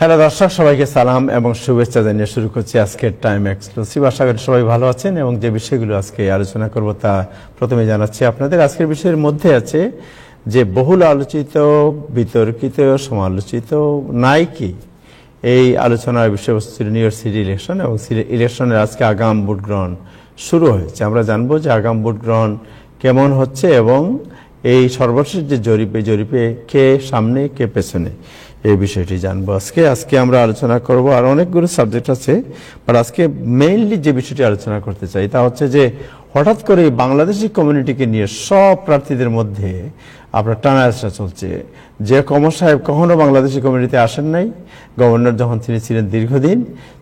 Hello দর্শক, সবাইকে সালাম এবং শুভেচ্ছা জানিয়ে শুরু করছি আজকের টাইম এক্সক্লুসিভ। আশা করি সবাই ভালো আছেন এবং যে বিষয়গুলো আজকে আলোচনা করব তা প্রথমে জানাচ্ছি আপনাদের। আজকের বিষয়ের মধ্যে আছে যে বহুল আলোচিত, বিতর্কিত, সমালোচিত নাইকি এই আলোচনার বিষয়বস্তু নিউ ইয়র্ক সিটি ইলেকশন এবং ইলেকশনের আজকে আগাম ভোট গ্রহণ শুরু হয়েছে। আমরা জানবো যে আগাম ভোট গ্রহণ কেমন হচ্ছে এবং এই সর্বশেষ যে জরিপে কে সামনে কে পেছনে এই বিষয়টি জানবো আজকে আমরা আলোচনা করব। আর অনেকগুলো সাবজেক্ট আছে, বাট আজকে মেইনলি যে বিষয়টি আলোচনা করতে চাই তা হচ্ছে যে হঠাৎ করে বাংলাদেশি কমিউনিটিকে নিয়ে সব প্রার্থীদের মধ্যে আপনার টানাহেঁচড়া চলছে। যে কমর সাহেব কখনো বাংলাদেশি কমিউনিটিতে আসেন নাই, গভর্নর যখন তিনি ছিলেন দীর্ঘদিন,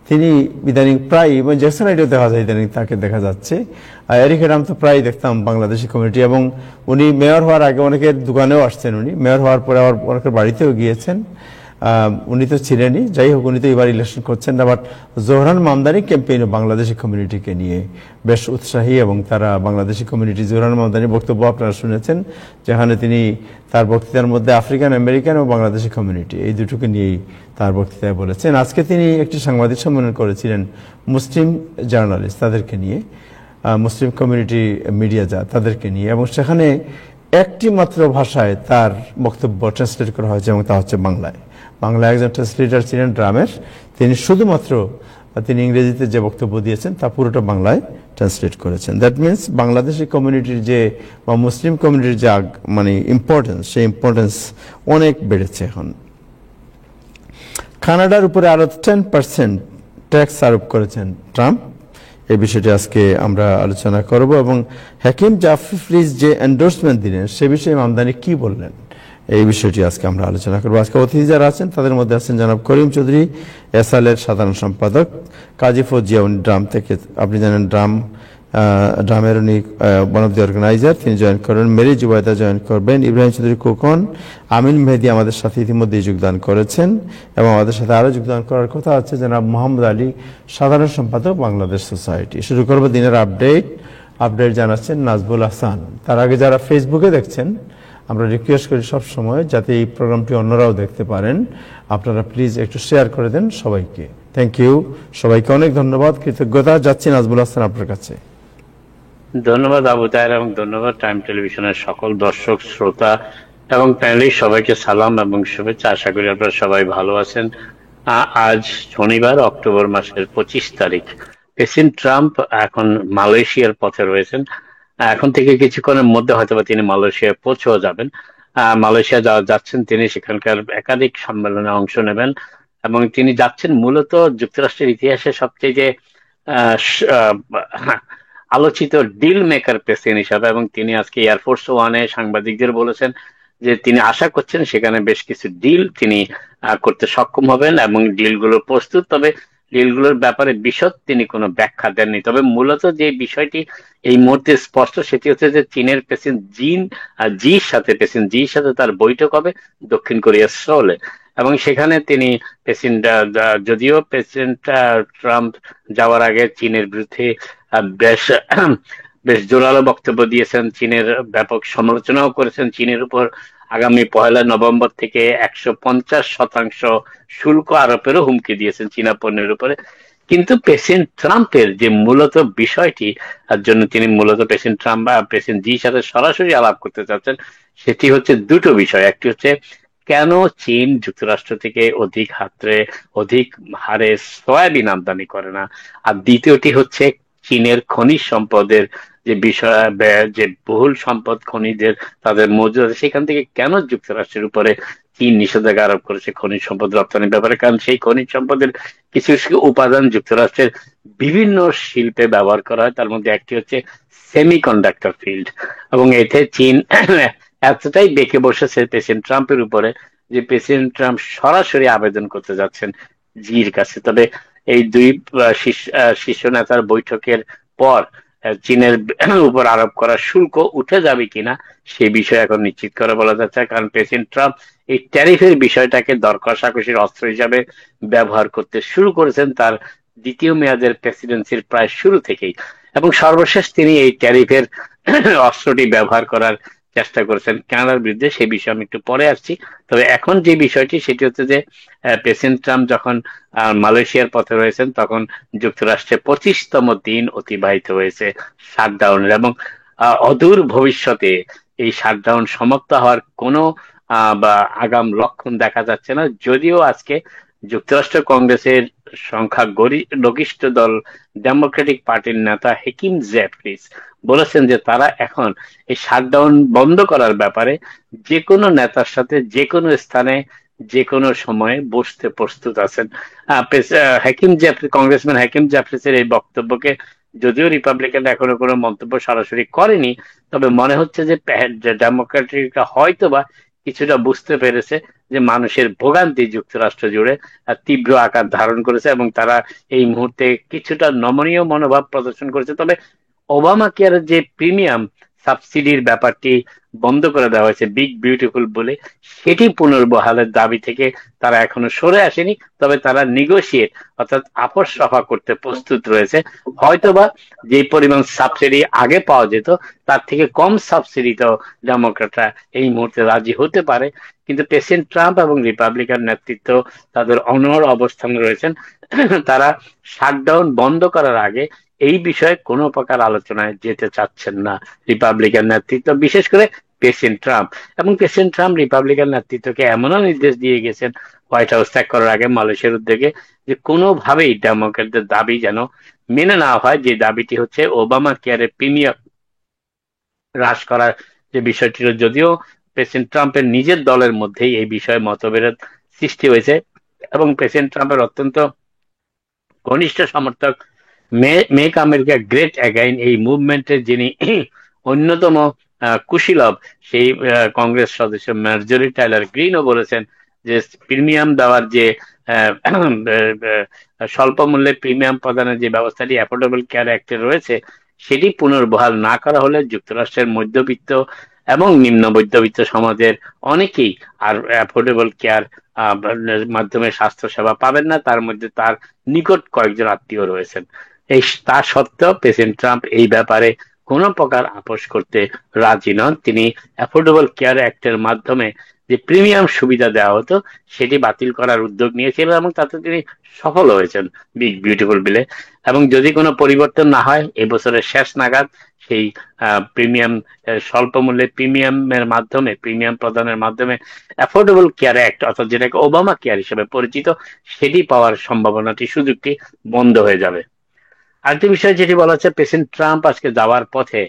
তিনি ইদানিং প্রায়, এবং জ্যাকসন আইডিও দেখা যায় ইদানিং তাকে দেখা যাচ্ছে। আর এরিক এডাম তো প্রায় দেখতাম বাংলাদেশি কমিউনিটি, এবং উনি মেয়র হওয়ার আগে অনেকের দোকানেও আসছেন, উনি মেয়র হওয়ার পরে আবার অনেকের বাড়িতেও গিয়েছেন। উনি তো ছিলেনই, যাই হোক উনি তো এবার ইলেকশন করছেন না, বাট জোহরান মামদানি ক্যাম্পেইনও বাংলাদেশি কমিউনিটিকে নিয়ে বেশ উৎসাহী এবং তারা বাংলাদেশি কমিউনিটি, জোহরান মামদানির বক্তব্য আপনারা শুনেছেন, যেখানে তিনি তার বক্তৃতার মধ্যে আফ্রিকান আমেরিকান ও বাংলাদেশি কমিউনিটি এই দুটোকে নিয়েই তার বক্তৃতায় বলেছেন। আজকে তিনি একটি সাংবাদিক সম্মেলন করেছিলেন মুসলিম জার্নালিস্ট তাদেরকে নিয়ে, মুসলিম কমিউনিটি মিডিয়া যা তাদেরকে নিয়ে, এবং সেখানে একটি মাত্র ভাষায় তার বক্তব্য ট্রান্সলেট করা হয়েছে এবং তা হচ্ছে বাংলায়। বাংলায় একজন ট্রান্সলেটর ছিলেন ড্রামের, তিনি শুধুমাত্র তিনি ইংরেজিতে যে বক্তব্য দিয়েছেন তা পুরোটা বাংলায় ট্রান্সলেট করেছেন। দ্যাট মিনস বাংলাদেশি কমিউনিটির যে বা মুসলিম কমিউনিটির যে মানে ইম্পর্টেন্স, সেই ইম্পর্টেন্স অনেক বেড়েছে এখন। কানাডার উপরে আরো 10% ট্যাক্স আরোপ করেছেন ট্রাম্প, এই বিষয়টি আজকে আমরা আলোচনা করব। এবং হাকিম জাফরিজ যে এন্ডোর্সমেন্ট দিলেন সে বিষয়ে মামদানি কি বললেন এই বিষয়টি আজকে আমরা আলোচনা করবো। আজকে অতিথি যারা আছেন তাদের মধ্যে আছেন জনাব করিম চৌধুরী, এসএল-এর সাধারণ সম্পাদক, কাজী ফজিয়া, উনি ড্রাম থেকে, আপনি জানেন ড্রামের উনি ওয়ান অফ দি অর্গানাইজার, তিনি জয়েন করবেন। মেরি জুবাইদা জয়েন করবেন। ইব্রাহিম চৌধুরী কোকন, আমিন মেহেদি আমাদের সাথে ইতিমধ্যেই যোগদান করেছেন এবং আমাদের সাথে আরও যোগদান করার কথা আছে জনাব মোহাম্মদ আলী, সাধারণ সম্পাদক বাংলাদেশ সোসাইটি। শুরু করবো দিনের আপডেট জানাচ্ছেন নাজবুল হাসান। তার আগে যারা ফেসবুকে দেখছেন, আমরা রিকোয়েস্ট করি সব সময় যাতে এই প্রোগ্রামটি অন্যরাও দেখতে পারেন, আপনারা প্লিজ একটু শেয়ার করে দেন সবাইকে। থ্যাংক ইউ, সবাইকে অনেক ধন্যবাদ, কৃতজ্ঞতা। যাচ্ছি নাজবুল হাসান আপনার কাছে। ধন্যবাদ আবু তাহের এবং ধন্যবাদ টাইম টেলিভিশনের সকল দর্শক, শ্রোতা এবং প্যানেলিস্ট সবাইকে সালাম এবং শুভেচ্ছা। আশা করি আপনারা সবাই ভালো আছেন। আজ শনিবার অক্টোবর মাসের 25 তারিখ। প্রেসিডেন্ট ট্রাম্প এখন মালয়েশিয়ার পথে রয়েছেন। এখন থেকে কিছুক্ষণের মধ্যে হয়তো তিনি মালয়েশিয়ায় পৌঁছেও যাবেন। মালয়েশিয়া যাচ্ছেন তিনি, সেখানকার একাধিক সম্মেলনে অংশ নেবেন এবং তিনি যাচ্ছেন মূলত যুক্তরাষ্ট্রের ইতিহাসে সবচেয়ে আলোচিত ডিল মেকার প্রেসিডেন্ট হিসাবে। এবং তিনি আজকে এয়ারফোর্স ওয়ানে সাংবাদিকদের বলেছেন যে তিনি আশা করছেন সেখানে বেশ কিছু ডিল তিনি করতে সক্ষম হবেন এবং ডিলগুলো প্রস্তুত, তবে ডিলগুলোর ব্যাপারে বিশদ তিনি কোনো ব্যাখ্যা দেননি। তবে মূলত যে বিষয়টি এই মুহূর্তে স্পষ্ট সেটি হচ্ছে যে চীনের প্রেসিডেন্ট প্রেসিডেন্ট জির সাথে তার বৈঠক হবে দক্ষিণ কোরিয়ার সোলে, এবং সেখানে তিনি যদিও প্রেসিডেন্ট ট্রাম্প যাওয়ার আগে চীনের বিরুদ্ধে বেশ বেশ জোরালো বক্তব্য দিয়েছেন, চীনের ব্যাপক সমালোচনাও করেছেন। চীনের উপর আগামী 1 নভেম্বর থেকে 150% শুল্ক আরোপেরও হুমকি দিয়েছেন চীনা পণ্যের উপরে। কিন্তু প্রেসিডেন্ট ট্রাম্পের যে মূলত বিষয়টি, তার জন্য তিনি মূলত প্রেসিডেন্ট ট্রাম্প বা প্রেসিডেন্ট জির সাথে সরাসরি আলাপ করতে চাচ্ছেন, সেটি হচ্ছে দুটো বিষয়। একটি হচ্ছে কেন চীন যুক্তরাষ্ট্র থেকে অধিক হারে সয়াবিন আমদানি করে না, আর দ্বিতীয়টি হচ্ছে চীনের খনিজ সম্পদের যে বিষয়, যে বহুল সম্পদ খনিজের তাদের মজুদ আছে, সেখান থেকে কেন যুক্তরাষ্ট্রের উপরে চীন নিষেধাজ্ঞা আরোপ করেছে খনিজ সম্পদ রপ্তানির ব্যাপারে। কারণ সেই খনিজ সম্পদের কিছু কিছু উপাদান যুক্তরাষ্ট্রের বিভিন্ন শিল্পে ব্যবহার করা হয়, তার মধ্যে একটি হচ্ছে সেমিকন্ডাক্টর ফিল্ড। এবং এতে চীন এতটাই বেঁকে বসেছে প্রেসিডেন্ট ট্রাম্পের উপরে যে প্রেসিডেন্ট ট্রাম্প সরাসরি আবেদন করতে যাচ্ছেন জির কাছে। তবে এই দুই শীর্ষ নেতার বৈঠকের পর চীনের উপর আরোপ করা শুল্ক উঠে যাবে কিনা সেই বিষয়ে এখন নিশ্চিত করে বলা যাচ্ছে, কারণ প্রেসিডেন্ট ট্রাম্প এই ট্যারিফের বিষয়টাকে দর কষাকষির অস্ত্র হিসাবে ব্যবহার করতে শুরু করেছেন তার দ্বিতীয় মেয়াদের প্রেসিডেন্সির প্রায় শুরু থেকেই, এবং সর্বশেষ তিনি এই ট্যারিফের অস্ত্রটি ব্যবহার করার চেষ্টা করেছেন কানাডার বিরুদ্ধে, সেই বিষয়ে আমি একটু পরে আসছি। তবে এখন যে বিষয়টি সেটি হচ্ছে যে প্রেসিডেন্ট ট্রাম্প যখন মালয়েশিয়ার পথে রয়েছেন, তখন যুক্তরাষ্ট্রে 25তম দিন অতিবাহিত হয়েছে শাটডাউনের, এবং অদূর ভবিষ্যতে এই শাটডাউন সমাপ্ত হওয়ার কোনো বা আগাম লক্ষণ দেখা যাচ্ছে না। যদিও আজকে যুক্তরাষ্ট্র কংগ্রেসের সংখ্যা গরিষ্ঠ দল ডেমোক্রেটিক পার্টির নেতা হেকিম জেফরিস বলেছেন যে তারা এখন এই শাটডাউন বন্ধ করার ব্যাপারে যে কোনো নেতার সাথে যে কোনো স্থানে যে কোনো সময়ে বসতে প্রস্তুত আছেন। কংগ্রেসম্যান হেকিম জেফরিসের এই বক্তব্যকে যদিও রিপাবলিকান এখনো কোনো মন্তব্য সরাসরি করেনি, তবে মনে হচ্ছে যে ডেমোক্রেটিকরা হয়তোবা কিছুটা বুঝতে পেরেছে যে মানুষের ভোগান্তি যুক্তরাষ্ট্র জুড়ে তীব্র আকার ধারণ করেছে, এবং তারা এই মুহূর্তে কিছুটা নমনীয় মনোভাব প্রদর্শন করেছে। তবে ওবামা কেয়ারের যে প্রিমিয়াম সাবসিডির ব্যাপারটি বন্ধ করে দেওয়া হয়েছে বিগ বিউটিফুল বলে, সেটি পুনর্বহালের দাবি থেকে তারা এখনো সরে আসেনি। তবে তারা নিগোশিয়েট অর্থাৎ আপোষ রফা করতে প্রস্তুত রয়েছে। হয়তোবা যে পরিমাণ সাবসিডি আগে পাওয়া যেত তার থেকে কম সাবসিডিতেও ডেমোক্রেটরা এই মুহূর্তে রাজি হতে পারে। কিন্তু প্রেসিডেন্ট ট্রাম্প এবং রিপাবলিকান নেতৃত্ব তাদের অনড় অবস্থানে রয়েছেন। তারা শাটডাউন বন্ধ করার আগে এই বিষয়ে কোনো প্রকার আলোচনায় যেতে চাচ্ছেন না রিপাবলিকান নেতৃত্ব, বিশেষ করে প্রেসিডেন্ট ট্রাম্প। এবং প্রেসিডেন্ট ট্রাম্প রিপাবলিকান নেতৃত্বকে এমনও নির্দেশ দিয়ে গেছেন হোয়াইট হাউস ত্যাগ করার আগে মালয়েশিয়ার উদ্যোগে, যে কোনোভাবেই ডেমোক্রেটদের দাবি যেন মেনে নেওয়া হয়, যে দাবিটি হচ্ছে ওবামা কেয়ারের প্রিমিয়াম হ্রাস করার যে বিষয়টি। যদিও প্রেসিডেন্ট ট্রাম্পের নিজের দলের মধ্যেই এই বিষয়ে মতবিরোধ সৃষ্টি হয়েছে, এবং প্রেসিডেন্ট ট্রাম্পের অত্যন্ত ঘনিষ্ঠ সমর্থক মেক আমেরিকা গ্রেট অ্যাগাইন এই মুভমেন্টের যিনি অন্যতম কুশীলব, সেই কংগ্রেস সদস্য মার্জরি টাইলার গ্রিনও বলেছেন যে প্রিমিয়াম দেওয়ার যে স্বল্প মূল্যে প্রিমিয়াম প্রদানের যে ব্যবস্থাটি অ্যাফোর্ডেবল কেয়ার অ্যাক্টে রয়েছে, সেটি পুনর্বহাল না করা হলে যুক্তরাষ্ট্রের মধ্যবিত্ত এবং নিম্ন মধ্যবিত্ত সমাজের অনেকেই আর অ্যাফোর্ডেবল কেয়ার মাধ্যমে স্বাস্থ্য সেবা পাবেন না। তার মধ্যে তার নিকট কয়েকজন আত্মীয় রয়েছেন। এই তা সত্ত্বেও প্রেসিডেন্ট ট্রাম্প এই ব্যাপারে কোনো প্রকার আপোষ করতে রাজি নন। তিনি অ্যাফোর্ডেবল কেয়ার অ্যাক্টের মাধ্যমে যে প্রিমিয়াম সুবিধা দেওয়া হতো সেটি বাতিল করার উদ্যোগ নিয়েছিলেন, এবং তাতে তিনি সফল হয়েছেন বিগ বিউটিফুল বিলে। এবং যদি কোনো পরিবর্তন না হয় এবছরের শেষ নাগাদ সেই প্রিমিয়াম স্বল্প মূল্যে প্রিমিয়ামের মাধ্যমে প্রিমিয়াম প্রদানের মাধ্যমে অ্যাফোর্ডেবল কেয়ার অ্যাক্ট অর্থাৎ যেটাকে ওবামা কেয়ার হিসেবে পরিচিত, সেটি পাওয়ার সম্ভাবনাটি সুযোগটি বন্ধ হয়ে যাবে। আরেকটি বিষয় যেটি বলা হচ্ছে, প্রেসিডেন্ট ট্রাম্প আজকে যাওয়ার পথে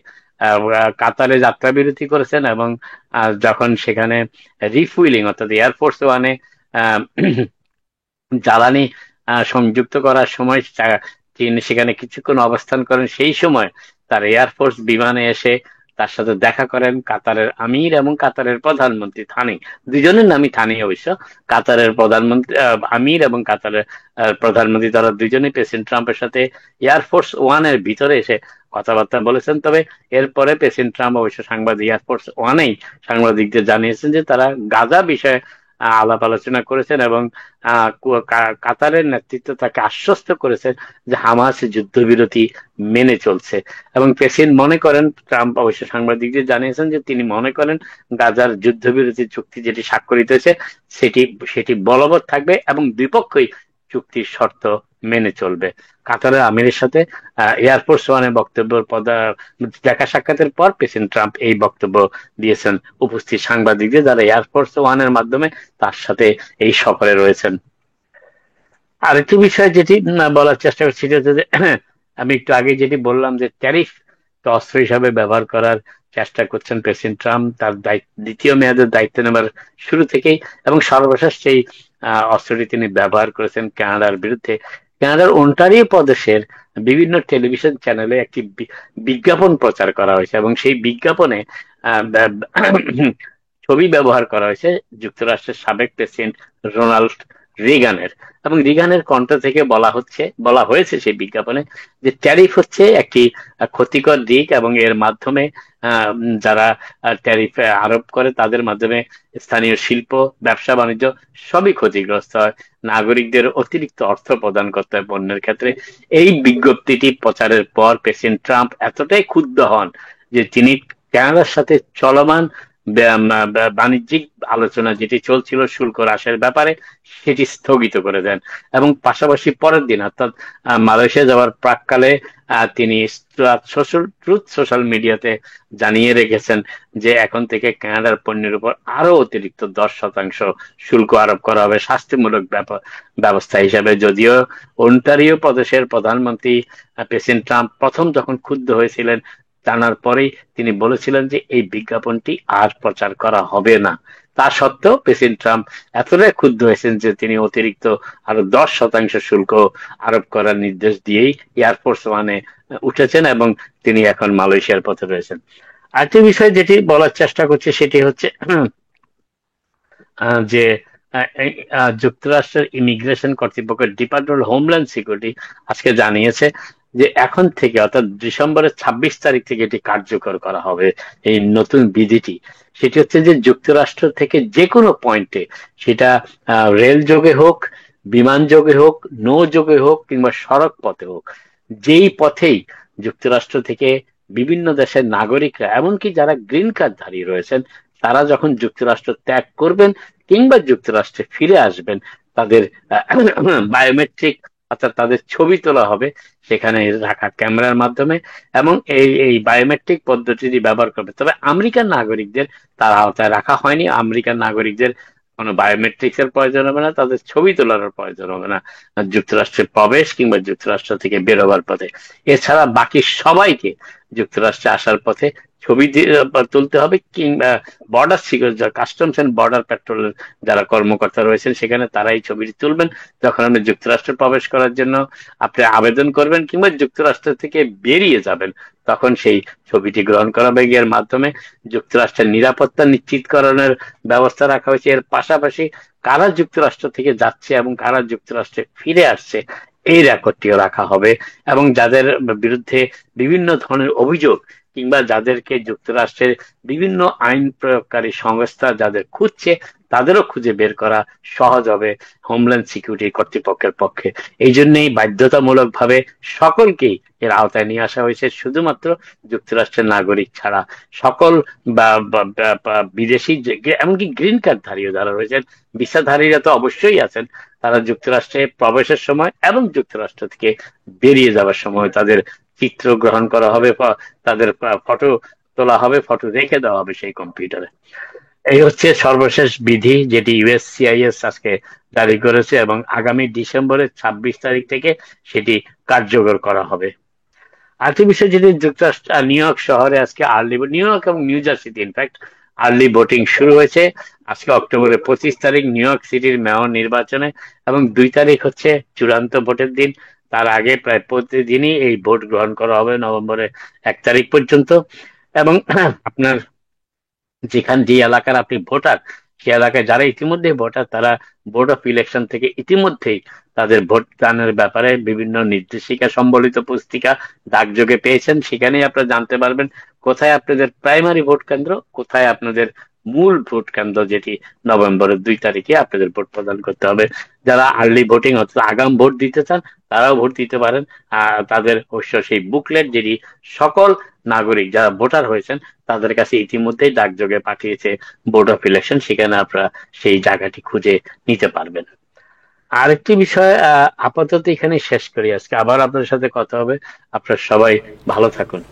কাতারে যাত্রা বিরতি করেছেন, এবং যখন সেখানে রিফুইলিং অর্থাৎ এয়ারফোর্স ওয়ানে জ্বালানি সংযুক্ত করার সময় তিনি সেখানে কিছুক্ষণ অবস্থান করেন। সেই সময় তার এয়ারফোর্স বিমানে এসে তার সাথে দেখা করেন কাতারের আমির এবং কাতারের প্রধানমন্ত্রী থানি, দুজনের নামই থানি অবশ্য। কাতারের প্রধানমন্ত্রী আমির এবং কাতারের প্রধানমন্ত্রী, তারা দুজনেই প্রেসিডেন্ট ট্রাম্পের সাথে এয়ারফোর্স ওয়ানের ভিতরে এসে কথাবার্তা বলেছেন। তবে এরপরে প্রেসিডেন্ট ট্রাম্প অবশ্য এয়ারফোর্স ওয়ানেই সাংবাদিকদের জানিয়েছেন যে তারা গাজা বিষয়ে আলাপ আলোচনা করেছেন, এবং কাতারের নেতৃত্ব তাকে আশ্বস্ত করেছে যে হামাস যুদ্ধবিরতি মেনে চলছে। এবং প্রেসিডেন্ট মনে করেন, ট্রাম্প অবশ্য সাংবাদিকদের জানিয়েছেন যে তিনি মনে করেন গাজার যুদ্ধবিরতি চুক্তি যেটি স্বাক্ষরিত হয়েছে সেটি বলবৎ থাকবে, এবং দুই পক্ষই চুক্তির শর্ত মেনে চলবে। কাতারের আমিরের সাথে এয়ারফোর্স ওয়ানের দেখা সাক্ষাতের পর প্রেসিডেন্ট ট্রাম্প এই বক্তব্য দিয়েছেন উপস্থিত সাংবাদিকদের, যারা এয়ারফোর্স ওয়ানের মাধ্যমে তার সাথে এই সফরে রয়েছেন। আরেকটি বিষয় যেটি বলার চেষ্টা করছি সেটা হচ্ছে যে আমি একটু আগে যেটি বললাম যে ট্যারিফ অস্ত্র হিসাবে ব্যবহার করার চেষ্টা করছেন প্রেসিডেন্ট ট্রাম্প তার দ্বিতীয় মেয়াদের দায়িত্ব নেবার শুরু থেকেই, এবং সর্বশেষ সেই অস্ত্রটি তিনি ব্যবহার করেছেন কানাডার বিরুদ্ধে। কানাডার ওন্টারিও প্রদেশের বিভিন্ন টেলিভিশন চ্যানেলে একটি বিজ্ঞাপন প্রচার করা হয়েছে, এবং সেই বিজ্ঞাপনে ছবি ব্যবহার করা হয়েছে যুক্তরাষ্ট্রের সাবেক প্রেসিডেন্ট রোনাল্ড রিগানের। এবং রিগানের কণ্ঠ থেকে বলা হয়েছে সেই বিজ্ঞাপনে যে ট্যারিফ হচ্ছে একটি ক্ষতিকর দিক, এবং এর মাধ্যমে যারা ট্যারিফ আরোপ করে তাদের মাধ্যমে স্থানীয় শিল্প, ব্যবসা বাণিজ্য সবই ক্ষতিগ্রস্ত হয়। নাগরিকদের অতিরিক্ত অর্থ প্রদান করতে হয় পণ্যের ক্ষেত্রে। এই বিজ্ঞপ্তিটি প্রচারের পর প্রেসিডেন্ট ট্রাম্প এতটাই ক্ষুব্ধ হন যে তিনি কানাডার সাথে চলমান বাণিজ্যিক আলোচনা যেটি চলছিল শুল্ক হ্রাসের ব্যাপারে সেটি স্থগিত করে দেন। এবং পাশাপাশি পরের দিন অর্থাৎ মালয়েশিয়া যাওয়ার প্রাক্কালে তিনি সোশ্যাল মিডিয়াতে জানিয়ে রেখেছেন যে এখন থেকে কানাডার পণ্যের উপর আরো অতিরিক্ত 10% শুল্ক আরোপ করা হবে শাস্তিমূলক ব্যবস্থা হিসাবে। যদিও অন্টারিও প্রদেশের প্রধানমন্ত্রী প্রেসিডেন্ট ট্রাম্প প্রথম যখন ক্ষুব্ধ হয়েছিলেন, জানার পরেই তিনি বলেছিলেন যে এই বিজ্ঞাপনটি আর প্রচার করা হবে না। তা সত্ত্বেও প্রেসিডেন্ট ট্রাম্প এতটাই ক্ষুব্ধ হয়েছেন যে তিনি অতিরিক্ত আরো 10% শুল্ক আরোপ করার নির্দেশ দিয়েই এয়ারফোর্স ওয়ানে উঠেছেন এবং তিনি এখন মালয়েশিয়ার পথে রয়েছেন। আরেকটি বিষয় যেটি বলার চেষ্টা করছে সেটি হচ্ছে যে যুক্তরাষ্ট্রের ইমিগ্রেশন কর্তৃপক্ষ ডিপার্টমেন্ট অফ হোমল্যান্ড সিকিউরিটি আজকে জানিয়েছে যে এখন থেকে অর্থাৎ ডিসেম্বরের 26 তারিখ থেকে এটি কার্যকর করা হবে। এই নতুন বিধিটি সেটি হচ্ছে যে যুক্তরাষ্ট্র থেকে যে কোনো পয়েন্টে, সেটা রেল যোগে হোক, বিমান যোগে হোক, নৌ যোগে হোক কিংবা সড়ক পথে হোক, যেই পথেই যুক্তরাষ্ট্র থেকে বিভিন্ন দেশের নাগরিকরা এমনকি যারা গ্রিন কার্ড ধারী রয়েছেন তারা যখন যুক্তরাষ্ট্র ত্যাগ করবেন কিংবা যুক্তরাষ্ট্রে ফিরে আসবেন, তাদের বায়োমেট্রিক অর্থাৎ তাদের ছবি তোলা হবে সেখানে রাখা ক্যামেরার মাধ্যমে, এবং এই বায়োমেট্রিক পদ্ধতিটি ব্যবহার করবে। তবে আমেরিকান নাগরিকদের তার আওতায় রাখা হয়নি। আমেরিকান নাগরিকদের কোনো বায়োমেট্রিক্স এর প্রয়োজন হবে না, তাদের ছবি তোলার প্রয়োজন হবে না যুক্তরাষ্ট্রে প্রবেশ কিংবা যুক্তরাষ্ট্র থেকে বেরোবার পথে। এছাড়া বাকি সবাইকে যুক্তরাষ্ট্রে আসার পথে ছবি তুলতে হবে, কিংবা border security, customs and border পেট্রোলের যারা কর্মকর্তা রয়েছেন সেখানে তারা এই ছবিটি তুলবেন। যখন আপনি যুক্তরাষ্ট্রে প্রবেশ করার জন্য আপনি আবেদন করবেন কিংবা যুক্তরাষ্ট্র থেকে বেরিয়ে যাবেন, তখন সেই ছবিটি গ্রহণ করা হবে। এর মাধ্যমে যুক্তরাষ্ট্রের নিরাপত্তা নিশ্চিতকরণের ব্যবস্থা রাখা হয়েছে। এর পাশাপাশি কারা যুক্তরাষ্ট্র থেকে যাচ্ছে এবং কারা যুক্তরাষ্ট্রে ফিরে আসছে এই রেকর্ডটিও রাখা হবে, এবং যাদের বিরুদ্ধে বিভিন্ন ধরনের অভিযোগ কিংবা যাদেরকে যুক্তরাষ্ট্রের বিভিন্ন আইন প্রয়োগকারী সংস্থা যাদের খুঁজছে তাদেরও খুঁজে বের করা সহজ হবে হোমল্যান্ড সিকিউরিটি কর্তৃপক্ষের পক্ষে। এই জন্যই বাধ্যতামূলকভাবে সকলকেই এর আওতায় নিয়ে আসা হয়েছে, শুধুমাত্র যুক্তরাষ্ট্রের নাগরিক ছাড়া সকল বিদেশি এমনকি গ্রিন কার্ড ধারীও যারা রয়েছেন, ভিসাধারীরা তো অবশ্যই আছেন, তারা যুক্তরাষ্ট্রে প্রবেশের সময় এবং যুক্তরাষ্ট্র থেকে বেরিয়ে যাওয়ার সময় তাদের চিত্র গ্রহণ করা হবে, তাদের ফটো তোলা হবে, ফটো রেখে দেওয়া হবে সেই কম্পিউটারে। এই হচ্ছে সর্বশেষ বিধি যেটি ইউএসসিআইএস আজকে জারি করেছে, এবং আগামী ডিসেম্বরের 26 তারিখ থেকে সেটি কার্যকর করা হবে। আরেকটি বিষয় যেটি যুক্তরাষ্ট্র নিউ ইয়র্ক শহরে আজকে নিউ ইয়র্ক এবং নিউ জার্সিতে ইনফ্যাক্ট আর্লি ভোটিং শুরু হয়েছে। আজকে অক্টোবরের 25 তারিখ নিউ ইয়র্ক সিটির মেয়র নির্বাচনে, এবং 2 তারিখ হচ্ছে চূড়ান্ত ভোটের দিন। তার আগে প্রায় প্রতিদিনই এই ভোট গ্রহণ করা হবে নভেম্বরের 1 তারিখ পর্যন্ত। এবং আপনার যে এলাকার আপনি ভোটার, সে এলাকায় যারা ইতিমধ্যে ভোটার তারা বোর্ড অফ ইলেকশন থেকে ইতিমধ্যেই তাদের ভোট দানের ব্যাপারে বিভিন্ন নির্দেশিকা সম্বলিত পুস্তিকা ডাকযোগে পেয়েছেন। সেখানেই আপনারা জানতে পারবেন কোথায় আপনাদের প্রাইমারি ভোট কেন্দ্র, কোথায় আপনাদের মূল ভোট কেন্দ্র, যেটি নভেম্বরের 2 তারিখে আপনাদের ভোট প্রদান করতে হবে। যারা আর্লি ভোটিং অর্থাৎ আগাম ভোট দিতে চান তারাও ভোট দিতে পারেন। তাদের অবশ্য সেই বুকলেট যেটি সকল নাগরিক যারা ভোটার হয়েছেন তাদের কাছে ইতিমধ্যেই ডাকযোগে পাঠিয়েছে বোর্ড অফ ইলেকশন, সেখানে আপনারা সেই জায়গাটি খুঁজে নিতে পারবেন। আরেকটি বিষয় আপাতত এখানে শেষ করি, আজকে আবার আপনাদের সাথে কথা হবে। আপনারা সবাই ভালো থাকুন।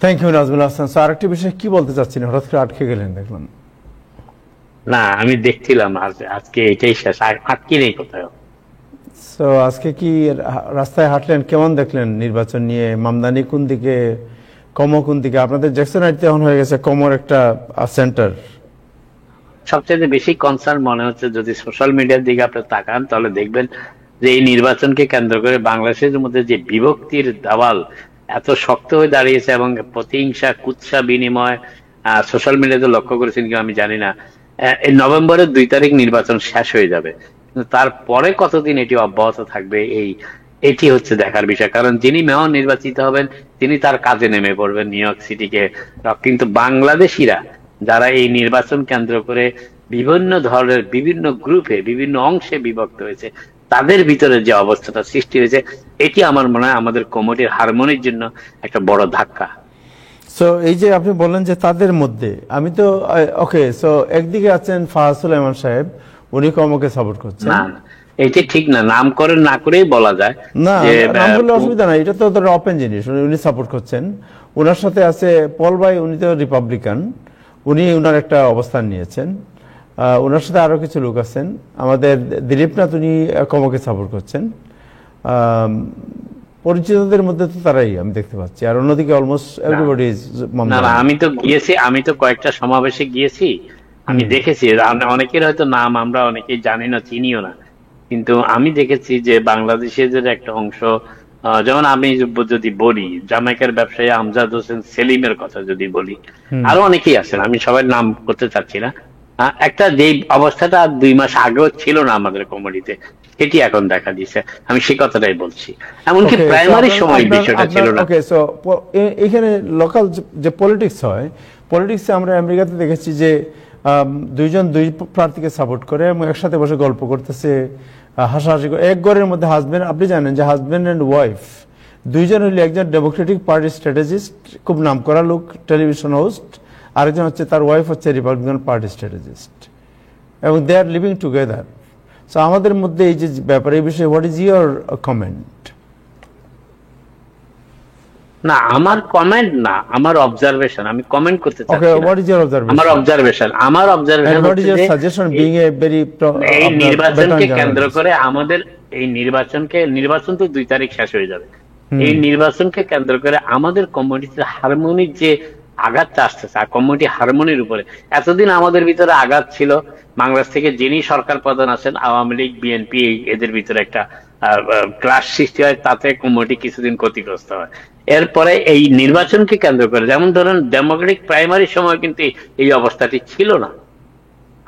Thank you Nazmul Hasan. আরেকটি বিষয় কি বলতে চাচ্ছেন, হঠাৎ করে আটকে গেলেন দেখলাম? না, আমি দেখছিলাম আজকে এটাই শেষ, আটকে নেই কোথাও। তো আজকে কি রাস্তায় হাঁটলেন, কেমন দেখলেন নির্বাচন নিয়ে? মামদানি কোন দিকে, কমো কোন দিকে? আপনাদের জ্যাকসনহাইট এখন হয়ে গেছে কমোর একটা সেন্টার। সবচেয়ে বেশি কনসার্ন মনে হচ্ছে যদি সোশ্যাল মিডিয়ার দিকে আপনি তাকান তাহলে দেখবেন যে এই নির্বাচনকে কেন্দ্র করে বাংলাদেশের মধ্যে যে বিভক্তির দেওয়াল এত শক্ত হয়ে দাঁড়িয়েছে, এবং প্রতিহিংসা কুৎসা বিনিময় সোশ্যাল মিডিয়াতে লক্ষ্য করেছেন কিনা আমি জানি না। এই নভেম্বরের 2 তারিখ নির্বাচন শেষ হয়ে যাবে, কিন্তু তারপরে কতদিন এটি অব্যাহত থাকবে এটি হচ্ছে দেখার বিষয়। কারণ যিনি মেয়র নির্বাচিত হবেন তিনি তার কাজে নেমে পড়বেন নিউ ইয়র্ক সিটিকে। কিন্তু বাংলাদেশিরা যারা এই নির্বাচন কেন্দ্র করে বিভিন্ন ধরনের বিভিন্ন গ্রুপে বিভিন্ন অংশে বিভক্ত হয়েছে, তাদের ভিতরে যে অবস্থাটা সৃষ্টি হয়েছে এটি আমার মনে হয় আমাদের কমিটির হারমোনির জন্য একটা বড় ধাক্কা। সো এই যে আপনি বললেন যে তাদের মধ্যে আমি তো ওকে, সো একদিকে আছেন ফাহাদ সুলাইমান সাহেব, উনি কর্মকে সাপোর্ট করছেন। না না, এটি ঠিক না, নামকরণ না করেই বলা যায় না, যে নাম বললে অসুবিধা নাই, এটা তো ওপেন জিনিস, উনি সাপোর্ট করছেন। ওনার সাথে আছে পল ভাই, উনি তো রিপাবলিকান, উনি ওনার একটা অবস্থান নিয়েছেন। ওনার সাথে আরো কিছু লোক আছেন, আমাদের দিলীপনাথ, উনি কমকে সাপোর্ট করছেন। পরিচিতদের মধ্যে তো তারাই আমি দেখতে পাচ্ছি, আর অন্যদিকে অলমোস্ট এভরিবডি ইজ না না, আমি তো গিয়েছি, আমি তো কয়েকটা সমাবেশে গিয়েছি, আমি দেখেছি অনেকের হয়তো নাম আমরা অনেকেই জানি না, চিনিও না, কিন্তু আমি দেখেছি যে বাংলাদেশের একটা অংশ, যেমন আমি যদি বলি জামাইকার ব্যবসায়ী আমজাদ হোসেন সেলিমের কথা যদি বলি, আরো অনেকেই আছেন, আমি সবাই নাম করতে চাচ্ছি না। একটা যে অবস্থাটা 2 মাস আগেও ছিল না আমাদের কমিউনিটিতে, সেটি এখন দেখা দিচ্ছে, আমি সেই কথাটাই বলছি। এমনকি প্রাইমারি সময় বিষয়টা ছিল না। ওকে, সো এখানে লোকাল যে পলিটিক্স হয়, পলিটিক্সে আমরা আমেরিকাতে দেখেছি যে দুইজন দুই প্রার্থীকে সাপোর্ট করে এবং একসাথে বসে গল্প করতেছে, হাসাহাসি করে, এক ঘরের মধ্যে হাজবেন্ড, আপনি জানেন যে হাজবেন্ড অ্যান্ড ওয়াইফ দুইজন হইলে একজন ডেমোক্রেটিক পার্টির স্ট্র্যাটেজিস্ট, খুব নামকরা লোক, টেলিভিশন হোস্ট, আরেকজন হচ্ছে তার ওয়াইফ হচ্ছে রিপাবলিকান পার্টি স্ট্র্যাটেজিস্ট, এবং দে আর লিভিং টুগেদার। সো আমাদের মধ্যে এই যে ব্যাপার, এই বিষয়ে হোয়াট ইজ ইউর কমেন্ট? না, আমার কমেন্ট না, আমার অবজারভেশন, আমি কমেন্ট করতে চাচ্ছি ওকে, না। What is your observation? আমার অবজারভেশন হোয়াট ইজ ইউর হচ্ছে সাজেশন বিং এ ভেরি এই নির্বাচনকে কেন্দ্র করে আমাদের, এই নির্বাচন তো 2 তারিখ শেষ হয়ে যাবে, এই নির্বাচনকে কেন্দ্র করে আমাদের কমিউনিটির হারমোনির যে আঘাতটা আসতেছে, কমিউনিটি হারমোনির উপরে এতদিন আমাদের ভিতরে আঘাত ছিল। বাংলাদেশ থেকে যিনি সরকার প্রধান আছেন, আওয়ামী লীগ, বিএনপি, এদের ভিতরে একটা ক্লাশ সৃষ্টি হয়, তাতে কমিউনিটি কিছুদিন ক্ষতিগ্রস্ত হয়। এরপরে এই নির্বাচনকে কেন্দ্র করে, যেমন ধরেন ডেমোক্রেটিক প্রাইমারি সময় কিন্তু এই অবস্থাটি ছিল না,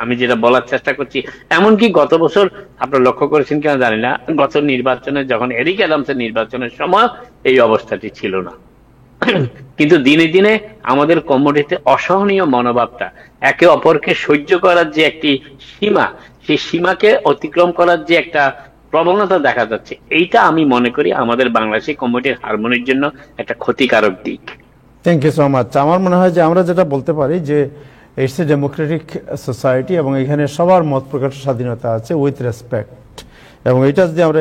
আমি যেটা বলার চেষ্টা করছি। এমনকি গত বছর আপনারা লক্ষ্য করেছেন কিনা জানি না, গত নির্বাচনে যখন এরিক অ্যাডামসের নির্বাচনের সময় এই অবস্থাটি ছিল না। কিন্তু দিনে দিনে আমাদের কমিউনিটিতে অসহনীয় মনোভাবটা, একে অপরকে সহ্য করার যে একটি সীমা, সেই সীমাকে অতিক্রম করার যে একটা প্রবণতা দেখা যাচ্ছে, এইটা আমি মনে করি আমাদের বাংলাদেশি কমিউনিটির হারমোনির জন্য একটা ক্ষতিকারক দিক। Thank you so much. আমার মনে হয় যে আমরা যেটা বলতে পারি যে ইটস এ ডেমোক্রেটিক সোসাইটি, এবং এখানে সবার মত প্রকাশের স্বাধীনতা আছে উইথ রেসপেক্ট, এবং এটা যদি আমরা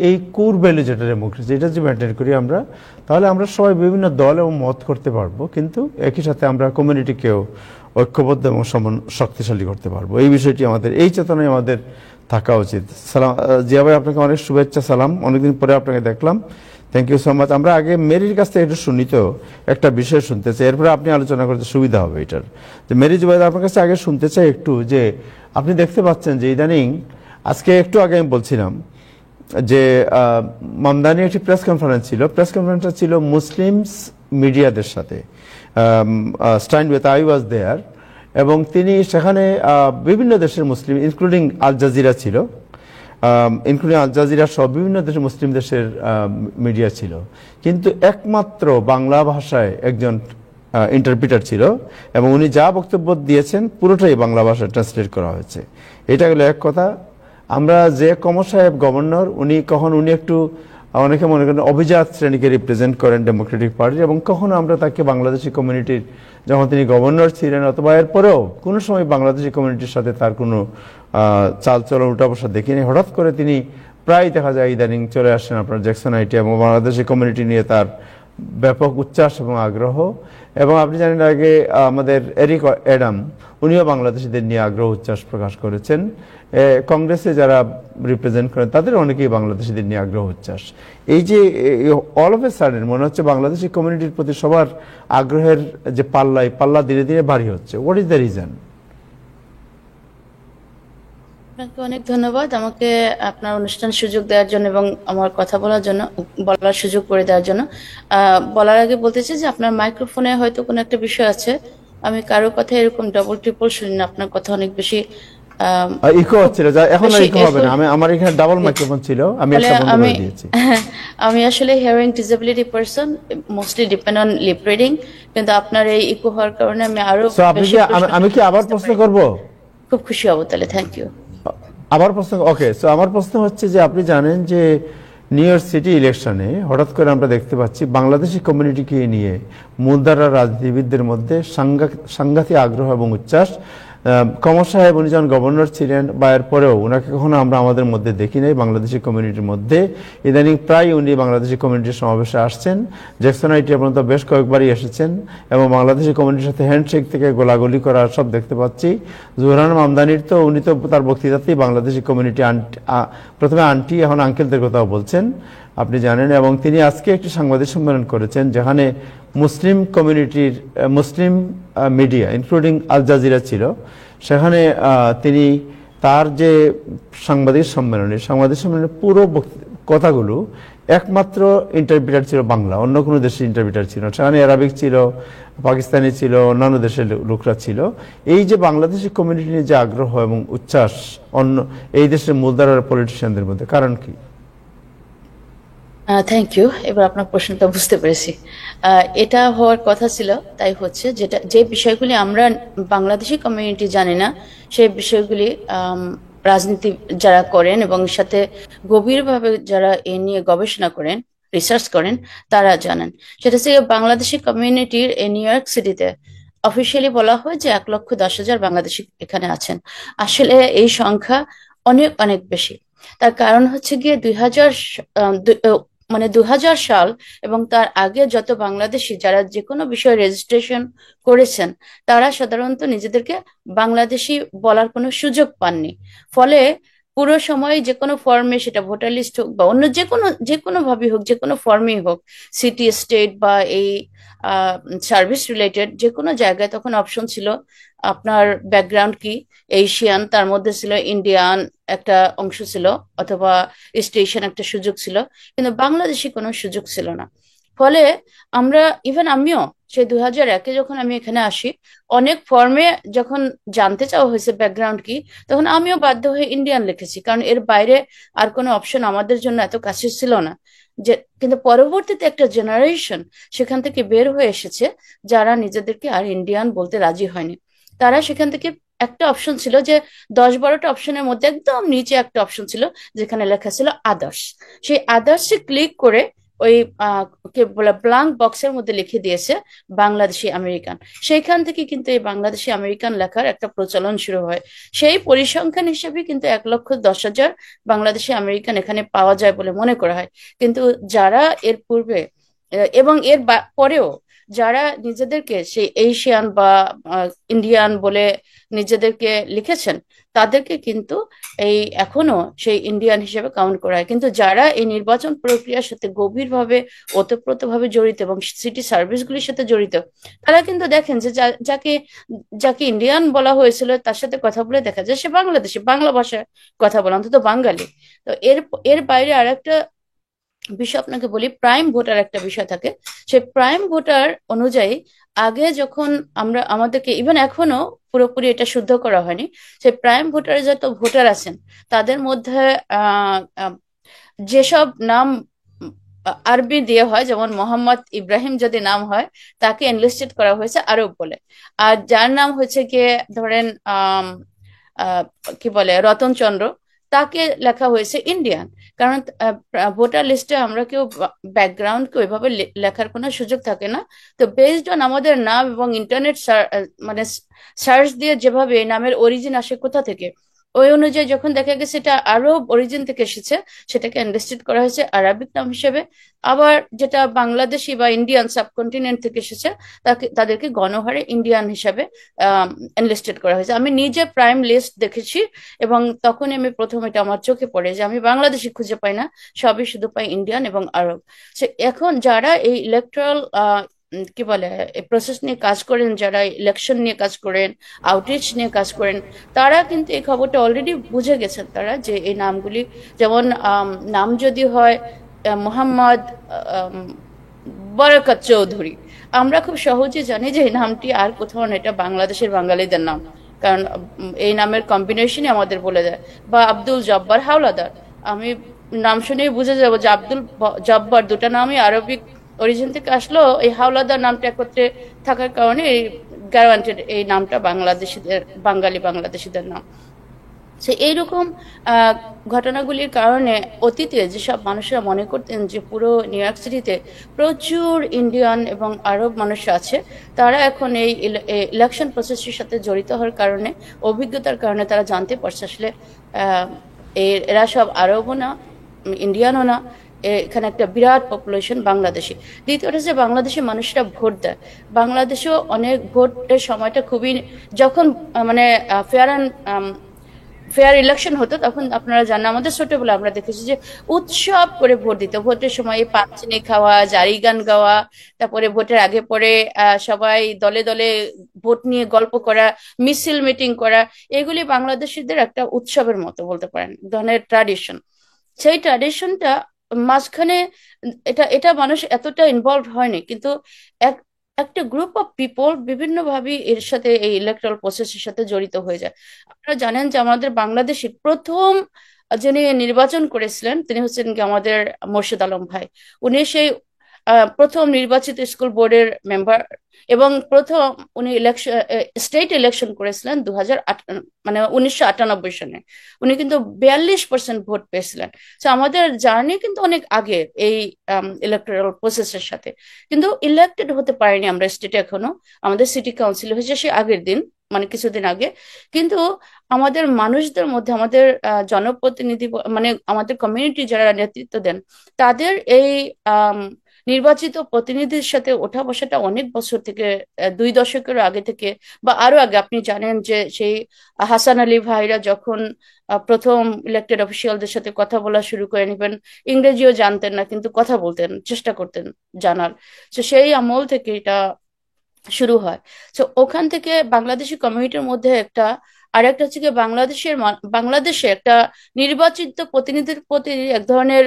এই কোর ভ্যালু যেটা ডেমোক্রেসি, এটা যদি মেনটেন করি আমরা, তাহলে আমরা সবাই বিভিন্ন দল এবং মত করতে পারবো, কিন্তু একই সাথে আমরা কমিউনিটিকেও ঐক্যবদ্ধ এবং শক্তিশালী করতে পারবো। এই বিষয়টি আমাদের, এই চেতনায় আমাদের থাকা উচিত। সালাম জিয়া ভাই, আপনাকে অনেক শুভেচ্ছা, সালাম, অনেকদিন পরে আপনাকে দেখলাম, থ্যাংক ইউ সো মাচ। আমরা আগে মেরির কাছ থেকে একটু শুনি, তো একটা বিষয় শুনতে চাই, এরপরে আপনি আলোচনা করতে সুবিধা হবে এটার। যে মেরি জুবাইদা, আপনার কাছে আগে শুনতে চাই একটু, যে আপনি দেখতে পাচ্ছেন যে ইদানিং, আজকে একটু আগে আমি বলছিলাম যে মামদানি একটি প্রেস কনফারেন্স ছিল, প্রেস কনফারেন্সটা ছিল মুসলিমস মিডিয়াদের সাথে, স্ট্যান্ড উইথ আই ওয়াজ দেয়ার, এবং তিনি সেখানে বিভিন্ন দেশের মুসলিম, ইনক্লুডিং আল জাজিরা ছিল, ইনক্লুডিং আল জাজিরা সহ বিভিন্ন দেশের মুসলিম দেশের মিডিয়া ছিল, কিন্তু একমাত্র বাংলা ভাষায় একজন ইন্টারপ্রিটার ছিল, এবং উনি যা বক্তব্য দিয়েছেন পুরোটাই বাংলা ভাষায় ট্রান্সলেট করা হয়েছে। এটা গেল এক কথা। আমরা যে কমর সাহেব গভর্নর, উনি একটু, অনেকে মনে করেন অভিজাত শ্রেণীকে রিপ্রেজেন্ট করেন ডেমোক্রেটিক পার্টির, এবং কখনো আমরা তাকে বাংলাদেশি কমিউনিটির, যখন তিনি গভর্নর ছিলেন অথবা এরপরেও কোনো সময় বাংলাদেশি কমিউনিটির সাথে তার কোনো চালচলন উল্টা বসা দেখিনি। হঠাৎ করে তিনি প্রায় দেখা যায় ইদানিং চলে আসেন আপনার জ্যাকসন আইটি, এবং বাংলাদেশি কমিউনিটি নিয়ে তার ব্যাপক উচ্ছ্বাস এবং আগ্রহ। এবং আপনি জানেন আগে আমাদের এরিক অ্যাডাম, উনিও বাংলাদেশিদের নিয়ে আগ্রহ উচ্ছ্বাস প্রকাশ করেছেন। কংগ্রেসে যারা রিপ্রেজেন্ট করেন তাদের অনেকেই বাংলাদেশিদের নিয়ে আগ্রহ উচ্ছ্বাস। এই যে অল অফ এ সাডেন মনে হচ্ছে বাংলাদেশি কমিউনিটির প্রতি সবার আগ্রহের যে পাল্লা ধীরে ধীরে ভারী হচ্ছে। What is the reason? আপনাকে অনেক ধন্যবাদ আমাকে আপনার অনুষ্ঠান সুযোগ দেওয়ার জন্য এবং আমার কথা বলার সুযোগ করে দেওয়ার জন্য। বলার আগে বলতে চাই যে আপনার মাইক্রোফোনে হয়তো কোনো একটা বিষয় আছে, আমি কারো কথা এরকম ডাবল ট্রিপল শুনি না, আপনার কথা অনেক বেশি ইকো হচ্ছিল, এখন আর ইকো হবে না। আমার এখানে ডাবল মাইক্রোফোন ছিল, আমি এটা বন্ধ করে দিয়েছি। আমি আসলে hearing disability person, mostly depend on lip reading, কিন্তু আপনার এই ইকো হওয়ার কারণে আমি আরো আমি কি আবার প্রশ্ন করব? খুব খুশি হব তাহলে, থ্যাংক ইউ। আবার প্রশ্ন, ওকে। সো আমার প্রশ্ন হচ্ছে যে আপনি জানেন যে নিউ ইয়র্ক সিটি ইলেকশনে হঠাৎ করে আমরা দেখতে পাচ্ছি বাংলাদেশি কমিউনিটিকে নিয়ে মূলধারার রাজনীতিবিদদের মধ্যে সাংঘাতিক আগ্রহ এবং উচ্ছ্বাস। কমর সাহেব উনি যখন গভর্নর ছিলেন বা এর পরেও ওনাকে কখনো আমরা আমাদের মধ্যে দেখি নাই বাংলাদেশি কমিউনিটির মধ্যে। ইদানিং প্রায় উনি বাংলাদেশি কমিউনিটির সমাবেশে আসছেন, জ্যাকসন আইটি পর্যন্ত বেশ কয়েকবারই এসেছেন এবং বাংলাদেশি কমিউনিটির সাথে হ্যান্ডশেক থেকে গোলাগুলি করা সব দেখতে পাচ্ছি। জোহরান মামদানির তো উনি তো তার বক্তৃতাতেই বাংলাদেশি কমিউনিটি প্রথমে আন্টি এখন আঙ্কেলদের কথাও বলছেন, আপনি জানেন। এবং তিনি আজকে একটি সাংবাদিক সম্মেলন করেছেন যেখানে মুসলিম কমিউনিটির মুসলিম মিডিয়া ইনক্লুডিং আল জাজিরা ছিল, সেখানে তিনি তার যে সাংবাদিক সম্মেলনের পুরো কথাগুলো একমাত্র ইন্টারপ্রিটার ছিল বাংলা, অন্য কোনো দেশের ইন্টারপ্রিটার ছিল না। সেখানে আরবিক ছিল, পাকিস্তানি ছিল, অন্যান্য দেশের লোকরা ছিল। এই যে বাংলাদেশি কমিউনিটি নিয়ে যে আগ্রহ এবং উচ্ছ্বাস অন্য এই দেশের মূলধারার পলিটিশিয়ানদের মধ্যে, কারণ কি? Thank you. এবার আপনার প্রশ্নটা বুঝতে পেরেছি। এটা হওয়ার কথা ছিল, তাই হচ্ছে। যে বিষয়গুলি আমরা বাংলাদেশি কমিউনিটি জানি না, সেই বিষয়গুলি রাজনীতি যারা করেন এবং সাথে গভীরভাবে যারা এ নিয়ে গবেষণা করেন, রিসার্চ করেন, তারা জানেন। সেটা হচ্ছে বাংলাদেশি কমিউনিটির নিউ ইয়র্ক সিটিতে অফিসিয়ালি বলা হয় যে 1,10,000 বাংলাদেশি এখানে আছেন। আসলে এই সংখ্যা অনেক অনেক বেশি। তার কারণ হচ্ছে গিয়ে 2000 সাল এবং তার আগে যত বাংলাদেশি যারা যে কোনো বিষয়ে রেজিস্ট্রেশন করেছেন, তারা সাধারণত নিজেদেরকে বাংলাদেশি বলার কোনো সুযোগ পাননি। ফলে পুরো সময় যে কোনো ফর্মে, সেটা ভোটার লিস্ট হোক বা অন্য যে কোনো ভাবে হোক, যে কোনো ফর্মেই হোক, সিটি, স্টেট বা এই সার্ভিস রিলেটেড যে কোনো জায়গায় তখন অপশন ছিল আপনার ব্যাকগ্রাউন্ড কি, এশিয়ান, তার মধ্যে ছিল ইন্ডিয়ান একটা অংশ ছিল, অথবা স্টেশন একটা সুযোগ ছিল, কিন্তু বাংলাদেশি কোনো সুযোগ ছিল না। ফলে আমরা, ইভেন আমিও সেই 2001-এ যখন আমি এখানে আসি, অনেক ফর্মে যখন জানতে চাওয়া হয়েছে ব্যাকগ্রাউন্ড কি, তখন আমিও বাধ্য হয়ে ইন্ডিয়ান লিখেছি, কারণ এর বাইরে আর কোনো অপশন আমাদের জন্য এত কাছে ছিল না। যে কিন্তু পরবর্তীতে একটা জেনারেশন সেখান থেকে বের হয়ে এসেছে যারা নিজেদেরকে আর ইন্ডিয়ান বলতে রাজি হয়নি। তারা সেখান থেকে, একটা অপশন ছিল যে 10-12টা অপশনের মধ্যে একদম নিচে একটা অপশন ছিল যেখানে লেখা ছিল আদার্স। সেই আদার্সে ক্লিক করে ওই কি বলে ব্লাঙ্ক বক্সের মধ্যে লিখে দিয়েছে বাংলাদেশি আমেরিকান। সেইখান থেকে কিন্তু এই বাংলাদেশি আমেরিকান লেখার একটা প্রচলন শুরু হয়। সেই পরিসংখ্যান হিসেবে কিন্তু 1,10,000 বাংলাদেশি আমেরিকান এখানে পাওয়া যায় বলে মনে করা হয়। কিন্তু যারা এর পূর্বে এবং এর পরেও যারা নিজেদেরকে সেই এশিয়ান বা ইন্ডিয়ান বলে নিজেদেরকে লিখেছেন, তাদেরকে কিন্তু এই এখনো সেই ইন্ডিয়ান হিসেবে কাউন্ট করা হয়। কিন্তু যারা এই নির্বাচন প্রক্রিয়ার সাথে গভীরভাবে ওতপ্রোতভাবে জড়িত এবং সিটি সার্ভিসগুলির সাথে জড়িত, তারা কিন্তু দেখেন যে যাকে যাকে ইন্ডিয়ান বলা হয়েছিল তার সাথে কথা বলে দেখা যায় সে বাংলাদেশি, বাংলা ভাষায় কথা বলে, অন্তত বাঙালি। তো এর বাইরে আর একটা বিষয় আপনাকে বলি, প্রাইম ভোটার একটা বিষয় থাকে। সেই প্রাইম ভোটার অনুযায়ী আগে যখন আমাদেরকে, ইভেন এখনো পুরোপুরি এটা শুদ্ধ করা হয়নি, সেই প্রাইম ভোটার যত ভোটার আছেন তাদের মধ্যে যেসব নাম আরবি দিয়ে হয়, যেমন মোহাম্মদ ইব্রাহিম যদি নাম হয়, তাকে এনলিস্টেড করা হয়েছে আরব বলে। আর যার নাম হচ্ছে গিয়ে ধরেন কি বলে রতন চন্দ্র, তাকে লেখা হয়েছে ইন্ডিয়ান। কারণ ভোটার লিস্টে আমরা কেউ ব্যাকগ্রাউন্ডকে ওইভাবে লেখার কোনো সুযোগ থাকে না। তো বেসড অন আমাদের নাম এবং ইন্টারনেট মানে সার্চ দিয়ে যেভাবে এই নামের অরিজিন আসে কোথা থেকে, ওই অনুযায়ী যখন দেখা গেছে এটা আরব অরিজিন থেকে এসেছে, সেটাকে এনলিস্টেড করা হয়েছে আরবিক নাম হিসেবে। আবার যেটা বাংলাদেশি বা ইন্ডিয়ান সাবকন্টিনেন্ট থেকে এসেছে, তাদেরকে গণহারে ইন্ডিয়ান হিসাবে এনলিস্টেড করা হয়েছে। আমি নিজে প্রাইম লিস্ট দেখেছি এবং তখন আমি প্রথম এটা আমার চোখে পড়ে যে আমি বাংলাদেশি খুঁজে পাই না, সবই শুধু পাই ইন্ডিয়ান এবং আরব। এখন যারা এই ইলেকট্রাল কি বলে প্রসেস নিয়ে কাজ করেন, যারা ইলেকশন নিয়ে কাজ করেন, আউটরিচ নিয়ে কাজ করেন, তারা কিন্তু এই খবরটা অলরেডি বুঝে গেছেন। তারা যে এই নামগুলি, যেমন নাম যদি হয় মোহাম্মদ বরকত চৌধুরী, আমরা খুব সহজে জানি যে এই নামটি আর কোথাও না, এটা বাংলাদেশের বাঙালিদের নাম, কারণ এই নামের কম্বিনেশনই আমাদের বলে দেয়। বা আব্দুল জব্বার হাওলাদার, আমি নাম শুনেই বুঝে যাবো যে আব্দুল জব্বার দুটা নামই আরবিক অরিজিন থেকে আসলো। এই হাওলাদার নামটা একত্রে থাকার কারণে এই গ্যারান্টেড এই নামটা বাংলাদেশিদের, বাঙালি বাংলাদেশিদের নাম। সে এইরকম আহ, ঘটনাগুলির কারণে অতীতে যেসব মানুষরা মনে করতেন যে পুরো নিউ ইয়র্ক সিটিতে প্রচুর ইন্ডিয়ান এবং আরব মানুষ আছে, তারা এখন এই ইলেকশন প্রসেসের সাথে জড়িত হওয়ার কারণে, অভিজ্ঞতার কারণে তারা জানতে পারছে আসলে আহ, এরা সব আরবও না, ইন্ডিয়ানও না, এখানে একটা বিরাট পপুলেশন বাংলাদেশি। দ্বিতীয়টা যে বাংলাদেশি মানুষরা ভোট দেয়, বাংলাদেশেও অনেক ভোটের সময়টা খুবই, যখন মানে ফেয়ার অ্যান্ড ফেয়ার ইলেকশন হতো, তখন আপনারা জানেন আমাদের ছোটবেলা আমরা দেখেছি যে উৎসব করে ভোট দিত। ভোটের সময় এই পান চিনি খাওয়া, জারি গান গাওয়া, তারপরে ভোটের আগে পরে সবাই দলে দলে ভোট নিয়ে গল্প করা, মিছিল মিটিং করা, এগুলি বাংলাদেশিদের একটা উৎসবের মতো বলতে পারেন, ধরনের ট্র্যাডিশন। সেই ট্র্যাডিশনটা মাঝখানে এটা এটা মানুষ এতটা ইনভলভ হয়নি, কিন্তু এক একটা গ্রুপ অফ পিপল বিভিন্নভাবে এর সাথে, এই ইলেকট্রাল প্রসেসের সাথে জড়িত হয়ে যায়। আপনারা জানেন যে আমাদের বাংলাদেশে প্রথম যিনি নির্বাচন করেছিলেন তিনি হচ্ছেন কি আমাদের মোর্শেদ আলম ভাই। উনি সেই প্রথম নির্বাচিত স্কুল বোর্ডের মেম্বার, এবং প্রথম উনি ইলেকশন, স্টেট ইলেকশন করেছিলেন 1998 সনে। উনি কিন্তু 42% ভোট পেয়েছিলেন। তো আমাদের জার্নি কিন্তু অনেক আগে এই ইলেকটোরাল প্রসেসের সাথে, কিন্তু ইলেক্টেড হতে পারিনি আমরা স্টেটে এখনো। আমাদের সিটি কাউন্সিল হয়েছে সে আগের দিন, মানে কিছুদিন আগে। কিন্তু আমাদের মানুষদের মধ্যে, আমাদের জনপ্রতিনিধি মানে আমাদের কমিউনিটি যারা নেতৃত্ব দেন, তাদের এই নির্বাচিত প্রতিনিধির সাথে ওঠা বসাটা অনেক বছর থেকে, 2 দশকের আগে থেকে বা আরো আগে। আপনি জানেন যে সেই হাসান আলী ভাইরা যখন প্রথম ইলেক্টেড অফিসিয়ালদের সাথে কথা বলা শুরু করে নেবেন, ইংরেজিও জানতেন না কিন্তু কথা বলতেন, চেষ্টা করতেন জানার। তো সেই আমল থেকে এটা শুরু হয়। তো ওখান থেকে বাংলাদেশি কমিউনিটির মধ্যে একটা, আর একটা হচ্ছে কি বাংলাদেশে একটা নির্বাচিত প্রতিনিধির প্রতি এক ধরনের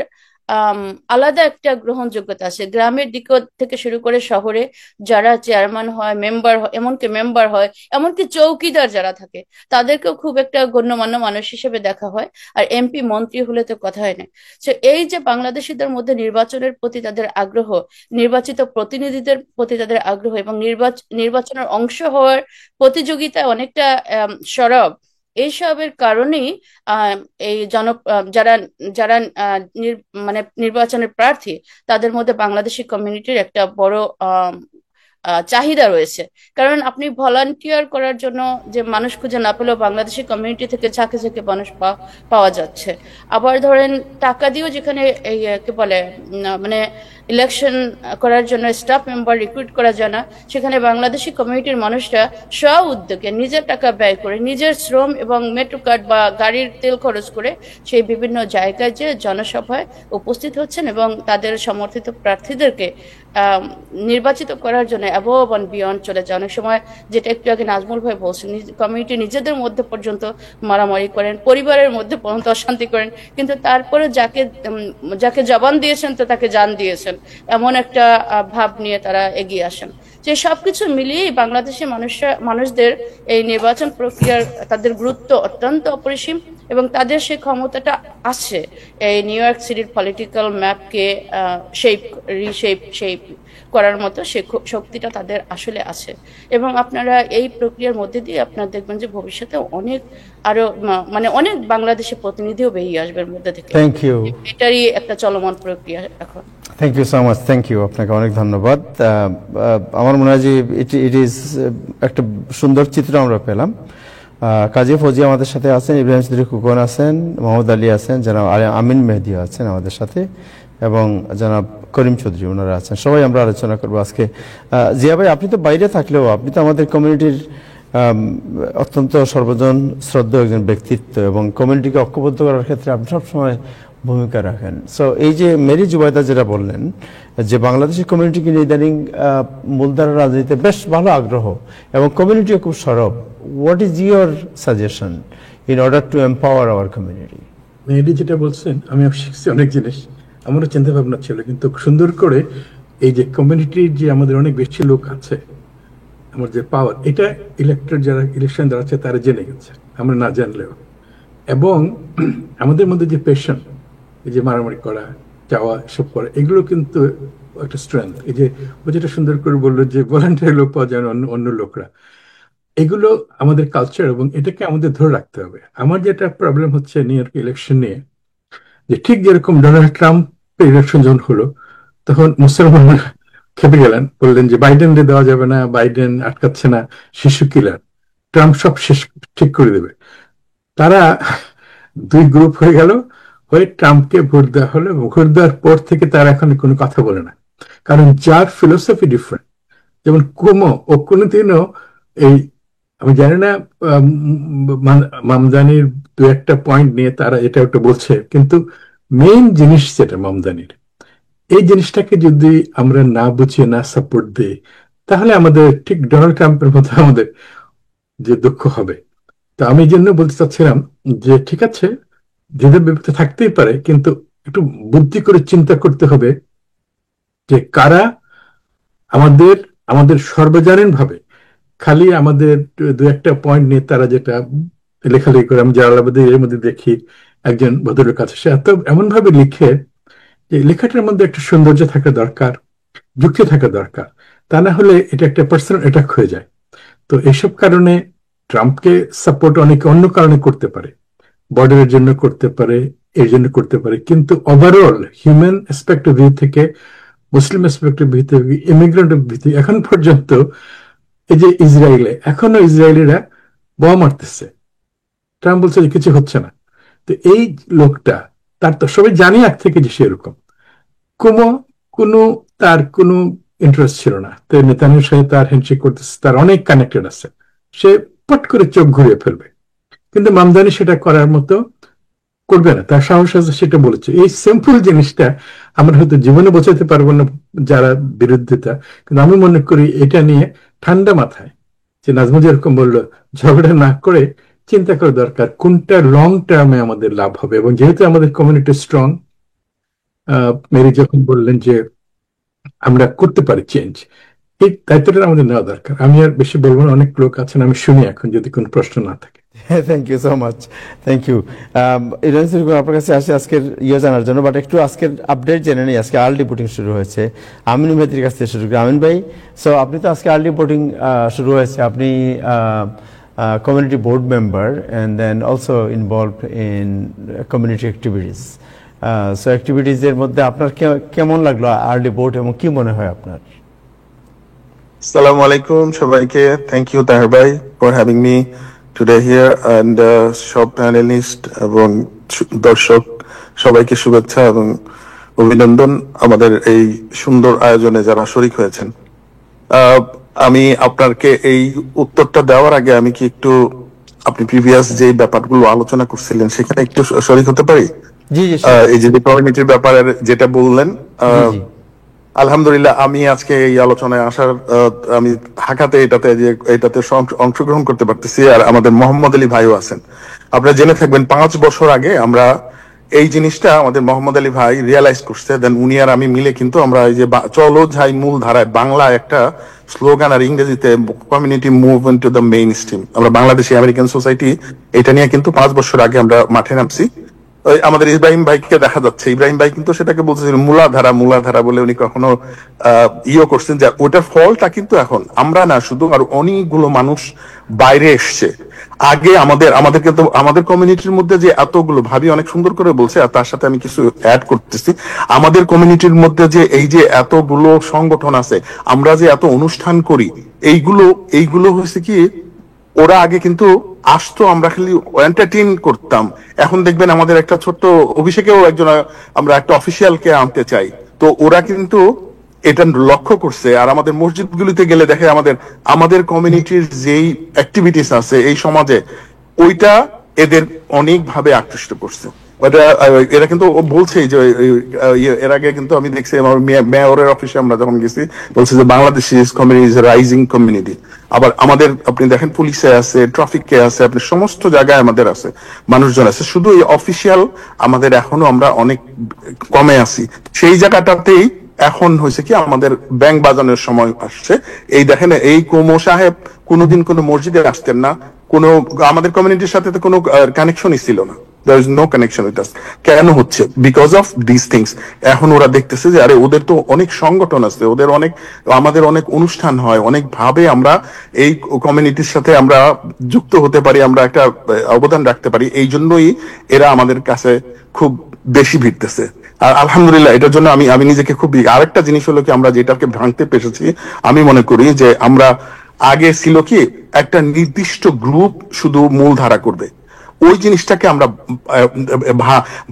আম, আলাদা একটা গ্রহণযোগ্যতা আছে। গ্রামের দিক থেকে শুরু করে শহরে যারা চেয়ারম্যান হয়, মেম্বার হয়, এমনকি মেম্বার হয়, এমনকি চৌকিদার যারা থাকে, তাদেরকেও খুব একটা গণ্যমান্য মানুষ হিসেবে দেখা হয়। আর এমপি মন্ত্রী হলে তো কথাই নেই। তো এই যে বাংলাদেশিদের মধ্যে নির্বাচনের প্রতি তাদের আগ্রহ, নির্বাচিত প্রতিনিধিদের প্রতি তাদের আগ্রহ, এবং নির্বাচনের অংশ হওয়ার প্রতিযোগিতায় অনেকটা সরব, এইসবের কারণেই আহ, এই যারা যারা মানে নির্বাচনের প্রার্থী, তাদের মধ্যে বাংলাদেশি কমিউনিটির একটা বড় চাহিদা রয়েছে। কারণ আপনি ভলান্টিয়ার করার জন্য যে মানুষ খুঁজে না পেলেও বাংলাদেশি কমিউনিটি থেকে ঝাঁকে ঝাঁকে মানুষ পাওয়া যাচ্ছে। আবার ধরেন টাকা দিয়েও যেখানে এই কি বলে মানে ইলেকশন করার জন্য স্টাফ মেম্বার রিক্রুট করা যায় না, সেখানে বাংলাদেশি কমিউনিটির মানুষরা স্ব উদ্যোগে নিজের টাকা ব্যয় করে, নিজের শ্রম এবং মেট্রো কার্ড বা গাড়ির তেল খরচ করে সেই বিভিন্ন জায়গায় যে জনসভায় উপস্থিত হচ্ছেন এবং তাদের সমর্থিত প্রার্থীদেরকে নির্বাচিত করার জন্য অ্যাবভ অ্যান্ড বিয়ন্ড চলে যায়। অনেক সময়, যেটা একটু আগে নাজমুল ভাই বলছেন, কমিউনিটি নিজেদের মধ্যে পর্যন্ত মারামারি করেন, পরিবারের মধ্যে পর্যন্ত অশান্তি করেন, কিন্তু তারপরে যাকে জবান দিয়েছেন তো তাকে জান দিয়েছেন, এমন একটা ভাব নিয়ে তারা এগিয়ে আসেন। যে সবকিছু মিলিয়েই বাংলাদেশের মানুষদের এই নির্বাচন প্রক্রিয়ার তাদের গুরুত্ব অত্যন্ত অপরিসীম, এবং তাদের সেই ক্ষমতাটা আছে এই নিউ ইয়র্ক সিটির পলিটিক্যাল ম্যাপকে শেপ করার মতো সে শক্তিটা তাদের আসলে আছে। এবং আপনারা এই প্রক্রিয়ার মধ্যে দিয়ে আপনারা দেখবেন যে ভবিষ্যতে অনেক আরো মানে অনেক বাংলাদেশি প্রতিনিধিও বেরিয়ে আসবে এর মধ্যে থেকে। Thank you. এটারই একটা চলমান প্রক্রিয়া এখন। Thank you so much, thank you, আপনাকে অনেক ধন্যবাদ। আমার মনে হয় যে ইট ইজ একটা সুন্দর চিত্র আমরা পেলাম। কাজী ফৌজি আমাদের সাথে আছেন, ইব্রাহিম চৌধুরী খোকন আছেন, মোহাম্মদ আলী আছেন, জনাব আমিন মেহেদি আছেন আমাদের সাথে, এবং জনাব করিম চৌধুরী ওনারা আছেন। সবাই আমরা আলোচনা করবো আজকে। জিয়া ভাই, আপনি তো বাইরে থাকলেও আপনি তো আমাদের কমিউনিটির অত্যন্ত সর্বজন শ্রদ্ধ একজন ব্যক্তিত্ব, এবং কমিউনিটিকে ঐক্যবদ্ধ করার ক্ষেত্রে আপনি সবসময় ভূমিকা রাখেন। সো এই যে মেরি জুবাইদা যেটা বললেন যে বাংলাদেশের কমিউনিটিকে নিয়ে ইদানিং মূলধারা রাজনীতিতে বেশ ভালো আগ্রহ এবং কমিউনিটিও খুব সরব, what is your suggestion in order to empower our community? Mehedi যেটা বলছেন, আমি শিখছি অনেক জিনিস, আমারও চিন্তা ভাবনা ছিল, কিন্তু সুন্দর করে এই যে কমিউনিটির যে আমাদের অনেক বেশি লোক আছে, আমার যে পাওয়ার, এটা ইলেক্টেড যারা ইলেকশন দাঁড়াচ্ছে তারা জেনে গেছে, আমরা না জানলেও। এবং আমাদের মধ্যে যে পেশন, এই যে মারামারি করা, চাওয়া, সব করা, এগুলো কিন্তু একটা স্ট্রেংথ। এই যে ও যেটা সুন্দর করে বললো যে ভলান্টিয়ার লোক পাওয়া যায় অন্য লোকরা, এগুলো আমাদের কালচার এবং এটাকে আমাদের ধরে রাখতে হবে। আমার যেটা প্রবলেম হচ্ছে নিউ ইয়র্ক ইলেকশন নিয়ে, যে ঠিক যেরকম ডোনাল্ড ট্রাম্প ইলেকশন যখন হলো তখন মুসলমানরা খেপে গেলেন, বললেন যে বাইডেনকে দেওয়া যাবে না, বাইডেন আটকাচ্ছে না, শিশু কিলার, ট্রাম্প সব শেষ ঠিক করে দেবে। তারা দুই গ্রুপ হয়ে গেল, হয়ে ট্রাম্পকে ভোট দেওয়া হলো। ভোট দেওয়ার পর থেকে তারা এখন কোনো কথা বলে না, কারণ যার ফিলোসফি ডিফারেন্ট। যেমন কুমো, ও কোনোদিনও এই, আমি জানি না মামদানির দু একটা পয়েন্ট নিয়ে তারা এটা ওটা বলছে, কিন্তু মেইন জিনিস যেটা মামদানির, এই জিনিসটাকে যদি আমরা না বুঝিয়ে না সাপোর্ট দিই, তাহলে আমাদের ঠিক ডোনাল্ড ট্রাম্পের মতো আমাদের যে দুঃখ হবে। তো আমি এই জন্য বলতে চাচ্ছিলাম যে ঠিক আছে, দ্বিধা বিভক্তি থাকতেই পারে, কিন্তু একটু বুদ্ধি করে চিন্তা করতে হবে যে কারা আমাদের আমাদের সর্বজনীন ভাবে, খালি আমাদের দু একটা পয়েন্ট নিয়ে তারা যেটা লেখালেখি করে। আমি জালালাবাদে এর মধ্যে দেখি একজন ভদ্রের কাছে, সে এত এমন ভাবে লিখে যে লেখাটার মধ্যে একটা সৌন্দর্য থাকা দরকার, যুক্তি থাকা দরকার, তা না হলে এটা একটা পার্সোনাল অ্যাটাক হয়ে যায়। তো এসব কারণে ট্রাম্পকে সাপোর্ট অনেকে অন্য কারণে করতে পারে, বর্ডারের জন্য করতে পারে, এর জন্য করতে পারে, কিন্তু ওভারঅল হিউম্যান অ্যাসপেক্ট ভিউ থেকে, মুসলিম অ্যাসপেক্ট ভিউ থেকে, ইমিগ্রেন্ট ভিউ থেকে, এখন পর্যন্ত এই যে ইসরায়েলে এখনো ইসরায়েলিরা বোমা মারতেছে, ট্রাম্প বলছে যে কিছু হচ্ছে না। তো এই লোকটা, তার তো সবাই জানি আগ থেকে যে সেরকম কোনো কোনো তার কোনো ইন্টারেস্ট ছিল না। তো নেতানিয়াহুর সাথে তার হ্যান্ডশেক করতেছে, তার অনেক কানেক্টেড আছে, সে পট করে চোখ ঘুরিয়ে ফেলবে, কিন্তু মামদানি সেটা করার মতো করবে না, তার সাহস আছে, সেটা বলেছে। এই সিম্পল জিনিসটা আমরা হয়তো জীবনে বোঝাতে পারবো না যারা বিরোধিতা, কিন্তু আমি মনে করি এটা নিয়ে ঠান্ডা মাথায়, যে নাজমুল যেরকম বললো, ঝগড়া না করে চিন্তা করা দরকার কোনটা লং টার্মে আমাদের লাভ হবে। এবং যেহেতু আমাদের কমিউনিটি স্ট্রং, মেরি যখন বললেন যে আমরা করতে পারি চেঞ্জ, এই দায়িত্বটা আমাদের নেওয়া দরকার। আমি আর বেশি বলবো না, অনেক লোক আছেন, আমি শুনি এখন যদি কোনো প্রশ্ন না থাকে। Thank you so much, thank you. আপনার কাছে আসে আজকের জানার জন্য, বাট একটু আজকের আপডেট জেনে নিই। আজকে আর্লি ভোটিং শুরু হয়েছে, আমিন মেহেদির কাছ থেকে শুরু করি। আমিন ভাই, সো আপনি তো আজকে আর্লি ভোটিং শুরু হয়েছে, আপনি community board member and then also involve in community activities. So অ্যাক্টিভিটিসের মধ্যে আপনার কেমন লাগলো আর্লি ভোট এবং কি মনে হয় আপনার? আসসালামু আলাইকুম সবাইকে, থ্যাংক ইউ তাহের ভাই for having me today here, and সব প্যানেলিস্ট এবং দর্শক সবাইকে শুভেচ্ছা এবং অভিনন্দন আমাদের এই সুন্দর আয়োজনে যারা শরীক হয়েছেন। আমি আপনাকে এই উত্তরটা দেওয়ার আগে আমি কি একটু, আপনি প্রিভিয়াস যে ব্যাপারগুলো আলোচনা করছিলেন সেখানে একটু শরীক হতে পারি? জি জি, এই যে কমিউনিটির ব্যাপারে যেটা বললেন, আলহামদুলিল্লাহ আমি আজকে এই আলোচনায় আসার, আমি ঢাকাতে এটাতে অংশগ্রহণ করতে পারতেছি। আর আমাদের মোহাম্মদ আলী ভাইও আছেন। আপনারা জেনে থাকবেন 5 বছর আগে আমরা এই জিনিসটা আমাদের মোহাম্মদ আলী ভাই রিয়েলাইজ করছে, দেন উনি আর আমি মিলে কিন্তু আমরা এই যে চলো যাই মূল ধারায়, বাংলা একটা স্লোগান আর ইংরেজিতে community move into the main stream, আমরা বাংলাদেশি আমেরিকান সোসাইটি, এটা নিয়ে কিন্তু 5 বছর আগে আমরা মাঠে নামছি। আমাদের ইব্রাহিম ভাইকে দেখা যাচ্ছে, ইব্রাহিম ভাই কিন্তু সেটাকে বলতেছিল মূলাধারা বলে, উনি কখনো করছেন যে ওটার ফলটা কিন্তু এখন আমরা না শুধু, আর অনেকগুলো মানুষ বাইরে এসছে। আগে আমাদের কিন্তু আমাদের কমিউনিটির মধ্যে যে এতগুলো, ভাবি অনেক সুন্দর করে বলছে, আর তার সাথে আমি কিছু অ্যাড করতেছি, আমাদের কমিউনিটির মধ্যে যে এই যে এতগুলো সংগঠন আছে, আমরা যে এত অনুষ্ঠান করি, এইগুলো হয়েছে কি, ওরা আগে কিন্তু আসতো, আমরা খালি এন্টারটেইন করতাম। এখন দেখবেন আমাদের একটা ছোট্ট অভিষেকেও একজন, আমরা একটা অফিসিয়ালকে আনতে চাই, তো ওরা কিন্তু এটা লক্ষ্য করছে। আর আমাদের মসজিদগুলিতে গেলে দেখে আমাদের কমিউনিটির যেই অ্যাক্টিভিটিস আছে এই সমাজে, ওইটা এদের অনেক ভাবে আকৃষ্ট করছে। এরা কিন্তু বলছে যে এর আগে কিন্তু আমি দেখছি আমার মেয়রের অফিসে আমরা যখন গেছি, বলছে যে Bangladesh community is rising community. আবার আমাদের আপনি দেখেন পুলিশে আছে, ট্রাফিকে আছে, আপনি সমস্ত জায়গায় আমাদের আছে, মানুষজন আছে। শুধু এই অফিসিয়াল আমাদের এখনো আমরা অনেক কমে আছি। সেই জায়গাটাতেই এখন হয়েছে কি আমাদের ব্যাংক বাজানোর সময় আসছে। এই দেখেন এই কোমো সাহেব কোনোদিন কোনো মসজিদে আসতেন না, কোনো আমাদের কমিউনিটির সাথে তো কোনো কানেকশনই ছিল না। There is no connection with us. কেন হচ্ছে? Because of this things. এখন ওরা দেখতেছে যে আরে ওদের তো অনেক সংগঠন আছে, ওদের অনেক, আমাদের অনেক অনুষ্ঠান হয়, অনেক ভাবে আমরা এই কমিউনিটির সাথে আমরা যুক্ত হতে পারি, আমরা একটা অবদান রাখতে পারি। এই জন্যই এরা আমাদের কাছে খুব বেশি ভিড়তেছে। আর আলহামদুলিল্লাহ এটার জন্য আমি আমি নিজেকে খুব, আরেকটা জিনিস হলো কি আমরা যেটাকে ভাঙতে পেরেছি, আমি মনে করি যে আমরা আগে ছিল কি একটা নির্দিষ্ট গ্রুপ শুধু মূলধারা করবে, ওই জিনিসটাকে আমরা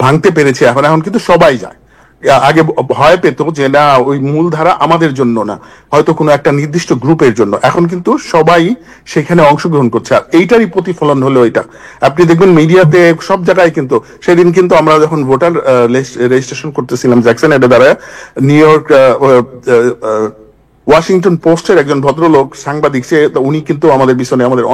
ভাঙতে পেরেছি। এখন এখন কিন্তু সবাই যায়। আগে ভয় পেত যে না ওই মূলধারা আমাদের জন্য না, হয়তো কোনো একটা নির্দিষ্ট গ্রুপের জন্য। এখন কিন্তু সবাই সেখানে অংশগ্রহণ করছে, আর এইটারই প্রতিফলন হলো এটা। আপনি দেখবেন মিডিয়াতে সব জায়গায় কিন্তু, সেদিন কিন্তু আমরা যখন ভোটার রেজিস্ট্রেশন করতেছিলাম জ্যাকসন হেডে দাঁড়ায়, নিউ ইয়র্ক ওয়াশিংটন পোস্টের একজন ভদ্রলোক সাংবাদিক, সে উনি কিন্তু আমাদের পিছনে আমাদের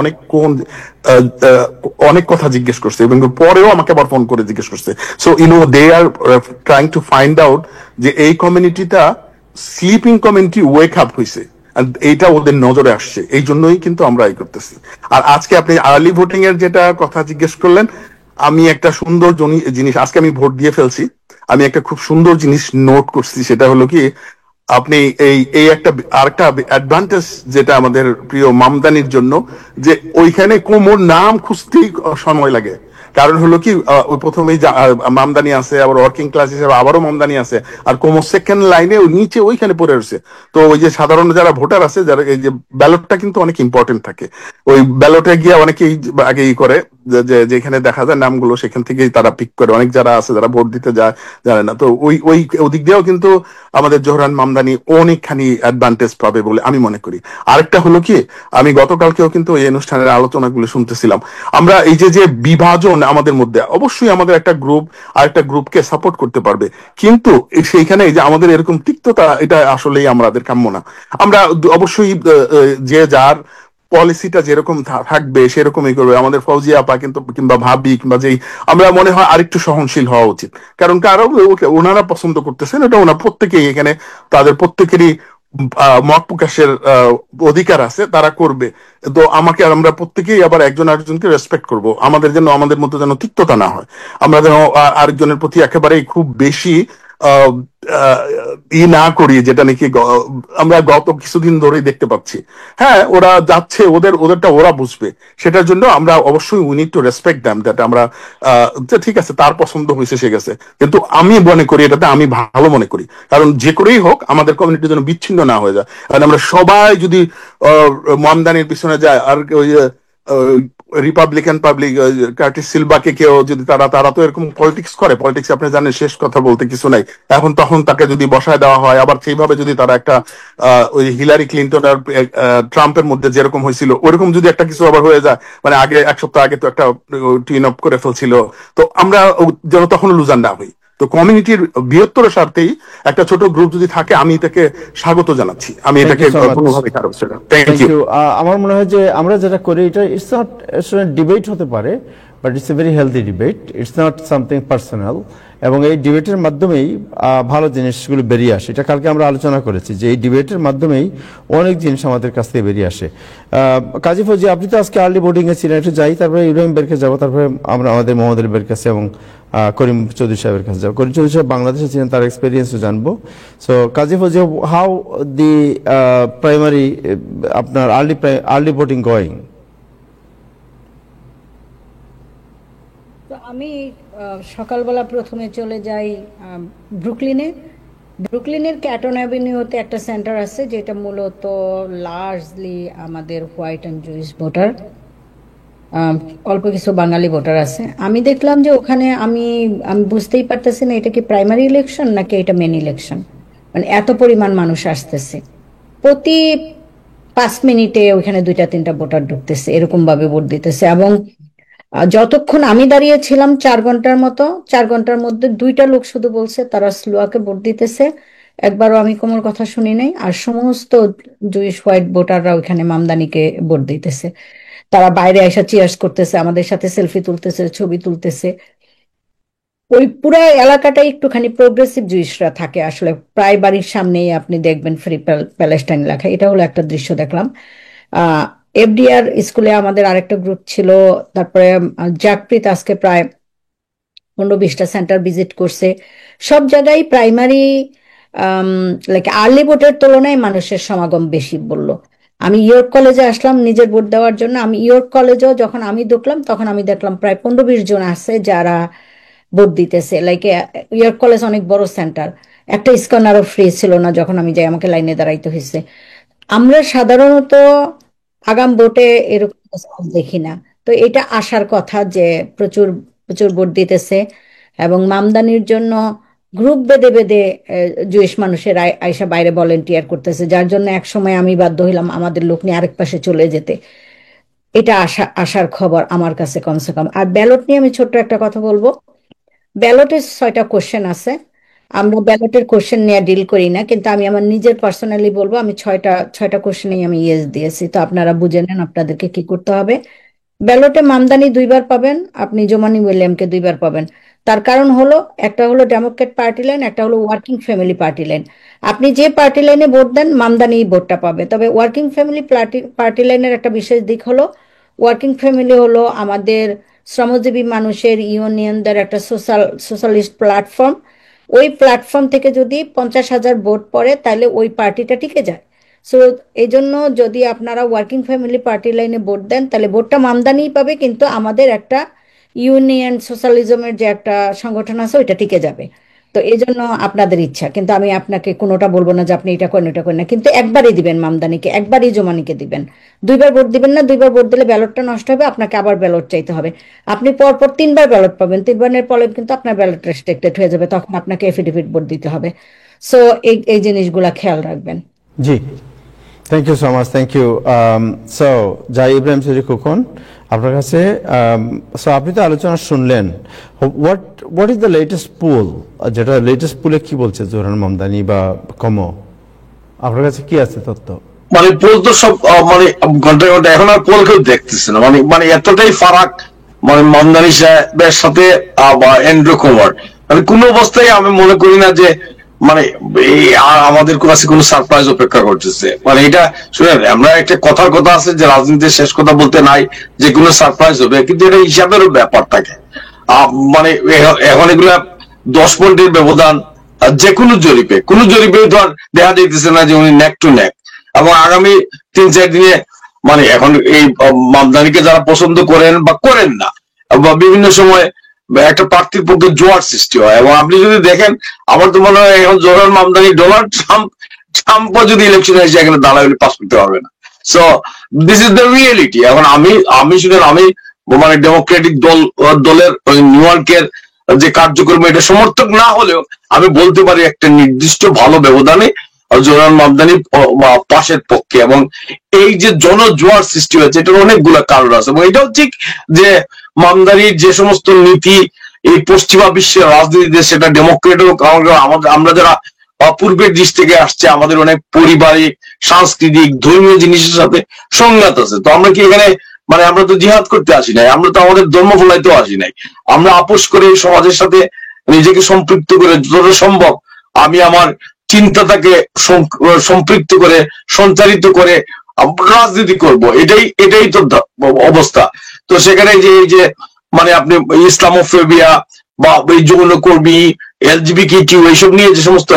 অনেক কথা জিজ্ঞেস করছে, এবং পরেও আমাকে আবার ফোন করে জিজ্ঞেস করছে। So they are trying to find out যে এই কমিউনিটিটা স্লিপিং কমিউনিটি ওয়েক আপ হয়েছে, এইটা ওদের নজরে আসছে, এই জন্যই কিন্তু আমরা এই করতেছি। আর আজকে আপনি আর্লি ভোটিং এর যেটা কথা জিজ্ঞেস করলেন, আমি একটা সুন্দর জিনিস, আজকে আমি ভোট দিয়ে ফেলছি, আমি একটা খুব সুন্দর জিনিস নোট করছি। সেটা হলো কি, আপনি এই আরেকটা অ্যাডভান্টেজ যেটা আমাদের প্রিয় মামদানির জন্য, যে ওইখানে কোমর নাম খুঁজতেই সময় লাগে। কারণ হলো কি ওই প্রথমেই মামদানি আছে, আবার ওয়ার্কিং ক্লাস হিসেবে আবারও মামদানি আছে, আর কোমর সেকেন্ড লাইনে নিচে ওইখানে পড়ে রয়েছে। তো ওই যে সাধারণ যারা ভোটার আছে, যারা এই যে ব্যালটটা কিন্তু অনেক ইম্পর্টেন্ট থাকে, ওই ব্যালটে গিয়ে অনেকেই আগে করে যেখানে দেখা যায় নামগুলো, সেখান থেকেই তারা পিক করে। অনেক যারা আছে যারা ভোট দিতে যায় জানে না, তো ওদিক দিয়েও কিন্তু আমাদের জোহরান মামদানি অনেকখানি অ্যাডভান্টেজ পাবে বলে আমি মনে করি। আরেকটা হলো কি, আমি গতকালকেও কিন্তু এই অনুষ্ঠানের আলোচনাগুলো শুনতেছিলাম, আমরা এই যে বিভাজন আমাদের মধ্যে, অবশ্যই আমাদের একটা গ্রুপ আর একটা গ্রুপকে সাপোর্ট করতে পারবে, কিন্তু সেইখানে যে আমাদের এরকম তিক্ততা, এটা আসলেই আমাদের কাম্য না। আমরা অবশ্যই যে যার পলিসিটা যেরকম থাকবে সেরকমই করবে। আমাদের ফৌজিয়া আপা কিন্তু, কিংবা ভাবি, কিংবা যেই, আমরা মনে হয় আরেকটু সহনশীল হওয়া উচিত। কারণ কারো ওনারা পছন্দ করতেছেন, এটা ওনার প্রত্যেকেই, এখানে তাদের প্রত্যেকেরই মত প্রকাশের অধিকার আছে, তারা করবে। তো আমরা প্রত্যেকেই আবার একজন আরেকজনকে রেসপেক্ট করব, আমাদের যেন আমাদের মধ্যে যেন তিক্ততা না হয়, আমরা যেন আরেকজনের প্রতি একেবারেই খুব বেশি না করি, যেটা নাকি আমরা গত কিছুদিন ধরেই দেখতে পাচ্ছি। হ্যাঁ, ওরা যাচ্ছে, ওদেরটা ওরা বুঝবে, সেটার জন্য আমরা অবশ্যই we need to respect them, that আমরা ঠিক আছে, তার পছন্দ হয়েছে সে গেছে। কিন্তু আমি মনে করি এটাতে আমি ভালো মনে করি, কারণ যে করেই হোক আমাদের কমিউনিটি যেন বিচ্ছিন্ন না হয়ে যায়। কারণ আমরা সবাই যদি মামদানির পিছনে যায়, আর ওই রিপাবলিকান কার্টিস সিলভাকে কেউ যদি, তারা তো এরকম পলিটিক্স করে, পলিটিক্স আপনি জানেন, শেষ কথা বলতে কিছু নাই। তখন তাকে যদি বসায় দেওয়া হয়, আবার সেইভাবে যদি তারা একটা ওই হিলারি ক্লিন্টন আর ট্রাম্পের মধ্যে যেরকম হয়েছিল, ওরকম যদি একটা কিছু আবার হয়ে যায়, মানে আগে এক সপ্তাহ আগে তো একটা টিন আপ করে ফেলছিল, তো আমরা যেন তখন লুজার না হই। তো কমিউনিটির বৃহত্তর স্বার্থেই একটা ছোট গ্রুপ যদি থাকে, আমি এটাকে স্বাগত জানাচ্ছি, আমি এটাকে কোনোভাবে খারাপ ছিল। Thank you. আমার মনে হয় যে আমরা যেটা করি, এটা ইটস নট ডিবেট হতে পারে, but it's a very healthy debate, it's not something personal, এবং এই ডিবেটের মাধ্যমেই ভালো জিনিসগুলো বেরিয়ে আসে। এটা কালকে আমরা আলোচনা করেছি যে এই ডিবেটের মাধ্যমেই অনেক জিনিস আমাদের কাছ থেকে বেরিয়ে আসে। কাজী ফৌজি, আপনি তো আজকে আর্লি বোর্ডিং এ ছিলেন, একটু যাই, তারপরে ইব্রাহিম বেরকে যাবো, তারপরে আমরা আমাদের মোহাম্মদ আলী বের কাছে এবং করিম চৌধুরী সাহেবের কাছে যাবো। করিম চৌধুরী সাহেব বাংলাদেশে ছিলেন, তার এক্সপিরিয়েন্সও জানবো। So Kazi Fauzi, how the primary আপনার আর্লি ভোটিং গোয়িং? তো আমি সকালবেলা প্রথমে চলে যাই ব্রুকলিনের ক্যাটন অ্যাভিনিউতে একটা সেন্টার আছে, যেটা মূলত লার্জলি আমাদের হোয়াইট অ্যান্ড জুইশ ভোটার, অল্প কিছু বাঙালি ভোটার আছে। আমি দেখলাম যে ওখানে আমি বুঝতেই পারতেছি না এটা কি প্রাইমারি ইলেকশন নাকি এটা মেন ইলেকশন, মানে এত পরিমাণ মানুষ আসতেছে, প্রতি 5 মিনিটে ওইখানে 2-3টা ভোটার ঢুকতেছে, এরকম ভাবে ভোট দিতেছে। এবং যতক্ষণ আমি দাঁড়িয়েছিলাম 4 ঘন্টার মতো, 4 ঘন্টার মধ্যে 2টা লোক শুধু বলছে তারা স্লোয়াকে ভোট দিতেছে, একবারও আমি কোমর কথা শুনি নাই। আর সমস্ত জুইশ হোয়াইট ভোটাররা ওইখানে মামদানিকে ভোট দিতেছে, তারা বাইরে এসে চিয়ার্স করতেছে, আমাদের সাথে সেলফি তুলতেছে, ছবি তুলতেছে। ওই পুরো এলাকাটাই একটুখানি প্রোগ্রেসিভ জুইশরা থাকে আসলে, প্রায় বাড়ির সামনেই আপনি দেখবেন ফ্রি প্যালেস্টাইন লেখা। এটা হলো একটা দৃশ্য দেখলাম। এফডিআর স্কুলে আমাদের আরেকটা গ্রুপ ছিল, তারপরে জাকপ্রিত আজকে প্রায় 15-20টা সেন্টার ভিজিট করছে। সব জায়গায় প্রাইমারি লাইক আর্লি ভোটের তুলনায় মানুষের সমাগম বেশি বললো। আমি ইয়র্ক কলেজে আসলাম নিজের ভোট দেওয়ার জন্য। আমি ইয়র্ক কলেজেও যখন আমি ঢুকলাম তখন আমি দেখলাম প্রায় 15-20 জন আছে যারা ভোট দিতেছে। লাইক ইয়র্ক কলেজ অনেক বড় সেন্টার, একটা স্কনারও ফ্রি ছিল না যখন আমি যাই, আমাকে লাইনে দাঁড়াইতে হয়েছে। আমরা সাধারণত আগাম ভোটে এরকম response দেখি না। তো এটা আসার কথা যে প্রচুর প্রচুর ভোট দিতেছে, এবং মামদানির জন্য গ্রুপ বেঁধে বেঁধে জুয়েশ মানুষের আয়সা বাইরে ভলেন্টিয়ার করতেছে, যার জন্য এক সময় আমি বাধ্য হইলাম আমাদের লোক নিয়ে আরেক পাশে চলে যেতে। এটা আসার খবর আমার কাছে কমসে কম। আর ব্যালট নিয়ে আমি ছোট্ট একটা কথা বলবো। ব্যালটের 6টা কোশ্চেন আছে। আমরা ব্যালটের কোশ্চেন নিয়ে ডিল করি না, কিন্তু আমি আমার নিজের পার্সোনালি বলবো, আমি ছয়টা কোশ্চেনেই আমি ইয়েস দিয়েছি। তো আপনারা বুঝে নেন আপনাদেরকে কি করতে হবে। ব্যালটে মামদানি 2বার পাবেন, আপনি জোমানি উইলিয়ামকে 2বার পাবেন। তার কারণ হলো, একটা হলো ডেমোক্রেট পার্টি লাইন, একটা হলো ওয়ার্কিং ফ্যামিলি পার্টি লাইন। আপনি যে পার্টি লাইনে ভোট দেন মামদানি ভোটটা পাবে। তবে ওয়ার্কিং ফ্যামিলি পার্টি লাইনের একটা বিশেষ দিক হলো, ওয়ার্কিং ফ্যামিলি হলো আমাদের শ্রমজীবী মানুষের ইউনিয়নদের একটা সোশ্যালিস্ট প্ল্যাটফর্ম। ওই প্ল্যাটফর্ম থেকে যদি 50,000 ভোট পড়ে তাহলে ওই পার্টিটা টিকে যায়। সো এই জন্য যদি আপনারা ওয়ার্কিং ফ্যামিলি পার্টি লাইনে ভোট দেন তাহলে ভোটটা মামদানিই পাবে, কিন্তু আমাদের একটা ইউনিয়ন সোশ্যালিজমের যে একটা সংগঠন আছে ওইটা টিকে যাবে। তো এই জন্য আপনাদের ইচ্ছা, কিন্তু আমি আপনাকে কোনোটা বলবো না যে আপনি এটা করেন ওটা করেন না, কিন্তু একবারই দিবেন মামদানিকে, একবারই জমানিকে দিবেন। 2বার ভোট দিবেন না, 2বার ভোট দিলে ব্যালটটা নষ্ট হবে, আপনাকে আবার ব্যালট চাইতে হবে। আপনি পরপর 3বার ব্যালট পাবেন, 3বারের পরে কিন্তু আপনার ব্যালট রেস্ট্রিক্টেড হয়ে যাবে, তখন আপনাকে এফিডেভিট ভোট দিতে হবে। সো এই জিনিসগুলা খেয়াল রাখবেন। জি, thank you so much, thank you. So যাই ইব্রাহিম শরীফ খোকন, আপনার কাছে সো আপনি তো আলোচনা শুনলেন, হোয়াট ইজ দ্য লেটেস্ট পুল, যেটা লেটেস্ট পুলে কি বলছে জোহরান মামদানি বা কমো, আপনার কাছে কি আছে তথ্য? মানে পোল তো সব মানে ঘন্টায় ঘন্টায়, এখন আর পোল কেউ দেখতেছে না, মানে মানে এতটাই ফারাক মানে মামদানি সাহেবের সাথে বা এন্ড্রু কুমার। মানে কোনো অবস্থায় আমি মনে করি না যে মানে আমাদের কাছে কোনো সারপ্রাইজ অপেক্ষা করতেছে। মানে এটা শুনেন, আমরা একটা কথার কথা আছে যে রাজনীতির শেষ কথা বলতে নাই, যে কোনো সারপ্রাইজ হবে, কিন্তু এটা হিসাবেরও ব্যাপার থাকে। মানে এখন এগুলা 10 পয়েন্টের ব্যবধান, যে কোনো জরিপে তো আর দেখা যাইতেছে না যে উনি নেক টু নেক। এবং আগামী 3-4 দিনে মানে এখন এই মামদানিকে যারা পছন্দ করেন বা করেন না, বা বিভিন্ন সময় একটা প্রার্থীর পক্ষে জোয়ার সৃষ্টি হয়। এবং আপনি যদি দেখেন, আমার তো মনে হয় এখন জোহরান মামদানি ডোনাল্ড ট্রাম্পও যদি ইলেকশন এসে এখানে দাঁড়ায় পাস করতে পারবে না। So this is the reality. এখন আমি শুনেন, আমি মানে ডেমোক্রেটিক দলের নিউ ইয়র্কের যে কার্যক্রম এটা সমর্থক না হলেও আমি বলতে পারি একটা নির্দিষ্ট ভালো ব্যবধানে জোহরান মামদানি পাশের পক্ষে। এবং এই যে জনজোয়ার সৃষ্টি হয়েছে এটার অনেকগুলো কারণ আছে, এবং এটাও ঠিক যে মামদানির যে সমস্ত নীতি এই পশ্চিমা বিশ্বের রাজনীতিতে, সেটা ডেমোক্রেট হোক, আমরা যারা পূর্বের দেশ থেকে আসছে, আমাদের অনেক পারিবারিক, সাংস্কৃতিক, ধর্মীয় জিনিসের সাথে সংঘাত আছে। তো আমরা কি এখানে মানে আমরা তো জিহাদ করতে আসি নাই, আমরা তো আমাদের ধর্ম ফলাইতেও আসি নাই। আমরা আপোষ করে সমাজের সাথে নিজেকে সম্পৃক্ত করে যতটা সম্ভব আমি আমার চিন্তাটাকে সম্পৃক্ত করে সঞ্চারিত করে রাজনীতি করব, এটাই তো অবস্থা। তো সেখানে যে মানে আপনি ইসলামোফোবিয়া বা এই যৌনকর্মী, এলজিবিটিকিউ এইসব নিয়ে যে সমস্ত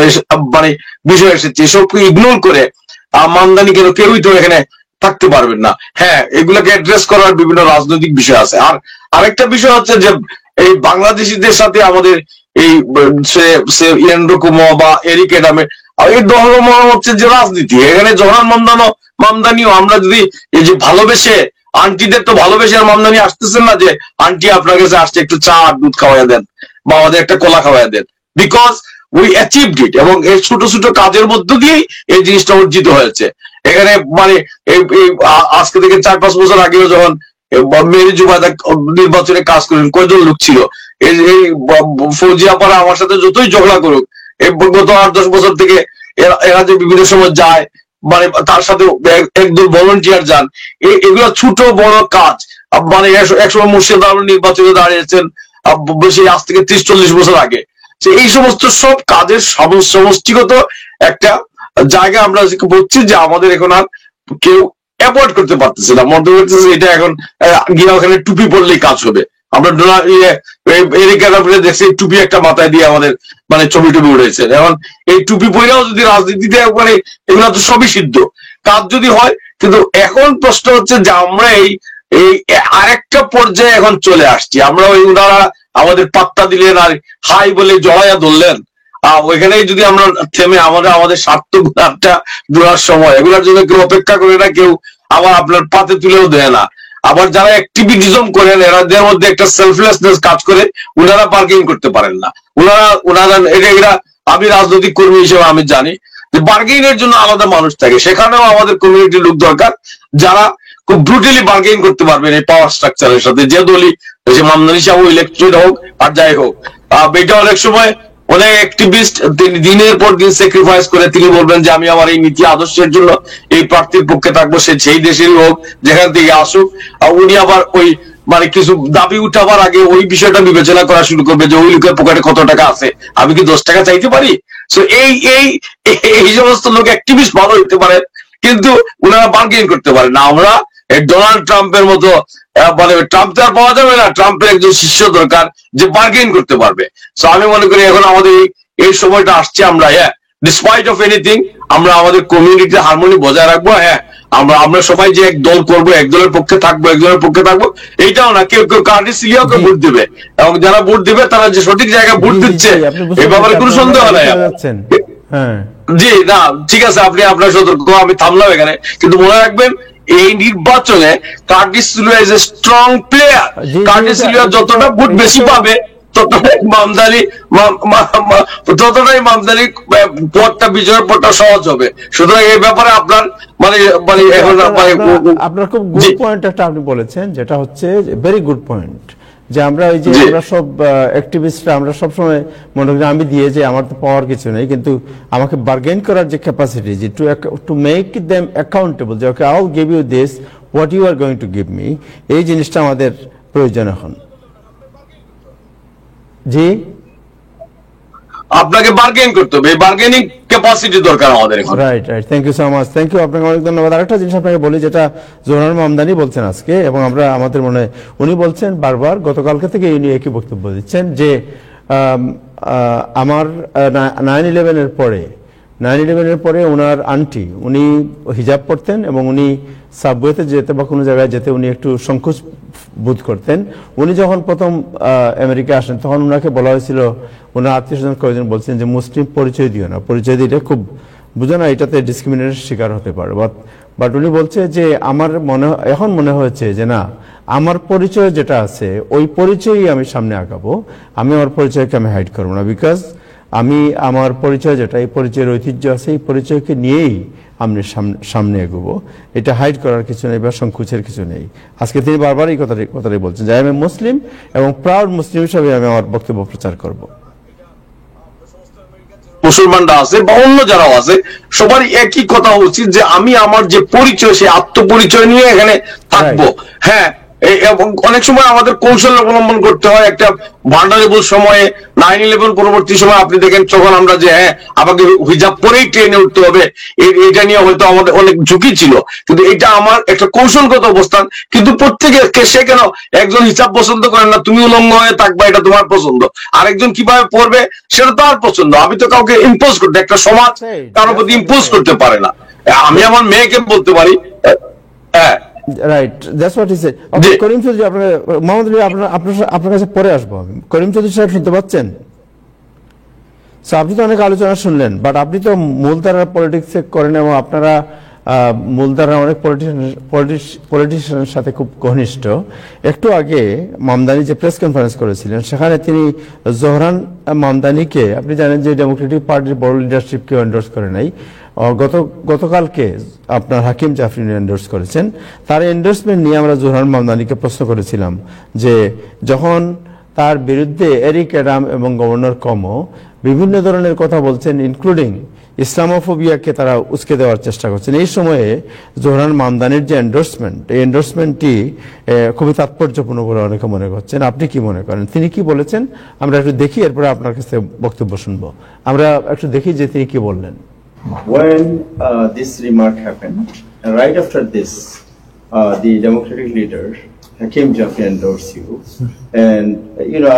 মানে বিষয় এসেছে, এসবকে ইগনোর করে মামদানি কেউই তো এখানে থাকতে পারবেন না। হ্যাঁ, এগুলাকে অ্যাড্রেস করার বিভিন্ন রাজনৈতিক বিষয় আছে। আর আরেকটা বিষয় হচ্ছে যে এই বাংলাদেশিদের সাথে আমাদের এই এন্ড্রু কুমার বা এরিক এডামের এই ধর্ম হচ্ছে যে রাজনীতি। এখানে জোহরান মামদানিও আমরা যদি এই যে ভালোবেসে, আন্টিদের তো ভালোবেসে আর মামদানি আসতেছেন না যে আন্টি আপনার কাছে আসছে একটু চা আর দুধ খাওয়াইয়া দেন বা আমাদের একটা কলা খাওয়াইয়া দেন, বিকজ উই অ্যাচিভড ইট। এবং এই ছোট ছোট কাজের মধ্য দিয়েই এই জিনিসটা অর্জিত হয়েছে। এখানে মানে আজকে থেকে 4-5 বছর আগেও যখন মেরি জুবাইদা নির্বাচনে কাজ করেন, কয়জন লোক ছিল? এই ফৌজিয়াপাড়া আমার সাথে যতই ঝগড়া করুক, গত 8-10 বছর থেকে এরা যে বিভিন্ন সময় যায়, মানে তার সাথে একদল ভলেন্টিয়ার যান, এগুলো ছোট বড় কাজ। মানে একসময় মুর্শিদাবাদ নির্বাচনে দাঁড়িয়েছেন সেই আজ থেকে 30-40 বছর আগে। যে এই সমস্ত সব কাজের সমষ্টিগত একটা জায়গা আমরা বলছি যে আমাদের এখন আর কেউ অ্যাভয়েড করতে পারতেছে না, মনে করতেছে এটা এখন গিয়ে ওখানে টুপি পরলেই কাজ হবে। আমরা দেখছি টুপি একটা মাথায় দিয়ে আমাদের মানে ছবি উঠেছে। এখন এই টুপি পরেও যদি রাজনীতিতে মানে এগুলো তো সবই সিদ্ধ কাজ যদি হয়, কিন্তু এখন প্রশ্ন হচ্ছে যে আমরা এই আরেকটা পর্যায়ে এখন চলে আসছি। আমরা ওই ওনারা আমাদের পাত্তা দিলেন আর হাই বলে জড়াইয়া ধরলেন, ওইখানে যদি আমরা থেমে আমাদের স্বার্থ গুলাটা দূরার সময় এগুলোর জন্য কেউ অপেক্ষা করে না, কেউ আবার আপনার পাতে তুলেও দেয় না। আবার যারা অ্যাক্টিভিজম করেন এদের মধ্যে একটা সেলফলেসনেস কাজ করে, ওনারা বার্গেন করতে পারেন না। ওনারা এটা আমি রাজনৈতিক কর্মী হিসেবে আমি জানি যে বার্গেনের জন্য আলাদা মানুষ থাকে, সেখানেও আমাদের কমিউনিটির লোক দরকার যারা খুব ব্রুটালি বার্গেন করতে পারবেন এই পাওয়ার স্ট্রাকচারের সাথে, যে দলই যে মামদানি সাহেব ইলেকটেড হোক আর যাই হোক। এটা অনেক সময় অনেক অ্যাক্টিভিস্ট তিনি দিনের পর দিন স্যাক্রিফাইস করে তিনি বলবেন যে আমি আমার এই নীতি আদর্শের জন্য এই প্রার্থীর পক্ষে থাকবো, সে সেই দেশেরই হোক যেখান থেকে আসুক। উনি আবার ওই মানে কিছু দাবি উঠাবার আগে ওই বিষয়টা বিবেচনা করা শুরু করবে যে ওই লোকের পকেটে কত টাকা আছে, আমি কি 10 টাকা চাইতে পারি। সো এই সমস্ত লোক অ্যাক্টিভিস্ট ভালো হইতে পারে, কিন্তু ওনারা বার্গেন করতে পারে না। আমরা ডোনাল্ড ট্রাম্পের মতো মানে ট্রাম্প তো আর পাওয়া যাবে না, ট্রাম্পের একজন শিষ্য দরকার যে বার্গেন করতে পারবে। সো আমি মনে করি এখন আমাদের এই সময়টা আসছে, আমরা ডিসপাইট অফ এনিথিং আমরা আমাদের কমিউনিটির হারমোনি বজায় রাখবো। আমরা সবাই যে এক দল করবো, এক দলের পক্ষে থাকবো, একজনের পক্ষে থাকবো এইটাও না, কেউ কেউ কার্ডি সিলিয়াকে ভোট দেবে এবং যারা ভোট দেবে তারা যে সঠিক জায়গায় ভোট দিচ্ছে এই ব্যাপারে কোনো সন্দেহ নাই। জি না ঠিক আছে, আপনি আপনার সতর্ক, আমি থামলাম এখানে, কিন্তু মনে রাখবেন এই নির্বাচনে Curtis Silva is a strong player. Curtis Silva যতটা ভোট বেশি পাবে ততটাই মামদানি পথটা বিজয়ের পথটা সহজ হবে। সুতরাং এই ব্যাপারে আপনার মানে মানে এখন আপনার খুব গুড পয়েন্ট একটা আপনি বলেছেন, যেটা হচ্ছে ভেরি গুড পয়েন্ট, যে আমরা এই যে আমরা সব অ্যাক্টিভিস্টরা আমরা সবসময় মনে করি আমি দিয়ে যে আমার তো পাওয়ার কিছু নেই, কিন্তু আমাকে বার্গেন করার যে ক্যাপাসিটি, যে টু মেক দেম অ্যাকাউন্টেবল, যে okay I will give you this what you are going to give me, এই জিনিসটা আমাদের প্রয়োজন এখন। জি আপনাকে বার্গেন করতে হবে, এই বার্গেনিং ক্যাপাসিটি দরকার আমাদের এখন। Right right, thank you so much, thank you, আপনাকে অনেক ধন্যবাদ। আরেকটা জিনিস আপনাকে বলি, যেটা জোহরান মামদানি বলছেন আজকে, এবং আমরা আমাদের মনে উনি বলছেন বারবার গতকালকে থেকে উনি একই বক্তব্য দিচ্ছেন যে আমার 9/11-এর পরে ওনার আন্টি উনি হিজাব পরতেন এবং উনি সাবওয়েতে যেতে বা কোনো জায়গায় যেতে উনি একটু সংকোচ বোধ করতেন। উনি যখন প্রথম আমেরিকা আসেন তখন ওনাকে বলা হয়েছিল, ওনার আত্মীয়স্বজন কয়েকজন বলছেন যে মুসলিম পরিচয় দিও না, পরিচয় দিলে খুব বুঝো না এটাতে ডিসক্রিমিনেশনের শিকার হতে পারে। বাট উনি বলছে যে আমার এখন মনে হয়েছে যে না, আমার পরিচয় যেটা আছে ওই পরিচয়ই আমি সামনে আগাবো, আমি আমার পরিচয়কে আমি হাইড করবো না, বিকজ আমি আমার পরিচয় যেটা, এই পরিচয়ের ঐতিহ্য আছে, এই পরিচয়কে নিয়েই আমি সামনে এগোবো, এটা হাইড করার কিছু নেই বা সংকোচের কিছু নেই। আজকে তিনি বারবার এই কথাটাই বলছেন যে আমি মুসলিম এবং প্রাউড মুসলিম হিসাবে আমি আমার বক্তব্য প্রচার করব। মুসলমানরা আছে বা অন্য যারাও আছে সবারই একই কথা উচিত যে আমি আমার যে পরিচয় সেই আত্মপরিচয় নিয়ে এখানে থাকবো। হ্যাঁ, এবং অনেক সময় আমাদের কৌশল অবলম্বন করতে হয় একটা ভান্ডারেবল সময়ে। 9/11 পরবর্তী সময় আপনি দেখেন যখন আমরা যে আমাকে হিজাব পরেই ট্রেনে উঠতে হবে, এটা নিয়ে হয়তো আমাদের অনেক ঝুঁকি ছিল, কিন্তু এটা আমার একটা কৌশলগত অবস্থান। কিন্তু প্রত্যেকে সে কেন একজন হিজাব পছন্দ করেন না, তুমি উলঙ্গ হয়ে থাকবা এটা তোমার পছন্দ, আরেকজন কিভাবে পড়বে সেটা তার পছন্দ। আমি তো কাউকে ইম্পোজ করতে, একটা সমাজ কারোর প্রতি ইম্পোজ করতে পারে না। আমি আমার মেয়েকে বলতে পারি right, that's what he said. Karim Chowdhury, Mohammad Ali, আপনার কাছে পরে আসবো আমি। করিম চৌধুরী সাহেব শুনতে পাচ্ছেন? আপনি তো অনেক আলোচনা শুনলেন, বাট আপনি তো মূলধারার পলিটিক্স করেন এবং আপনারা মূলধারার অনেক পলিটিশিয়ানের সাথে খুব ঘনিষ্ঠ। একটু আগে মামদানি যে প্রেস কনফারেন্স করেছিলেন সেখানে তিনি জোহরান মামদানিকে, আপনি জানেন যে ডেমোক্রেটিক পার্টির বড় লিডারশিপ কেউ এন্ডোর্স করে নাই, গতকালকে আপনার হাকিম জাফরিন এন্ডোর্স করেছেন। তার এন্ডোর্সমেন্ট নিয়ে আমরা জোহরান মামদানিকে প্রশ্ন করেছিলাম যে যখন তার বিরুদ্ধে এরিক অ্যাডাম এবং গভর্নর কমো বিভিন্ন ধরনের কথা বলছেন, ইনক্লুডিং ইসলামোফোবিয়াকে তারা উস্কে দেওয়ার চেষ্টা করছেন। এই সময়ে জোহরান মামদানির যে এন্ডোর্সমেন্ট, এই এন্ডোর্সমেন্টটি খুবই তাৎপর্যপূর্ণ বলে অনেকে মনে করছেন। আপনি কি মনে করেন, তিনি কি বলেছেন? আমরা একটু দেখি, এরপরে আপনার কাছে বক্তব্য শুনবো। আমরা একটু দেখি যে তিনি কি বললেন। When this remark happened, right after this, the Democratic leader Hakeem Jaffe endorsed you, and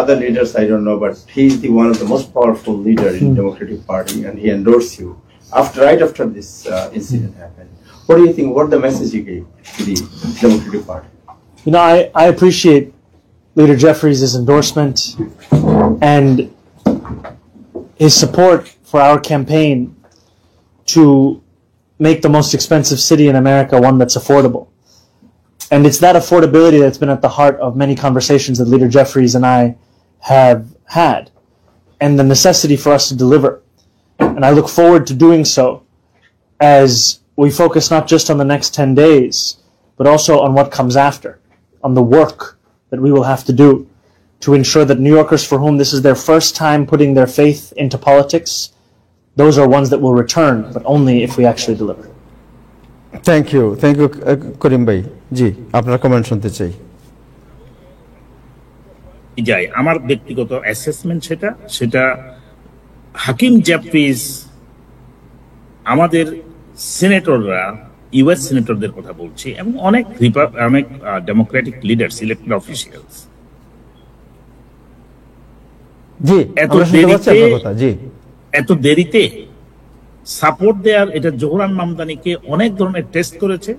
other leaders I don't know, but he's the one of the most powerful leader in Democratic Party, and he endorsed you right after this incident happened. What do you think? What the message you gave to the Democratic Party? I appreciate Leader Jeffries' endorsement and his support for our campaign to make the most expensive city in America one that's affordable. And it's that affordability that's been at the heart of many conversations that Leader Jeffries and I have had, and the necessity for us to deliver. And I look forward to doing so as we focus not just on the next 10 days, but also on what comes after, on the work that we will have to do to ensure that New Yorkers for whom this is their first time putting their faith into politics, those are ones that will return, but only if we actually deliver. Thank you Karim ভাই। জি, আপনার comment শুনতে চাই। যাই আমার ব্যক্তিগত assessment, সেটা হাকিম Jefferies আমাদের সিনেটররা, ইউএস সিনেটরদের কথা বলছি, এবং অনেক ডেমোক্রেটিক লিডার্স, ইলেক্টেড অফিসিয়ালস এত দেরিতে সাপোর্ট দেওয়ার, এটা জোহরান মামদানিকে অনেক ধরনের টেস্ট করেছে।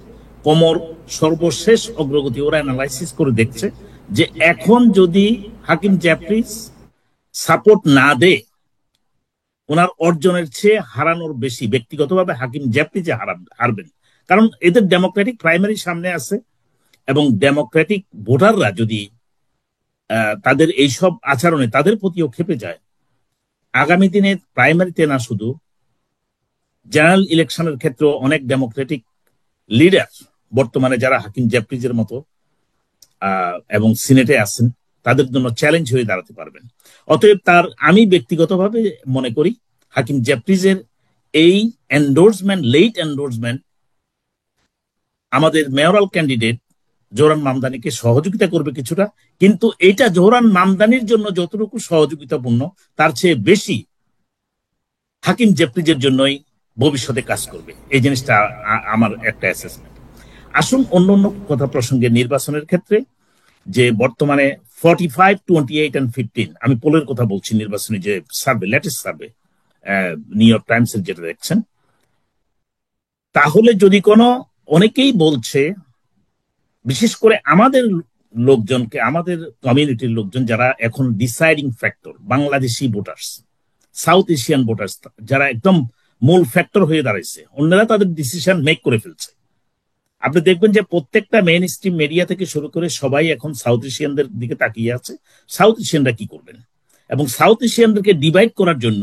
কোমর সর্বশেষ অগ্রগতি ওরা অ্যানালাইসিস করে দেখছে যে এখন যদি হাকিম জেফ্রিজ সাপোর্ট না দেয়, ওনার অর্জনের চেয়ে হারানোর বেশি। ব্যক্তিগতভাবে হাকিম জেফ্রিজ হারবেন, কারণ এদের ডেমোক্রেটিক প্রাইমারি সামনে আছে, এবং ডেমোক্রেটিক ভোটাররা যদি তাদের এইসব আচরণে তাদের প্রতিও খেপে যায়, আগামী দিনে প্রাইমারিতে না শুধু জেনারেল ইলেকশনের ক্ষেত্রে অনেক ডেমোক্রেটিক লিডার বর্তমানে যারা হাকিম জেফ্রিজের মতো এবং সিনেটে আছেন, তাদের জন্য চ্যালেঞ্জ হয়ে দাঁড়াতে পারবেন। অতএব আমি ব্যক্তিগতভাবে মনে করি হাকিম জেফ্রিজের এই এন্ডোর্সমেন্ট, লেট এন্ডোর্সমেন্ট আমাদের মেয়রাল ক্যান্ডিডেট জোহরান মামদানিকে সহযোগিতা করবে কিছুটা, কিন্তু এটা জোহরান মামদানির জন্য যতটুকু সহযোগিতাপূর্ণ তার চেয়ে বেশি হাকিম জেফ্রিজের জন্যই ভবিষ্যতে কাজ করবে। এই জিনিসটা আমার একটা অ্যাসেসমেন্ট। আসুন অন্য কথা প্রসঙ্গে, নির্বাচনের ক্ষেত্রে যে বর্তমানে 45, 28 and 15, আমি পোলের কথা বলছি, নির্বাচনী যে survey, latest survey new York Times এর যেটা দেখছেন, তাহলে যদি অনেকেই বলছে, বিশেষ করে আমাদের লোকজনকে, আমাদের কমিউনিটির লোকজন যারা এখন deciding factor, Bangladeshi voters, south Asian voters, যারা একদম মূল ফ্যাক্টর হয়ে দাঁড়াইছে, অন্যরা তাদের ডিসিশন মেক করে ফেলছে। আপনি দেখবেন যে প্রত্যেকটা মেইন স্ট্রিম মিডিয়া থেকে শুরু করে সবাই এখন সাউথ এশিয়ানদের দিকে তাকিয়ে আছে, সাউথ এশিয়ানরা কি করবেন। এবং সাউথ এশিয়ানদেরকে ডিভাইড করার জন্য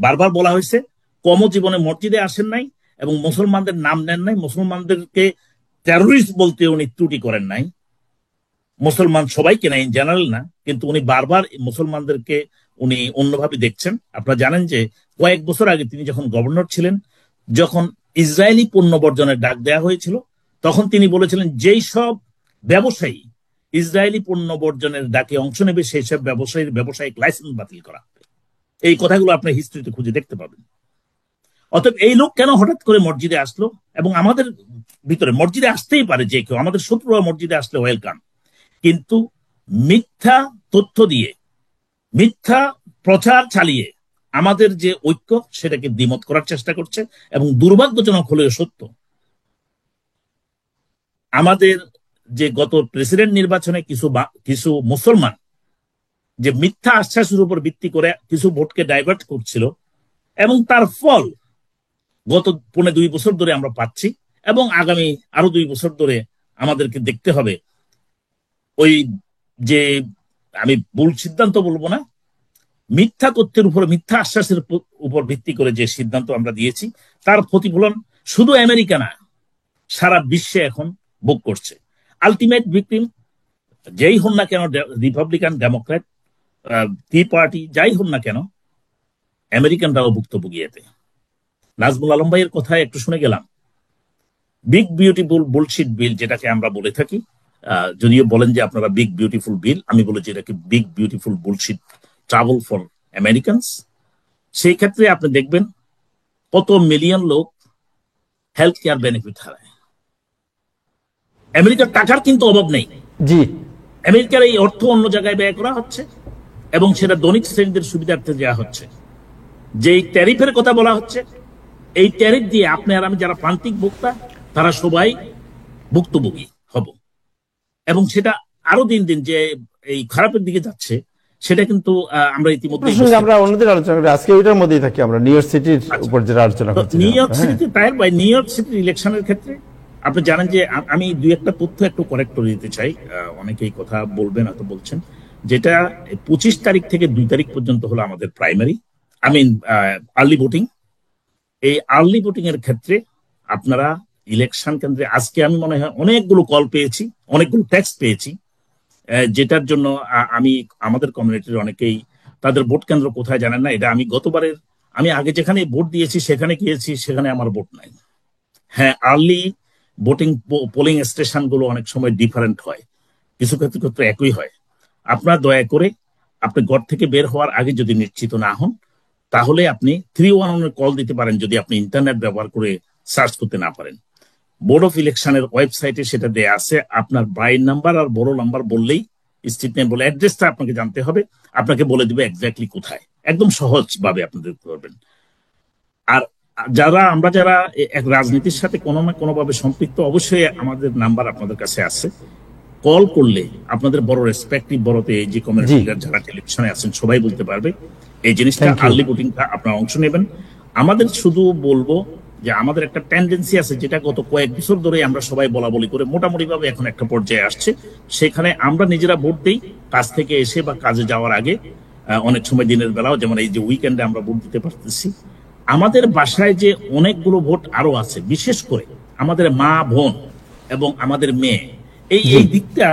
বারবার বলা হয়েছে কর্মজীবনে মসজিদে আসেন নাই এবং মুসলমানদের নাম নেন নাই, মুসলমানদেরকে টেরোরিস্ট বলতে উনি ত্রুটি করেন নাই, মুসলমান সবাইকে না, ইন জেনারেল না, কিন্তু উনি বারবার মুসলমানদেরকে উনি অন্যভাবে দেখছেন। আপনারা জানেন যে কয়েক বছর আগে তিনি যখন গভর্নর ছিলেন, যখন ইসরায়েলি পণ্য বর্জনের ডাক দেওয়া হয়েছিল, তখন তিনি বলেছিলেন যেই সব ব্যবসায়ী ইসরায়েলি পণ্য বর্জনের ডাকে অংশ নেবে সেই সব ব্যবসায়ীর ব্যবসায়িক লাইসেন্স বাতিল করা হবে। এই কথাগুলো আপনার হিস্ট্রিতে খুঁজে দেখতে পাবেন। অতএব এই লোক কেন হঠাৎ করে মসজিদে আসলো? এবং আমাদের ভিতরে মসজিদে আসতেই পারে যে কেউ, আমাদের শত্রুরা মসজিদে আসলে ওয়েলকাম, কিন্তু মিথ্যা তথ্য দিয়ে, মিথ্যা প্রচার চালিয়ে আমাদের যে ঐক্য সেটাকে দ্বিমত করার চেষ্টা করছে। এবং দুর্ভাগ্যজনক হলেও সত্য, আমাদের যে গত প্রেসিডেন্ট নির্বাচনে কিছু মুসলমান যে মিথ্যা আশ্বাসের উপর ভিত্তি করে কিছু ভোটকে ডাইভার্ট করছিল, এবং তার ফল গত 2.5 বছর ধরে আমরা পাচ্ছি, এবং আগামী আরো 2 বছর ধরে আমাদেরকে দেখতে হবে। ওই যে আমি ভুল সিদ্ধান্ত বলবো না, মিথ্যা তথ্যের উপর, মিথ্যা আশ্বাসের উপর ভিত্তি করে যে সিদ্ধান্ত আমরা দিয়েছি, তার প্রতিফলন শুধু আমেরিকা না, সারা বিশ্বে এখন ভোগ করছে। আলটিমেট ভিকটিম যেই হন না কেন, রিপাবলিকান, ডেমোক্র্যাট, টি পার্টি যাই হন না কেন, আমেরিকানরাও ভুক্তভোগী এতে। নাজমুল আলম ভাইয়ের কথা একটু শুনে গেলাম। বিগ বিউটিফুল বুলশিট বিল যেটাকে আমরা বলে থাকি, যদিও বলেন যে আপনারা বিগ বিউটিফুল বিল, আমি বলেছি এটাকে big beautiful bullshit travel for Americans. সেই ক্ষেত্রে আপনি দেখবেন কত মিলিয়ন লোক হেলথ কেয়ার বেনিফিট হারায়। আমেরিকার টাকার কিন্তু অভাব নেই, জি, আমেরিকার এই অর্থ অন্য জায়গায় ব্যয় করা হচ্ছে এবং সেটা ধনিক শ্রেণীদের সুবিধার্থে দেওয়া হচ্ছে। যেই ট্যারিফের কথা বলা হচ্ছে, এই ট্যারিফ দিয়ে আপনি আর আমি যারা প্রান্তিক ভোক্তা তারা সবাই ভুক্তভোগী হব, এবং সেটা আরো দিন দিন যে এই খারাপের দিকে যাচ্ছে সেটা কিন্তু আমরা ইতিমধ্যে আমরা অন্যদের আলোচনা করি, আজকে ওইটার মধ্যেই থাকি আমরা নিউ ইয়র্ক সিটির উপর যেটা আলোচনা করছি। নিউ ইয়র্ক সিটিতে তাইর ভাই, নিউ ইয়র্ক সিটির ইলেকশনের ক্ষেত্রে আপনি জানেন যে আমি দুই একটা তথ্য একটু কারেক্ট করে দিতে চাই, অনেকেই কথা বলবেন হয়তো বলছেন, যেটা 25 তারিখ থেকে 2 তারিখ পর্যন্ত হলো আমাদের প্রাইমারি, আর্লি ভোটিং। এই আর্লি ভোটিং এর ক্ষেত্রে আপনারা ইলেকশন কেন্দ্রে আজকে আমি মনে হয় অনেকগুলো কল পেয়েছি, অনেকগুলো টেক্সট পেয়েছি, যেটার জন্য আমি আমাদের কমিউনিটির অনেকেই তাদের ভোট কেন্দ্র কোথায় জানেন না। এটা আমি আগে যেখানে ভোট দিয়েছি সেখানে গিয়েছি, সেখানে আমার ভোট নাই। হ্যাঁ, আর্লি ভোটিং পোলিং স্টেশন গুলো অনেক সময় ডিফারেন্ট হয়, কিছু ক্ষেত্রে একই হয়। আপনার দয়া করে আপনি ঘর থেকে বের হওয়ার আগে যদি নিশ্চিত না হন, তাহলে আপনি 311 কল দিতে পারেন যদি আপনি ইন্টারনেট ব্যবহার করে সার্চ করতে না পারেন। বোর্ড অফ ইলেকশনের ওয়েবসাইটে সেটা দেয়া আছে। আপনার বাইর নাম্বার আর বড় নাম্বার বললেই, স্ট্রিট নেম বলে, অ্যাড্রেসটা আপনাকে জানতে হবে, আপনাকে বলে দিবে এক্স্যাক্টলি কোথায়, একদম সহজ ভাবে আপনি দেখতে পারবেন। আর আমরা যারা এক রাজনীতির সাথে কোনো না কোনো ভাবে সম্পৃক্ত, অবশ্যই আমাদের নাম্বার আপনাদের কাছে আছে। কল করলে আপনাদের বড় রেসপেক্টিভ বড়তে যে কমিউনিটি লিডার যারা টেলিভিশনে আছেন সবাই বলতে পারবে এই জিনিসটা, আর্লি ভোটিংটা আপনারা অংশ নেবেন। আমাদের শুধু বলবো যে আমাদের একটা টেন্ডেন্সি আছে, যেটা গত কয়েক বছর ধরে আমরা সবাই বলা বলি করে মোটামুটি ভাবে এখন একটা পর্যায়ে আসছে, সেখানে আমরা নিজেরা ভোট দেই কাজ থেকে এসে বা কাজে যাওয়ার আগে, অনেক সময় দিনের বেলাও, যেমন এই যে উইকেন্ডে আমরা ভোট দিতে পারতেছি। আমাদের বাসায় যে অনেকগুলো ভোট আরো আছে, বিশেষ করে আমাদের মা বোন এবং আমাদের মেয়ে, এই দিকটা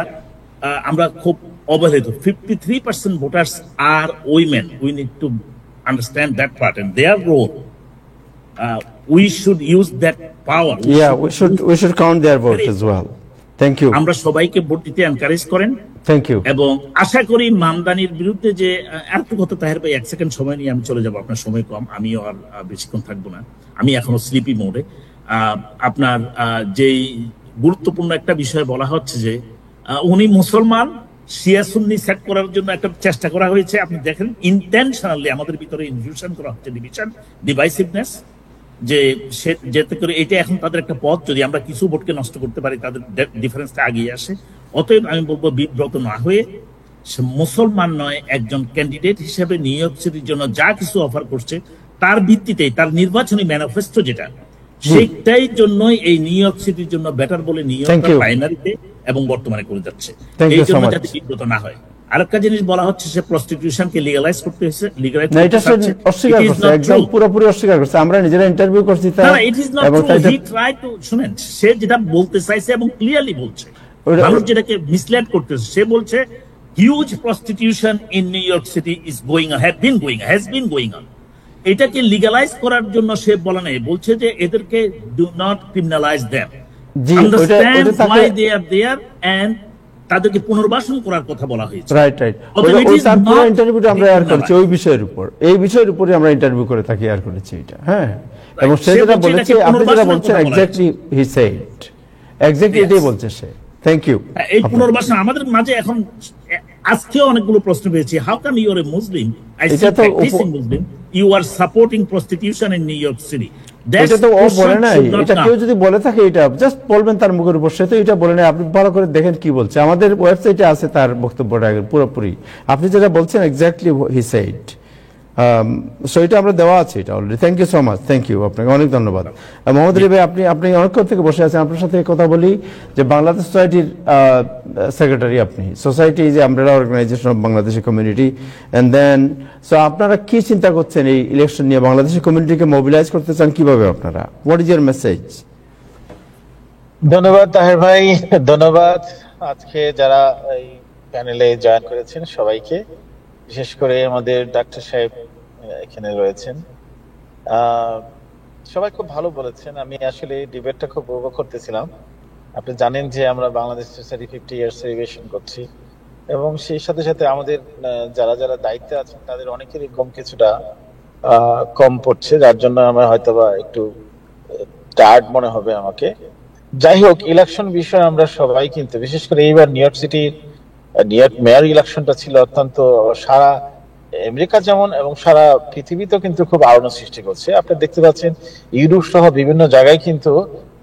আমরা খুব অবহেলিত। 53% voters are women. We need to understand that part and their role. We should use that power. We should count their vote as well. Thank you. আমরা সবাইকে ভোট দিতে এনকারেজ করেন। Thank you. এবং আশা করি মামদানির বিরুদ্ধে যে একটু কথা, তাহের ভাই 1 সেকেন্ড সময় নিয়ে আমি চলে যাব, আপনার সময় কম, আমিও আর বেশিক্ষণ থাকবো না, আমি এখনো স্লিপি মোডে। আপনার যেই গুরুত্বপূর্ণ একটা বিষয় বলা হচ্ছে যে উনি মুসলমান, শিয়া সুন্নি সেট করার জন্য একটা চেষ্টা করা হয়েছে। আপনি দেখেন ইন্টেনশনালি আমাদের ভিতরে ইনফিউশন করা হচ্ছে, ডিভাইসিভনেস, যে যেতে করে এটা এখন তাদের একটা পথ, যদি আমরা কিছু ভোটকে নষ্ট করতে পারি তাদের ডিফারেন্সটা আগিয়ে আসে। অতএব আমি বলবো বিব্রত না হয়ে, সে মুসলমান নয়, একজন ক্যান্ডিডেট হিসেবে নিউ ইয়র্ক সিটির জন্য যা কিছু অফার করছে তার ভিত্তিতেই, তার নির্বাচনী ম্যানিফেস্টো যেটা, সেটাই জন্যই এই নিউ ইয়র্ক সিটির জন্য বেটার বলে নিউ ইয়র্ক প্রাইমারিতে এবং বর্তমানে করে যাচ্ছে। এই জন্য যাতে বিব্রত না হয়। আরেকটা জিনিস বলা হচ্ছে, সে প্রস্টিটিউশনকে লিগ্যালাইজ করতে হয়েছে, না, এটা অস্বীকার করছে, একদম পুরোপুরি অস্বীকার করছে। আমরা নিজেরা ইন্টারভিউ করছি, শুনেন সে যেটা বলতে চাইছে এবং ক্লিয়ারলি বলছে, মানুষ যেটাকে মিসলিড করতেছে, সে বলছে huge prostitution in New York city is going on, has been going on. এটাকে লিগ্যালাইজ করার জন্য সে বলে নাই, বলছে যে এদেরকে do not criminalize them, understand why they are there, and তাদেরকে পুনর্বাসন করার কথা বলা হয়েছে। রাইট। ওই তার পুরো ইন্টারভিউটা আমরা এয়ার করেছি ওই বিষয়ের উপর, এই বিষয়ের উপরে আমরা ইন্টারভিউ করে থাকি, এয়ার করেছি এটা। হ্যাঁ, এবং সে যেটা বলেছে, আপনি যেটা বলছেন এক্স্যাক্টলি হি সেড, এক্স্যাক্টলি এটাই বলছে সে। Thank you. এই পুনর্বাসন আমাদের মাঝে এখন আজকেও অনেকগুলো প্রশ্ন পেয়েছি, how come you are a Muslim, I see practising Muslim, you are supporting prostitution in New York City. এটা তো ও বলে নাই, এটা কেউ যদি বলে থাকে এটা জাস্ট বলবেন তার মুখের উপর, সে তো এটা বলে নাই। আপনি ভালো করে দেখেন কি বলছে, আমাদের ওয়েবসাইটে আছে তার বক্তব্যটা পুরোপুরি। আপনি যেটা বলছেন এক্স্যাক্টলি হি সেড, সো এটা আমরা দেওয়া আছে এটা already. Thank you so much, thank you, আপনাকে অনেক ধন্যবাদ। মোহাম্মদ আলী ভাই, আপনি অনেকক্ষণ থেকে বসে আছেন, আপনার সাথে কথা বলি যে বাংলাদেশ সোসাইটির সেক্রেটারি আপনি, সোসাইটি যে umbrella organisation of Bangladeshi community, and then so আপনারা কি চিন্তা করছেন এই ইলেকশন নিয়ে, বাংলাদেশি কমিউনিটিকে মোবিলাইজ করতে চান কিভাবে আপনারা, হোয়াট ইজ ইউর মেসেজ? ধন্যবাদ তাহের ভাই, ধন্যবাদ আজকে যারা এই প্যানেলে জয়েন করেছেন সবাইকে, বিশেষ করে আমাদের ডাক্তার সাহেব এখানে রয়েছেন। আহ, সবাই খুব ভালো বলেছেন। আমি আসলে ডিবেটটা খুব উপভোগ করতেছিলাম। আপনি জানেন যে আমরা বাংলাদেশ সোসাইটি 50 ইয়ার্স সেলিব্রেশন করছি, এবং সেই সাথে সাথে আমাদের যারা যারা দায়িত্বে আছেন তাদের অনেকেরই কিছুটা কম পড়ছে, যার জন্য আমার হয়তোবা একটু টায়ার্ড মনে হবে আমাকে। যাই হোক, ইলেকশন বিষয়ে আমরা সবাই কিন্তু, বিশেষ করে এইবার নিউ ইয়র্ক সিটির নিউ ইয়র্ক মেয়র ইলেকশনটা ছিল অত্যন্ত, সারা আমেরিকা যেমন এবং সারা পৃথিবীতেও কিন্তু খুব আলোড়ন সৃষ্টি করছে। আপনি দেখতে পাচ্ছেন ইউরোপ সহ বিভিন্ন জায়গায় কিন্তু,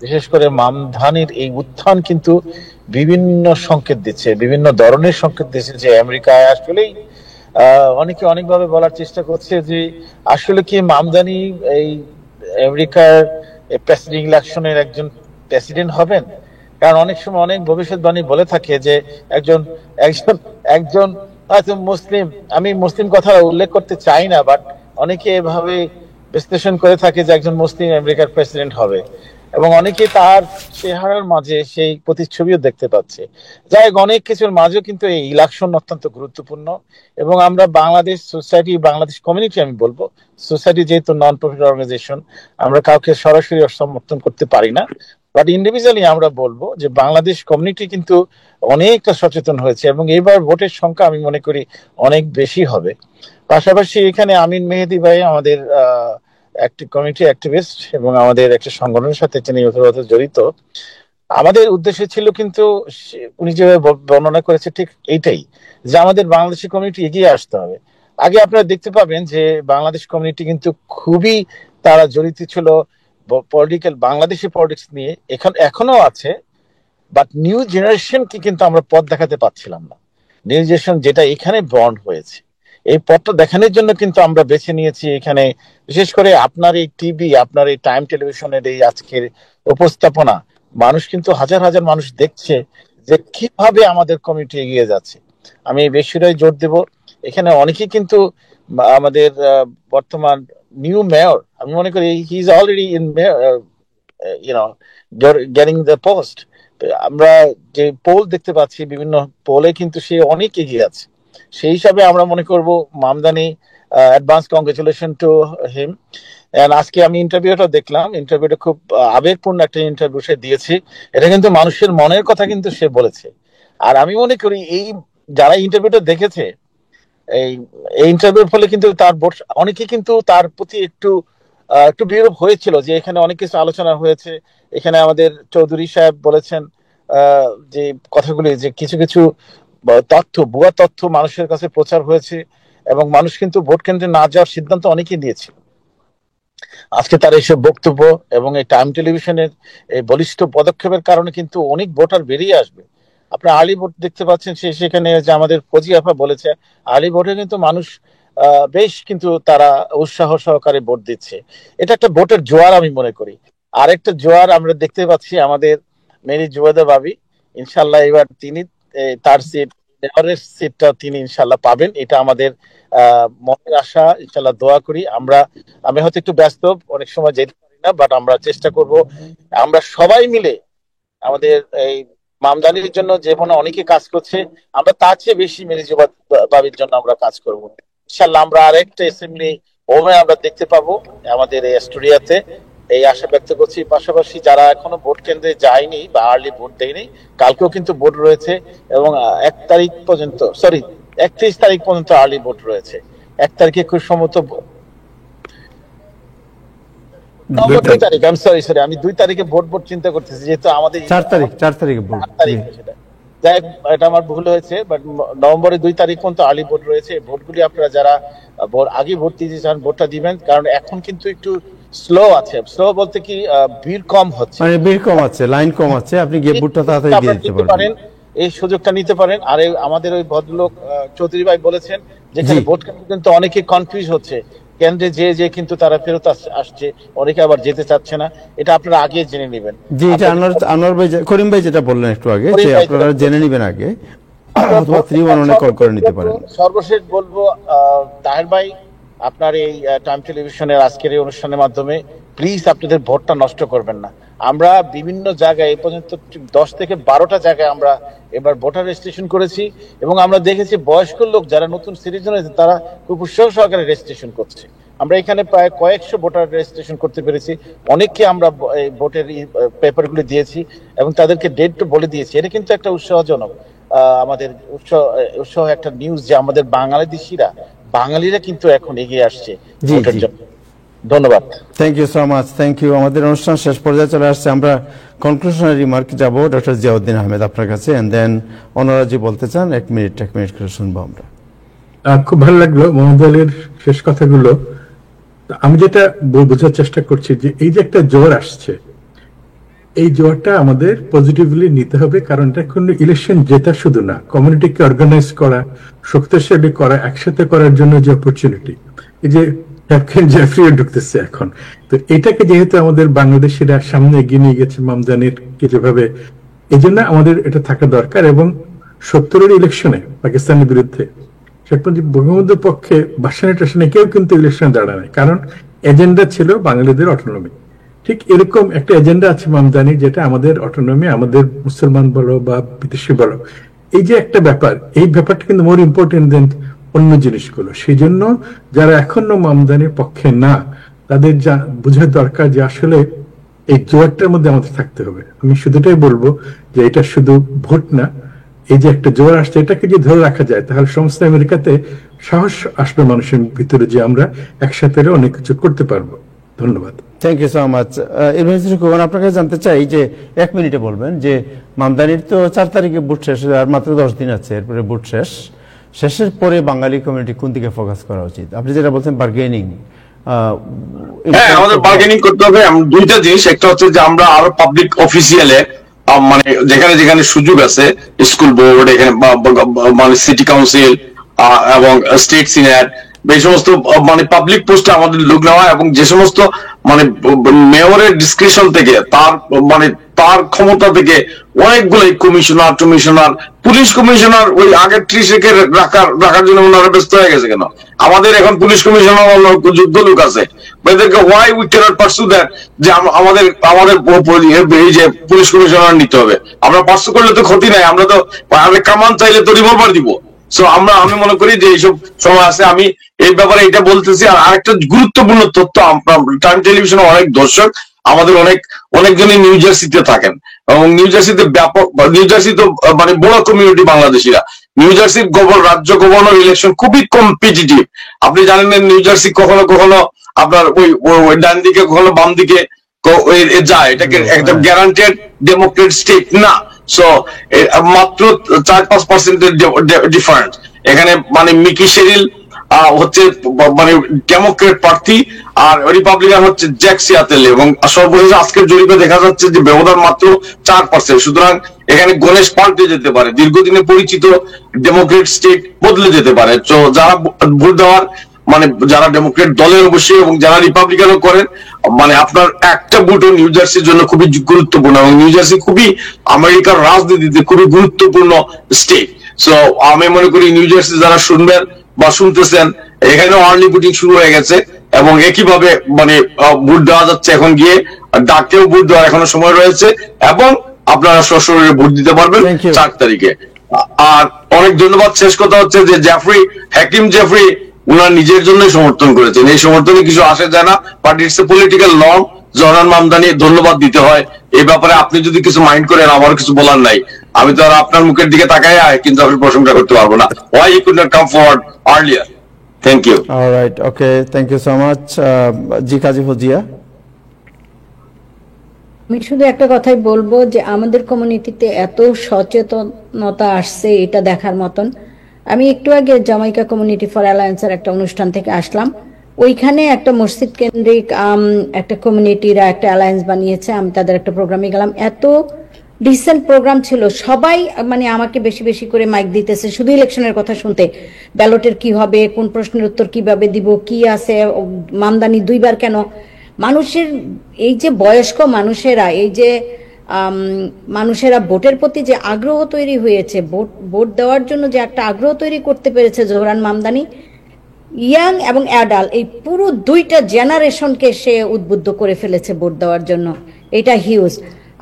বিশেষ করে মামধানির এই উত্থান কিন্তু বিভিন্ন সংকেত দিচ্ছে, বিভিন্ন ধরনের সংকেত দিচ্ছে যে আমেরিকায় আসলেই অনেকে অনেকভাবে বলার চেষ্টা করছে যে আসলে কি মামদানি এই আমেরিকার প্রেসিডেন্ট ইলেকশনের একজন প্রেসিডেন্ট হবেন। কারণ অনেক সময় অনেক ভবিষ্যৎবাণী বলে থাকে যে একজন একজন একজন হয়তো মুসলিম, আমি মুসলিম কথা উল্লেখ করতে চাই না, বাট অনেকে এভাবে বিশ্লেষণ করে থাকে যে একজন মুসলিম আমেরিকার প্রেসিডেন্ট হবে, এবং অনেকে তার চেহারার মাঝে সেই প্রতিচ্ছবিও দেখতে পাচ্ছে। যাই হোক, অনেক কিছুর মাঝেও কিন্তু এই ইলেকশন অত্যন্ত গুরুত্বপূর্ণ, এবং আমরা বাংলাদেশ সোসাইটি, বাংলাদেশ কমিউনিটি, আমি বলবো সোসাইটি যেহেতু নন প্রফিট অর্গানাইজেশন, আমরা কাউকে সরাসরি সমর্থন করতে পারি না, বাট ইন্ডিভিজুয়ালি আমরা বলবো যে বাংলাদেশ কমিউনিটি কিন্তু অনেকটা সচেতন হয়েছে, এবং এইবার ভোটের সংখ্যা আমি মনে করি অনেক বেশি হবে। পাশাপাশি এখানে আমিন মেহেদি ভাই আমাদের কমিউনিটি অ্যাক্টিভিস্ট এবং আমাদের একটা সংগঠনের সাথে তিনি ওতপ্রোত জড়িত। আমাদের উদ্দেশ্য ছিল কিন্তু উনি যেভাবে বর্ণনা করেছে ঠিক এইটাই, যে আমাদের বাংলাদেশি কমিউনিটি এগিয়ে আসতে হবে। আগে আপনারা দেখতে পাবেন যে বাংলাদেশ কমিউনিটি কিন্তু খুবই তারা জড়িত ছিল পলিটিক্যাল, বাংলাদেশি পলিটিক্স নিয়ে, এখনো আছে, বাট নিউ জেনারেশনকে কিন্তু আমরা পথ দেখাতে পারছিলাম না। নিউ জেনারেশন যেটা এখানে বর্ন হয়েছে, এই পথটা দেখানোর জন্য কিন্তু আমরা বেছে নিয়েছি এখানে, বিশেষ করে আপনার এই টিভি, আপনার এই টাইম টেলিভিশনের এই আজকের উপস্থাপনা, মানুষ কিন্তু হাজার হাজার মানুষ দেখছে যে কিভাবে আমাদের কমিউনিটি এগিয়ে যাচ্ছে। আমি এই বিষয়টাই জোর দেব। এখানে অনেকেই কিন্তু আমাদের বর্তমান নিউ মেয়র, আমি মনে করি he is already in getting the post. আমরা যে পোল দেখতে পাচ্ছি, বিভিন্ন পোলে কিন্তু সে অনেক এগিয়ে আছে। সেই হিসাবে আমরা মনে করব Mamdani, advance congratulation to him. আজকে আমি ইন্টারভিউটা দেখলাম, ইন্টারভিউটা খুব আবেগপূর্ণ একটা ইন্টারভিউ সে দিয়েছে। এটা কিন্তু মানুষের মনের কথা কিন্তু সে বলেছে। আর আমি মনে করি এই যারা ইন্টারভিউটা দেখেছে, এই ইন্টারভিউর ফলে কিন্তু তার অনেকে কিন্তু তার প্রতি একটু বিরূপ হয়েছিল, যে এখানে অনেক কিছু আলোচনা হয়েছে। এখানে আমাদের চৌধুরী সাহেব বলেছেন যে কথাগুলি, যে কিছু কিছু তথ্য, ভুয়া তথ্য মানুষের কাছে প্রচার হয়েছে, এবং মানুষ কিন্তু ভোট কেন্দ্রে না যাওয়ার সিদ্ধান্ত অনেকেই নিয়েছিল। আজকে তার এইসব বক্তব্য এবং এই টাইম টেলিভিশনের এই বলিষ্ঠ পদক্ষেপের কারণে কিন্তু অনেক ভোটার বেরিয়ে আসবে। আপনার আর্লি ভোট দেখতে পাচ্ছেন, সেখানে যে আমাদের ফজি আপা বলেছে, আর্লি ভোটে কিন্তু মানুষ বেশ কিন্তু তারা উৎসাহ সহকারে ভোট দিচ্ছে। এটা একটা ভোটের জোয়ার আমি মনে করি। আরেকটা জোয়ার আমরা দেখতে পাচ্ছি আমাদের মেরি জুবেদা ভাবি, ইনশাল্লাহ এবার তিনি তার সিটটা তিনি ইনশাল্লাহ পাবেন, এটা আমাদের মনের আশা। ইনশাল্লাহ দোয়া করি। আমি হয়তো একটু ব্যস্ত, অনেক সময় যেতে পারি না, বাট আমরা চেষ্টা করব আমরা সবাই মিলে আমাদের এই মামদানির জন্য যেমন অনেকে কাজ করছে, আমরা তার চেয়ে বেশি মেরি জুবেদা ভাবির জন্য আমরা কাজ করব। ইনশাল্লাহ আমরা আরেকটা অ্যাসেম্বলি হোমে আমরা দেখতে পাবো আমাদের এই স্টুডিওতে, এই আশা ব্যক্ত করছি। পাশাপাশি যারা এখনো ভোট কেন্দ্রে যায়নি বা আর্লি ভোট দেয়নি, কালকেও কিন্তু ভোট রয়েছে, এবং 31 তারিখ পর্যন্ত আর্লি ভোট রয়েছে। 1 তারিখে খুব সম্ভবত আমি 2 তারিখে ভোট চিন্তা করতেছি, যেহেতু আমাদের 4 তারিখে ভোট। যাই, এটা আমার ভুল হয়েছে, বাট নভেম্বরের 2 তারিখ পর্যন্ত আর্লি ভোট রয়েছে। ভোটগুলি আপনারা যারা আগে ভোট দিতে চান ভোটটা দিবেন, কারণ এখন কিন্তু একটু স্লো আছে। স্লো বলতে কি, ভিড় কম হচ্ছে, মানে ভিড় কম আছে, লাইন কম আছে, আপনি গিয়ে ভোটটা তাড়াতাড়ি দিয়ে দিতে পারেন, এই সুযোগটা নিতে পারেন। আর আমাদের ওই ভদ্রলোক চৌধুরী ভাই বলেছেন, যেখানে ভোট কিন্তু অনেকে কনফিউজ হচ্ছে, কেন্দ্রে যে কিন্তু তারা ফেরত আসছে, অনেকে আবার যেতে চাচ্ছে না। এটা আপনারা আগে জেনে নেবেন। জি, এটা আনোয়ার ভাই, করিম ভাই যেটা বললেন একটু আগে, যে আপনারা জেনে নেবেন আগে, অথবা 311 কল করে নিতে পারেন। সর্বশেষ বলবো, তাহের ভাই আপনার এই টাইম টেলিভিশনের আজকের এই অনুষ্ঠানের মাধ্যমে প্লিজ আপনাদের ভোটটা নষ্ট করবেন না। আমরা বিভিন্ন জায়গায় এই পর্যন্ত 10 থেকে 12টা জায়গায় আমরা এবার ভোটার রেজিস্ট্রেশন করেছি, এবং আমরা দেখেছি বয়স্ক লোক যারা নতুন সিটিজেন হয়েছে তারা খুব উৎসাহ সহকারে রেজিস্ট্রেশন করছে। আমরা এখানে প্রায় কয়েকশো ভোটার রেজিস্ট্রেশন করতে পেরেছি, অনেককে আমরা ভোটের পেপারগুলি দিয়েছি এবং তাদেরকে ডেট বলে দিয়েছি। এটা কিন্তু একটা উৎসাহজনক আমাদের উৎসাহ একটা নিউজ যে আমাদের বাঙালিরা কিন্তু এখন এগিয়ে আসছে ভোটের জন্য। ধন্যবাদ। Thank you so much, thank you. আমাদের অনুষ্ঠান শেষ পর্যায়ে চলে আসছে, আমরা কনক্লুশনারি রিমার্ক যাব ডক্টর জিয়াউদ্দিন আহমেদ আপনার কাছে, এন্ড দেন অনরাজি বলতে চান, এক মিনিট করে শুনবো আমরা। খুব ভালো লাগলো মোহাম্মদ আলীর শেষ কথাগুলো। আমি যেটা বোঝার চেষ্টা করছি যে এই যে একটা জ্বর আসছে, এই জ্বরটা আমাদের পজিটিভলি নিতে হবে, কারণ এটা কোনো ইলেকশন জেতা শুধু না, কমিউনিটিকে অর্গানাইজ করা, শক্তিশালী করা, একসাথে করার জন্য যে অপরচুনিটি, এই যে ক্যাপ্টেন জেফরিও ঢুকতেছে এখন, তো এটাকে যেহেতু আমাদের বাংলাদেশিরা সামনে এগিয়ে নিয়ে গেছে মামদানির যেভাবে, এই জন্য আমাদের এটা থাকা দরকার। এবং 70-এর ইলেকশনে পাকিস্তানের বিরুদ্ধে শেখ মুজিব বঙ্গবন্ধুর পক্ষে ভাসানী টাসানি কেউ কিন্তু ইলেকশনে দাঁড়ায় নাই, কারণ এজেন্ডা ছিল বাঙালিদের অটোনমি। ঠিক এরকম একটা এজেন্ডা আছে মামদানি, যেটা আমাদের অটোনমি, আমাদের মুসলমান বলো বা বিদেশি বলো, এই যে একটা ব্যাপার, এই ব্যাপারটা কিন্তু মোর ইম্পর্টেন্ট দেন অন্য জিনিসগুলো। সেই জন্য যারা এখনো মামদানির পক্ষে না, তাদের যা বোঝার দরকার যে আসলে এই জোয়ারটার মধ্যে আমাদের থাকতে হবে। আমি শুধুটাই বলবো যে এটা শুধু ভোট না, এই যে একটা জোয়ার আসছে, এটাকে যদি ধরে রাখা যায় তাহলে সমস্ত আমেরিকাতে সাহস আসবে মানুষের ভিতরে যে আমরা একসাথে অনেক কিছু করতে পারবো। ধন্যবাদ। Thank you so much. আপনাকে জানতে চাই যে 1 মিনিটে বলবেন যে মামদানির তো 4 তারিখে ভোট শেষ, আর মাত্র 10 দিন আছে, এরপরে ভোট শেষের পরে বাঙালি কমিউনিটি কোন দিকে ফোকাস করা উচিত? আপনি যেটা বলছেন বার্গেনিং, হ্যাঁ আমাদের বার্গেনিং করতে হবে। দুইটা জিনিস, একটা হচ্ছে যে আমরা আরো পাবলিক অফিসিয়ালে মানে যেখানে যেখানে সুযোগ আছে, স্কুল বোর্ড, এখানে মানে সিটি কাউন্সিল এবং স্টেট সিনেট, এই সমস্ত মানে পাবলিক পোস্টে আমাদের লোক নেওয়া, এবং যে সমস্ত মানে মেয়রের ডিসক্রিপশন থেকে তার ক্ষমতা থেকে অনেকগুলো কমিশনার, পুলিশ কমিশনার ওই আগের ট্রিসেকে রাখার জন্য ওনারা ব্যস্ত হয়ে গেছে কেন? আমাদের এখন পুলিশ কমিশনার যোগ্য লোক আছে, এদেরকে why we cannot pursue that, যে আমাদের এই যে পুলিশ কমিশনার নিতে হবে। আমরা পারসু করলে তো ক্ষতি নাই, আমরা কামান চাইলে তো রিভলভার দিব। সো আমি মনে করি যে এইসব সময় আছে। আমি এই ব্যাপারে এটা বলতেছি। আর আরেকটা গুরুত্বপূর্ণ তথ্য, টাইম টেলিভিশনে অনেক দর্শক আমাদের অনেকজনই নিউ জার্সিতে থাকেন, এবং নিউ জার্সিতে তো মানে বড় কমিউনিটি বাংলাদেশিরা। নিউ জার্সির রাজ্য গভর্নর ইলেকশন খুবই কম্পিটিটিভ। আপনি জানেন নিউ জার্সি কখনো কখনো আপনার ওই ডান দিকে, কখনো বাম দিকে যায়, এটাকে একটা গ্যারান্টেড ডেমোক্রেট স্টেট না। সো মাত্র 4-5% ডিফারেন্স এখানে। মানে মিকি শেরিল হচ্ছে মানে ডেমোক্রেট প্রার্থী, আর রিপাবলিকান হচ্ছে জ্যাক সিয়াতেল, এবং সর্বশেষ আজকের জরিপে দেখা যাচ্ছে যে ব্যবধান মাত্র 4%। সুতরাং এখানে গণেশ পাল্টে যেতে পারে, দীর্ঘদিনে পরিচিত ডেমোক্রেট স্টেট বদলে যেতে পারে। তো যারা ভোট দেওয়ার মানে যারা ডেমোক্রেট দলের অবশ্যই, এবং যারা রিপাবলিকানও করেন, মানে আপনার একটা ভোটও নিউ জার্সির জন্য খুবই গুরুত্বপূর্ণ, এবং নিউ জার্সি খুবই আমেরিকার রাজনীতিতে খুবই গুরুত্বপূর্ণ স্টেট। সো আমি মনে করি নিউ জার্সি যারা শুনবেন বা শুনতেছেন, এখানেও আর্লি ভোটিং শুরু হয়ে গেছে, এবং একইভাবে মানে ভোট দেওয়া যাচ্ছে এখন গিয়ে, ডাকেও ভোট দেওয়ার এখনো সময় রয়েছে, এবং আপনারা সশরীরে ভোট দিতে পারবেন 4 তারিখে। আর অনেক ধন্যবাদ। শেষ কথা হচ্ছে যে হাকিম জেফরি উনার নিজের জন্যই সমর্থন করেছেন, এই সমর্থনে কিছু আসে যায় না, but it's a political norm. Zohran Mamdani ধন্যবাদ দিতে হয় এই ব্যাপারে। আপনি যদি কিছু মাইন্ড করেন, আমার কিছু বলার নাই। আমি তো আর আপনার মুখের দিকে তাকাই কিন্তু আপনি প্রশংসা করতে পারবো না। Why you could not come forward earlier? Thank you. All right, okay, thank you so much. জি কাজী ফজিয়া। আমি শুধু একটা কথাই বলবো যে আমাদের কমিউনিটিতে এত সচেতনতা আসছে, এটা দেখার মতন। আমি একটু আগে জামাইকা কমিউনিটি ফর অ্যালায়েন্সের একটা অনুষ্ঠান থেকে আসলাম, ওইখানে একটা মসজিদ কেন্দ্রিক একটা কমিউনিটিরা একটা অ্যালায়েন্স বানিয়েছে, আমি তাদের একটা প্রোগ্রামে গেলাম, এত ডিসেন্ট প্রোগ্রাম ছিল। সবাই মানে আমাকে বেশি বেশি করে মাইক দিতেছে শুধু ইলেকশনের কথা শুনতে, ব্যালটের কি হবে, কোন প্রশ্নের উত্তর কিভাবে দিব, কি আছে, মামদানি 2 বার কেন। মানুষের এই যে বয়স্ক মানুষেরা, এই যে মানুষেরা ভোটের প্রতি যে আগ্রহ তৈরি হয়েছে, ভোট দেওয়ার জন্য যে একটা আগ্রহ তৈরি করতে পেরেছে জোহরান মামদানি, ইয়াং এবং অ্যাডাল্ট এই পুরো দুইটা জেনারেশনকে সে উদ্বুদ্ধ করে ফেলেছে ভোট দেওয়ার জন্য। এটা হিউজ।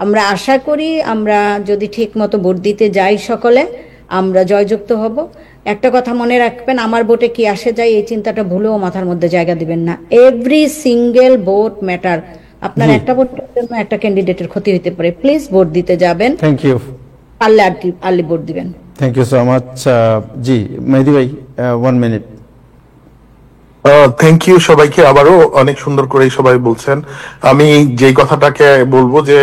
আমরা আশা করি আমরা যদি ঠিক মতো ভোট দিতে যাই সকলে, আমরা জয়যুক্ত হব। একটা কথা মনে রাখবেন, আমার ভোটে কি আসে যায় এই চিন্তাটা ভুলেও মাথার মধ্যে জায়গা দিবেন না। Every single vote matter. আপনার একটা ভোটের জন্য একটা ক্যান্ডিডেটের ক্ষতি হতে পারে। প্লিজ ভোট দিতে যাবেন, থ্যাংক ইউ, পারলে আর্লি ভোট দিবেন। Thank you so much. জি মেহেদী ভাই, 1 মিনিট। থ্যাংক ইউ সবাইকে, আবারও অনেক সুন্দর করে সবাই বলছেন। আমি যে কথাটাকে বলবো যে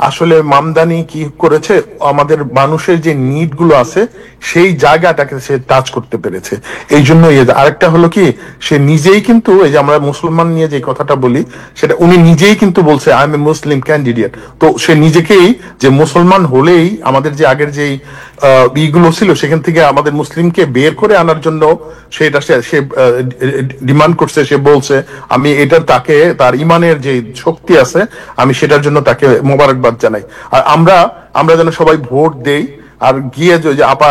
আসলে মামদানি কি করেছে, আমাদের মানুষের যে নিড গুলো আছে সেই জায়গাটাকে সে টাচ করতে পেরেছে। এই জন্য আরেকটা হলো কি, সে নিজেই কিন্তু এই যে আমরা মুসলমান নিয়ে যে কথাটা বলি, সেটা উনি নিজেই কিন্তু বলছে I M A Muslim candidate. তো সে নিজেকেই যে মুসলমান হলেই আমাদের যে আগের যেই ইগুলো ছিল সেখান থেকে আমাদের মুসলিমকে বের করে আনার জন্য সেটা সে ডিমান্ড করছে। সে বলছে আমি এটা তাকে তার ইমানের যে শক্তি আছে আমি সেটার জন্য তাকে মোবারকবাদ জানাই। আর আমরা যেন সবাই ভোট দেই, আর গিয়ে যে আপা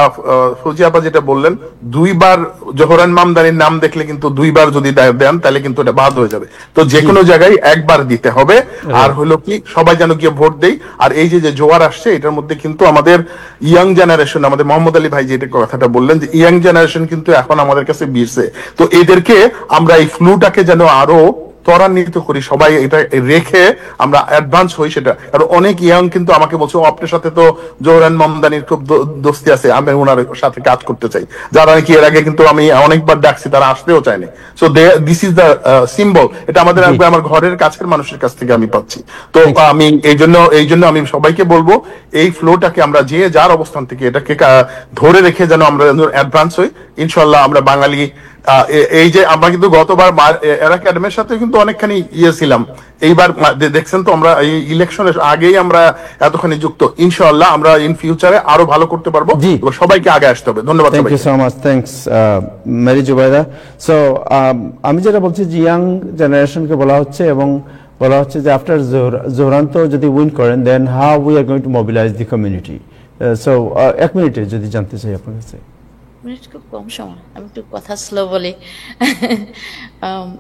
ফৌজি আপা যেটা বললেন, 2বার জোহরান মামদানির নাম দেখলে কিন্তু 2বার যদি দেন তাহলে কিন্তু এটা বাদ হয়ে যাবে। তো যে কোনো জায়গায় একবার দিতে হবে। আর হলো কি, সবাই যেন গিয়ে ভোট দেই। আর এই যে জোয়ার আসছে এটার মধ্যে কিন্তু আমাদের ইয়াং জেনারেশন, আমাদের মোহাম্মদ আলী ভাই যেটা কথাটা বললেন যে ইয়াং জেনারেশন কিন্তু এখন আমাদের কাছে বিরছে। তো এদেরকে আমরা এই ফ্লুটাকে যেন আরো ত্বরান্বিত করি, সবাই এটা রেখে আমরা অ্যাডভান্স হই সেটা। আর অনেক ইয়াং কিন্তু আমাকে বলছে আপনার সাথে তো জোহরান মামদানির খুব দোস্তি আছে, আমি ওনার সাথে কাজ করতে চাই। যারা নাকি এর আগে কিন্তু আমি অনেকবার ডাকছি তারা আসতেও চায়নি। So this is the symbol. এটা আমাদের আমার ঘরের কাছের মানুষের কাছ থেকে আমি পাচ্ছি। তো আমি এই জন্য আমি সবাইকে বলবো এই ফ্লোটাকে আমরা যে যার অবস্থান থেকে এটাকে ধরে রেখে যেন আমরা অ্যাডভান্স হই। ইনশাল্লাহ আমরা বাঙালি, এই যে আমরা কিন্তু গতবার এরা একাডেমির সাথে কিন্তু অনেকখানি ছিলাম, এইবার দেখছেন তো আমরা এই ইলেকশনের আগেই আমরা এতখানি যুক্ত। ইনশাআল্লাহ আমরা ইন ফিউচারে আরো ভালো করতে পারবো। সবাইকে আগে আসতে হবে। ধন্যবাদ। Thank you so much. Thanks Mary Zubaida. So আমি যেটা বলছি যে ইয়াং জেনারেশনকে বলা হচ্ছে এবং বলা হচ্ছে যে আফটার জোহরান তো যদি উইন করেন then how we are going to mobilise the community. So 1 মিনিটে যদি জানতে চাই আপনার কাছে। মিনিট খুব কম সময়, আমি একটু কথা স্লো বলি।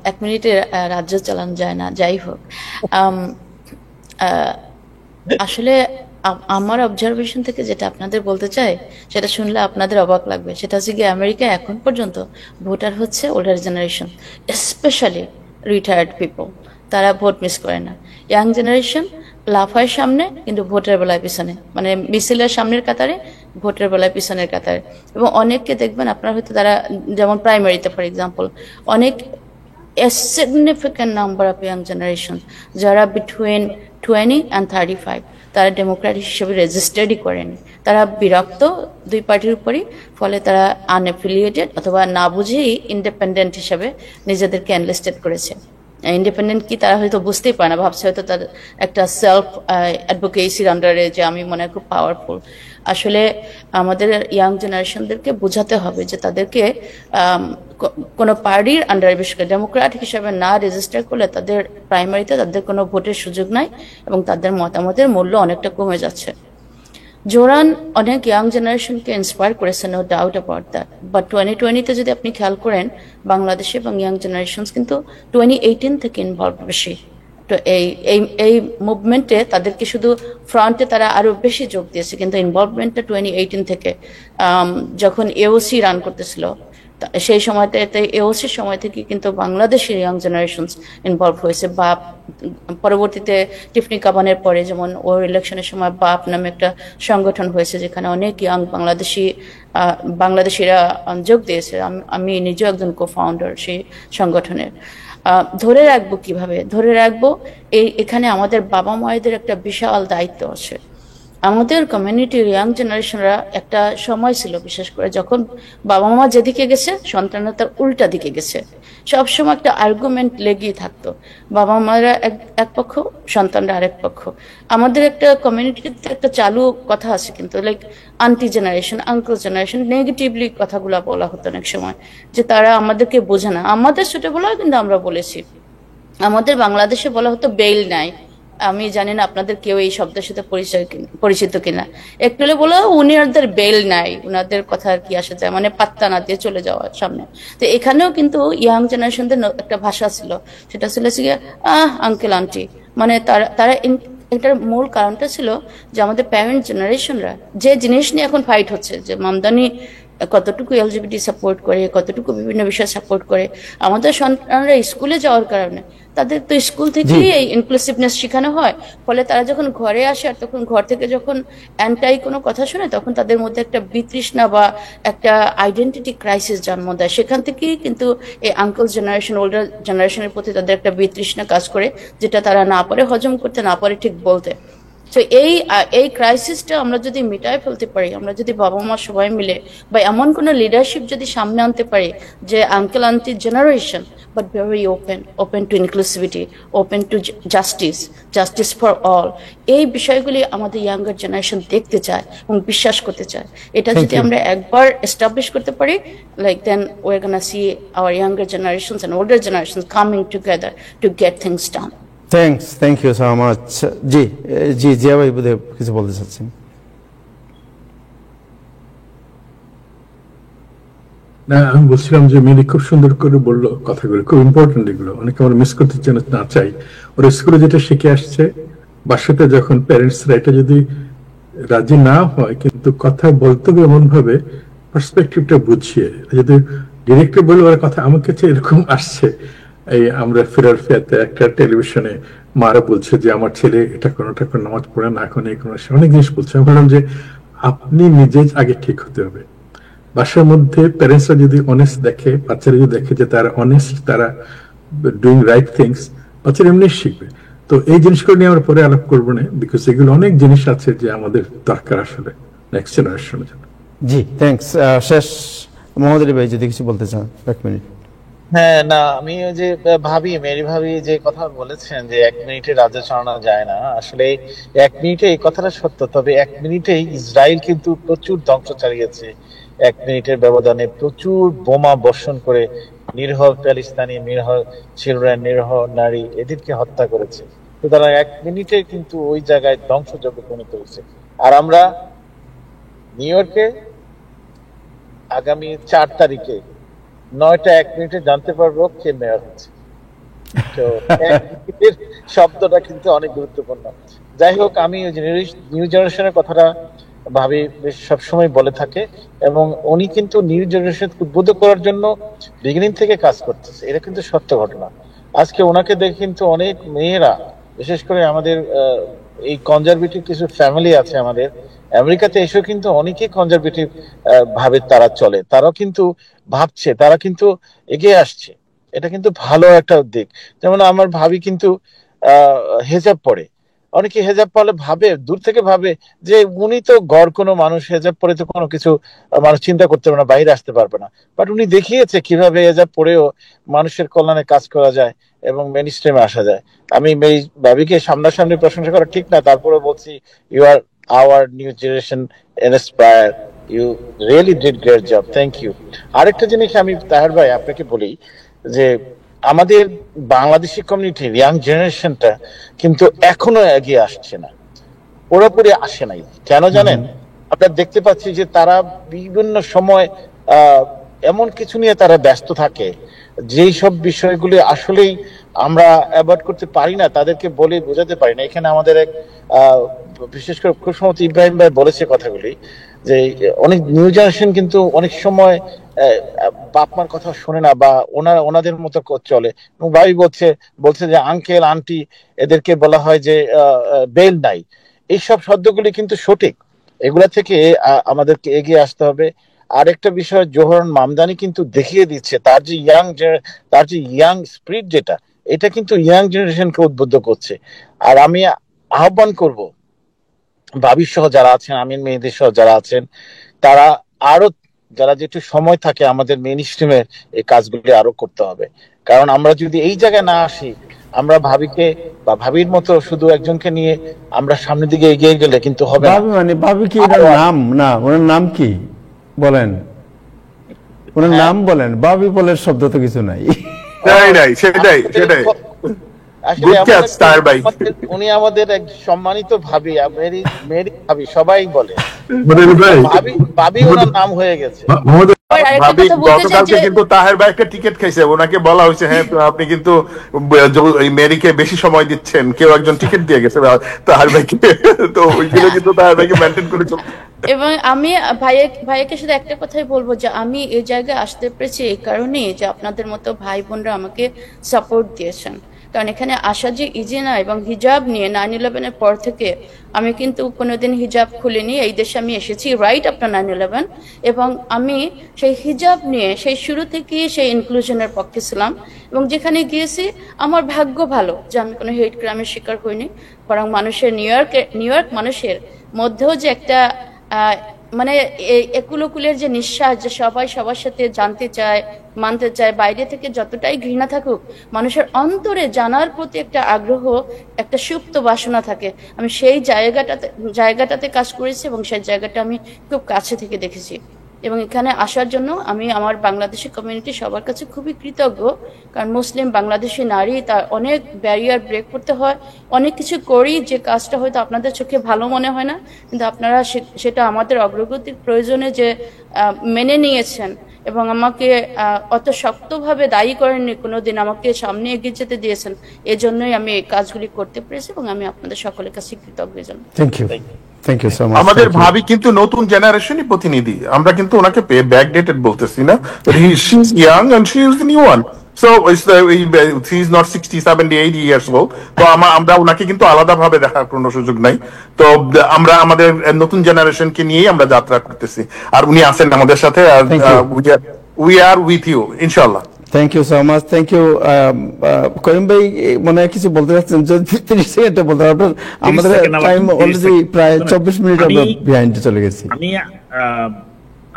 1 মিনিটে রাজ্য চালানো যায় না। যাই হোক, আসলে আমার অবজারভেশন থেকে যেটা আপনাদের বলতে চাই সেটা শুনলে আপনাদের অবাক লাগবে। সেটা হচ্ছে কি, আমেরিকা এখন পর্যন্ত ভোটার হচ্ছে older generation, specially retired people. তারা ভোট মিস করে না। ইয়াং জেনারেশন লাফায় সামনে, কিন্তু ভোটের বেলায় পিছনে, মানে মিছিলের সামনের কাতারে, ভোটের বেলায় পিছনের কাতারে। এবং অনেককে দেখবেন আপনার হয়তো তারা, যেমন প্রাইমারিতে ফর এক্সাম্পল, অনেক significant number of young generation যারা বিটুইন 20 and 35, তারা ডেমোক্রেটিক হিসেবে রেজিস্টার্ডই করেনি। তারা বিরক্ত দুই পার্টির উপরই, ফলে তারা আনএফিলিয়েটেড অথবা না বুঝেই ইন্ডিপেন্ডেন্ট হিসেবে নিজেদেরকে এনলিস্টেড করেছে। ইন্ডিপেন্ডেন্ট কি তারা হয়তো বুঝতেই পারে না, ভাবছে হয়তো তার একটা সেলফ অ্যাডভোকেসির আন্ডারে যে আমি মনে হয় খুব পাওয়ারফুল। আসলে আমাদের ইয়াং জেনারেশনদেরকে বোঝাতে হবে যে তাদেরকে কোনো পার্টির আন্ডারে, বিশেষ করে ডেমোক্রেটিক হিসেবে না রেজিস্টার করলে তাদের প্রাইমারিতে তাদের কোনো ভোটের সুযোগ নাই এবং তাদের মতামতের মূল্য অনেকটা কমে যাচ্ছে। জোরান অনেক ইয়াং জেনারেশনকে ইন্সপায়ার করেছে, no doubt about that. But 2020-তে যদি আপনি খেয়াল করেন, বাংলাদেশে এবং ইয়াং জেনারেশন কিন্তু 2018 থেকে ইনভলভ বেশি। তো এই মুভমেন্টে তাদেরকে শুধু ফ্রন্টে তারা আরো বেশি যোগ দিয়েছে, কিন্তু ইনভলভমেন্টটা 2018 থেকে, যখন এওসি রান করতেছিল সেই সময়টাতে, এওসির সময় থেকে কিন্তু বাংলাদেশের ইয়াং জেনারেশন ইনভলভ হয়েছে। বা পরবর্তীতে টিফনি কাবানের পরে যেমন ওর ইলেকশনের সময় বাপ নামে একটা সংগঠন হয়েছে, যেখানে অনেক ইয়াং বাংলাদেশিরা যোগ দিয়েছে। আমি নিজেও একজন কো-ফাউন্ডার সেই সংগঠনের। ধরে রাখবো কিভাবে? ধরে রাখবো এখানে আমাদের বাবা মায়েদের একটা বিশাল দায়িত্ব আছে। আমাদের কমিউনিটির ইয়াং জেনারেশনরা একটা সময় ছিল, বিশেষ করে যখন বাবা মা যেদিকে গেছে সন্তানরা তার উল্টা দিকে গেছে। সবসময় একটা আর্গুমেন্ট লেগেই থাকতো, বাবা মারা এক পক্ষ, সন্তানরা আরেক পক্ষ। আমাদের একটা কমিউনিটিতে একটা চালু কথা আছে কিন্তু, like aunty generation, uncle generation, negatively কথাগুলো বলা হতো অনেক সময়, যে তারা আমাদেরকে বোঝে না। আমাদের ছোটবেলায় কিন্তু আমরা বলেছি, আমাদের বাংলাদেশে বলা হতো বেইল নাই, আমি জানি না আপনাদের কেউ এই শব্দের সাথে পরিচিত কিনা। একটু হলে বলো উনাদের বেল নাই, উনাদের কথা আর কি আসা যায়, মানে পাত্তা না দিয়ে চলে যাওয়া সামনে। তো এখানেও কিন্তু ইয়াং জেনারেশনদের একটা ভাষা ছিল, সেটা ছিল আঙ্কেল আন্টি, মানে তারা এটার মূল কারণটা ছিল যে আমাদের প্যারেন্ট জেনারেশনরা যে জিনিস নিয়ে এখন ফাইট হচ্ছে, যে মামদানি কতটুকু এলজিবিটি সাপোর্ট করে, কতটুকু বিভিন্ন বিষয় সাপোর্ট করে, আমাদের সন্তানরা স্কুলে যাওয়ার কারণে তাদের তো স্কুল থেকেই এই ইনক্লুসিভনেস শেখানো হয়, ফলে তারা যখন ঘরে আসে আর তখন ঘর থেকে যখন অ্যান্টাই কোনো কথা শুনে, তখন তাদের মধ্যে একটা বিতৃষ্ণা বা একটা আইডেন্টিটি ক্রাইসিস জন্ম দেয়। সেখান থেকেই কিন্তু এই আঙ্কেল জেনারেশন, ওল্ডার জেনারেশনের প্রতি তাদের একটা বিতৃষ্ণা কাজ করে, যেটা তারা না পারে হজম করতে, না পারে ঠিক বলতে। তো এই ক্রাইসিসটা আমরা যদি মিটায় ফেলতে পারি, আমরা যদি বাবা মা সবাই মিলে বা এমন কোনো লিডারশিপ যদি সামনে আনতে পারি যে uncle aunty generation but very open to inclusivity, open to justice for all, এই বিষয়গুলি আমাদের ইয়াঙ্গার জেনারেশন দেখতে চায় এবং বিশ্বাস করতে চায়। এটা যদি আমরা একবার এস্টাবলিশ করতে পারি, like then we're gonna see our younger generations and older generations coming together to get things done. Thank you so much. জি জিয়া ভাই বোধহয় কিছু বলতে চাচ্ছেন। না, আমি বলছিলাম যে মেরি খুব সুন্দর করে বললো কথাগুলো, খুব ইম্পর্টেন্ট এগুলো, অনেকে আমরা মিস করতে না চাই। ওরা স্কুলে যেটা শিখে আসছে, বাসাতে যখন প্যারেন্টসরা এটা যদি রাজি না হয়, কিন্তু কথা বলতে হবে এমন ভাবে পার্সপেক্টিভটা বুঝিয়ে, যদি ডিরেক্টলি বলে ওরা কথা আমার কাছে এরকম আসছে। এই আমরা ফেরার ফেয়াতে একটা টেলিভিশনে মারা বলছে যে আমার ছেলে এটা কোনো নামাজ পড়ে না, এখন এই কোনো অনেক জিনিস বলছে। আমি বললাম যে আপনি নিজে আগে ঠিক হতে হবে। বাসার মধ্যে প্যারেন্টসরা যদি অনেস্ট দেখে, বাচ্চারা যদি দেখে যে তারা অনেস্ট, তারা ডুইং রাইট থিংস, বাচ্চারা এমনি শিখবে। তো এই জিনিসগুলো নিয়ে আমরা পরে আলাপ করবো না, বিকজ এগুলো অনেক জিনিস আছে যে আমাদের দরকার আসলে নেক্সট জেনারেশনের জন্য। জি থ্যাংকস। শেষ মোহাম্মদ আলী ভাই যদি কিছু বলতে চান, 1 মিনিট। হ্যাঁ, না, আমি ওই যে মেরি ভাবি যে কথা বলেছেন যে 1 মিনিটে রাজ্য চালানো যায় না, আসলে 1 মিনিটে এই কথাটা সত্য। তবে 1 মিনিটেই ইসরায়েল কিন্তু প্রচুর ধ্বংস চালিয়েছে। 1 মিনিটের ব্যবধানে প্রচুর বোমা বর্ষণ করে নিরীহ প্যালেস্তানি, নিরীহ চিলড্রেন, নিরীহ নারী, এদেরকে হত্যা করেছে। সুতরাং 1 মিনিটে কিন্তু ওই জায়গায় ধ্বংসযজ্ঞ পরিণত হয়েছে। আর আমরা নিউ ইয়র্কে আগামী 4 তারিখে 9টা 1 মিনিটে জানতে পারবো কে মেয়র হচ্ছে। তো 1 মিনিটের শব্দটা কিন্তু অনেক গুরুত্বপূর্ণ। যাই হোক, আমি নিউ জেনারেশনের কথাটা ভাবি সবসময় বলে থাকে, এবং উনি কিন্তু নিউ জেনারেশন উদ্বুদ্ধ করার জন্য বিগিনিং থেকে কাজ করতেছে, এটা কিন্তু সত্য ঘটনা। আজকে ওনাকে দেখে কিন্তু অনেক মেয়েরা, বিশেষ করে আমাদের এই কনজারভেটিভ কিছু ফ্যামিলি আছে আমাদের আমেরিকাতে, এসেও কিন্তু অনেকেই কনজারভেটিভ ভাবে তারা চলে, তারাও কিন্তু ভাবছে, তারা কিন্তু এগিয়ে আসছে। এটা কিন্তু ভালো একটা দিক। যেমন আমার ভাবি কিন্তু হেজাব পরে, অনেকে হেজাব পরলে ভাবে, দূর থেকে ভাবে যে উনি তো গড় কোনো মানুষ, হেজাব পরে তো কোনো কিছু মানুষ চিন্তা করতে পারবে না, বাইরে আসতে পারবে না। বাট উনি দেখিয়েছে কিভাবে হেজাব পরেও মানুষের কল্যাণে কাজ করা যায় এবং মেইন স্ট্রিমে আসা যায়। আমি এই ভাবিকে সামনাসামনি প্রশংসা করা ঠিক না, তারপরে বলছি you are our new generation inspire, you really did great job, thank you. আরেকটা জিনিস আমি তাহের ভাই আপনাকে বলি যে আমাদের বাংলাদেশি কমিউনিটির ইয়াং জেনারেশনটা কিন্তু এখনো এগিয়ে আসছে না, পুরোপুরি আসে নাই। কেন জানেন? আমরা দেখতে পাচ্ছি যে তারা বিভিন্ন সময় এমন কিছু নিয়ে তারা ব্যস্ত থাকে যেই সব বিষয়গুলি আসলেই আমরা অ্যাভয়েড করতে পারি না, তাদেরকে বলে বোঝাতে পারি না। এখানে আমাদের এক বিশেষ করে খুব সম্ভবত ইব্রাহিম ভাই বলেছে কথাগুলি, যে অনেক নিউ জেনারেশন কিন্তু অনেক সময় বাপ মার কথা শোনে না বা ওনাদের মতো চলে। এবং ভাই বলছে যে আঙ্কেল আন্টি এদেরকে বলা হয় যে বেল নাই। এইসব শব্দগুলি কিন্তু সঠিক, এগুলা থেকে আমাদেরকে এগিয়ে আসতে হবে। আরেকটা বিষয়, জোহরান মামদানি কিন্তু দেখিয়ে দিচ্ছে তার যে ইয়াং স্পিরিট, যেটা এটা কিন্তু ইয়াং জেনারেশনকে উদ্বুদ্ধ করছে। আর আমি আহ্বান করব ভাবির সহ যারা আছেন, আমিন মেহেদী সহ যারা আছেন, তারা আরো, যারা যেটু সময় থাকে, আমাদের মেইন স্ট্রিমের এই কাজগুলি আরো করতে হবে। কারণ আমরা যদি এই জায়গায় না আসি, আমরা ভাবিকে বা ভাবির মতো শুধু একজনকে নিয়ে আমরা সামনের দিকে এগিয়ে গেলে কিন্তু হবে না। মানে ভাবি কি এটার নাম না, ওনার নাম কি বলেন, ওনার নাম বলেন। ভাবি বলে শব্দ তো কিছু নাই। সেটাই আসলে গুড এমন ক্যাচ একটা তাহের ভাই। উনি আমাদের এক সম্মানিত ভাবি, মেরি মেরি ভাবি সবাই বলে, ভাই ভাবি ভাবি ওনার নাম হয়ে গেছে। মোহাম্মদ আর আরেকটা ভাবি কথা বলতে চাই গতকালকে যে কিন্তু তাহের ভাই একটা টিকিট খাইছে, ওনাকে বলা হয়েছে হ্যাঁ আপনি কিন্তু এই মেরিকে বেশি সময় দিচ্ছেন, কেউ একজন টিকিট দিয়ে গেছে তাহের ভাইকে, তো ওইগুলো কিন্তু তাহের ভাইকে মেনটেন করে চলতে। এবং আমি ভাইয়াকে শুধু একটা কথাই বলবো যে আমি এই জায়গায় আসতে পেরেছি এই কারণে যে আপনাদের মতো ভাই বোনরা আমাকে সাপোর্ট দিয়েছেন। কারণ এখানে আসা যে ইজি না, এবং হিজাব নিয়ে 9/11-এর পর থেকে আমি কিন্তু কোনোদিন হিজাব খুলিনি। এই দেশে আমি এসেছি রাইট আফটার 9/11, এবং আমি সেই হিজাব নিয়ে সেই শুরু থেকেই সেই ইনক্লুশনের পক্ষে ছিলাম। এবং যেখানে গিয়েছি আমার ভাগ্য ভালো যে আমি কোনো হেট ক্রাইমের শিকার হইনি, বরং মানুষের নিউ ইয়র্ক মানুষের মধ্যেও যে একটা মানে একুলকুলের যে নিঃশ্বাস, যে সবাই সবার সাথে জানতে চায়, মানতে চায়, বাইরে থেকে যতটাই ঘৃণা থাকুক মানুষের অন্তরে জানার প্রতি একটা আগ্রহ, একটা সুপ্ত বাসনা থাকে। আমি সেই জায়গাটাতে কাজ করেছি এবং সেই জায়গাটা আমি খুব কাছে থেকে দেখেছি। এবং এখানে আসার জন্য আমি আমার বাংলাদেশি কমিউনিটি সবার কাছে খুবই কৃতজ্ঞ। কারণ মুসলিম বাংলাদেশি নারী, তার অনেক ব্যারিয়ার ব্রেক করতে হয়, অনেক কিছু করি যে কাজটা হয়তো আপনাদের চোখে ভালো মনে হয় না, কিন্তু আপনারা সেটা আমাদের অগ্রগতির প্রয়োজনে যে মেনে নিয়েছেন এবং আমাকে অত শক্তভাবে দায়ী করেননি, কোনোদিন আমাকে সামনে এগিয়ে যেতে দিয়েছেন। এজন্যই আমি এই কাজগুলি করতে পেরেছি এবং আমি আপনাদের সকলের কাছে কৃতজ্ঞ। Thank you, thank you so much. আমাদের ভাবি কিন্তু নতুন জেনারেশনই প্রতিনিধি, আমরা কিন্তু ওনাকে ব্যাকডেটেড বলতেছি না, she is young and she is the new one, so she is not 60, 70, 80 years old. তো আমরা ওনাকে কিন্তু আলাদাভাবে দেখার কোনো সুযোগ নাই। তো আমরা আমাদের নতুন জেনারেশনকে নিয়েই আমরা যাত্রা করতেছি, আর উনি আছেন আমাদের সাথে, আর উই আর উইথ ইউ ইনশাআল্লাহ। Thank you so much, thank you. Karim ভাই মনে হয় কিছু বলতে চাচ্ছেন, যদি 30 সেকেন্ডে বলতে পারবেন, আমাদের টাইম অলরেডি প্রায় 24 মিনিট আমরা বিহাইন্ডে চলে গেছি। আমি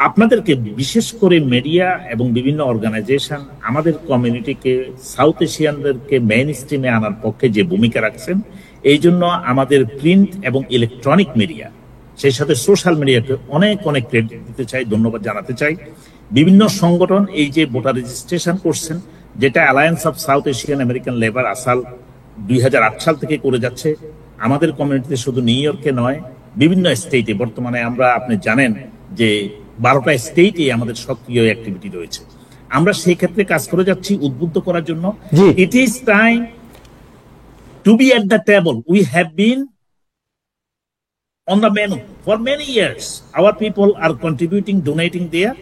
আপনাদেরকে বিশেষ করে মিডিয়া এবং বিভিন্ন অর্গানাইজেশন আমাদের কমিউনিটিকে, সাউথ এশিয়ানদেরকে মেইন স্ট্রিমে আনার পক্ষে যে ভূমিকা রাখছেন, এই জন্য আমাদের প্রিন্ট এবং ইলেকট্রনিক মিডিয়া, সেই সাথে সোশ্যাল মিডিয়াকে অনেক অনেক ক্রেডিট দিতে চাই, ধন্যবাদ জানাতে চাই। বিভিন্ন সংগঠন এই যে ভোটার রেজিস্ট্রেশন করছেন, যেটা alliance of south Asian American labour AASAL 2008 সাল থেকে করে যাচ্ছে, আমাদের কমিউনিটিতে শুধু নিউ ইয়র্কে নয়, বিভিন্ন স্টেটে বর্তমানে আমরা, আপনি জানেন যে 12টা স্টেটে আমাদের সক্রিয় অ্যাক্টিভিটি রয়েছে। আমরা সেই ক্ষেত্রে কাজ করে যাচ্ছি উদ্বুদ্ধ করার জন্য। It is time to be at the table. We have been on the menu for many years. Our people are contributing, donating there.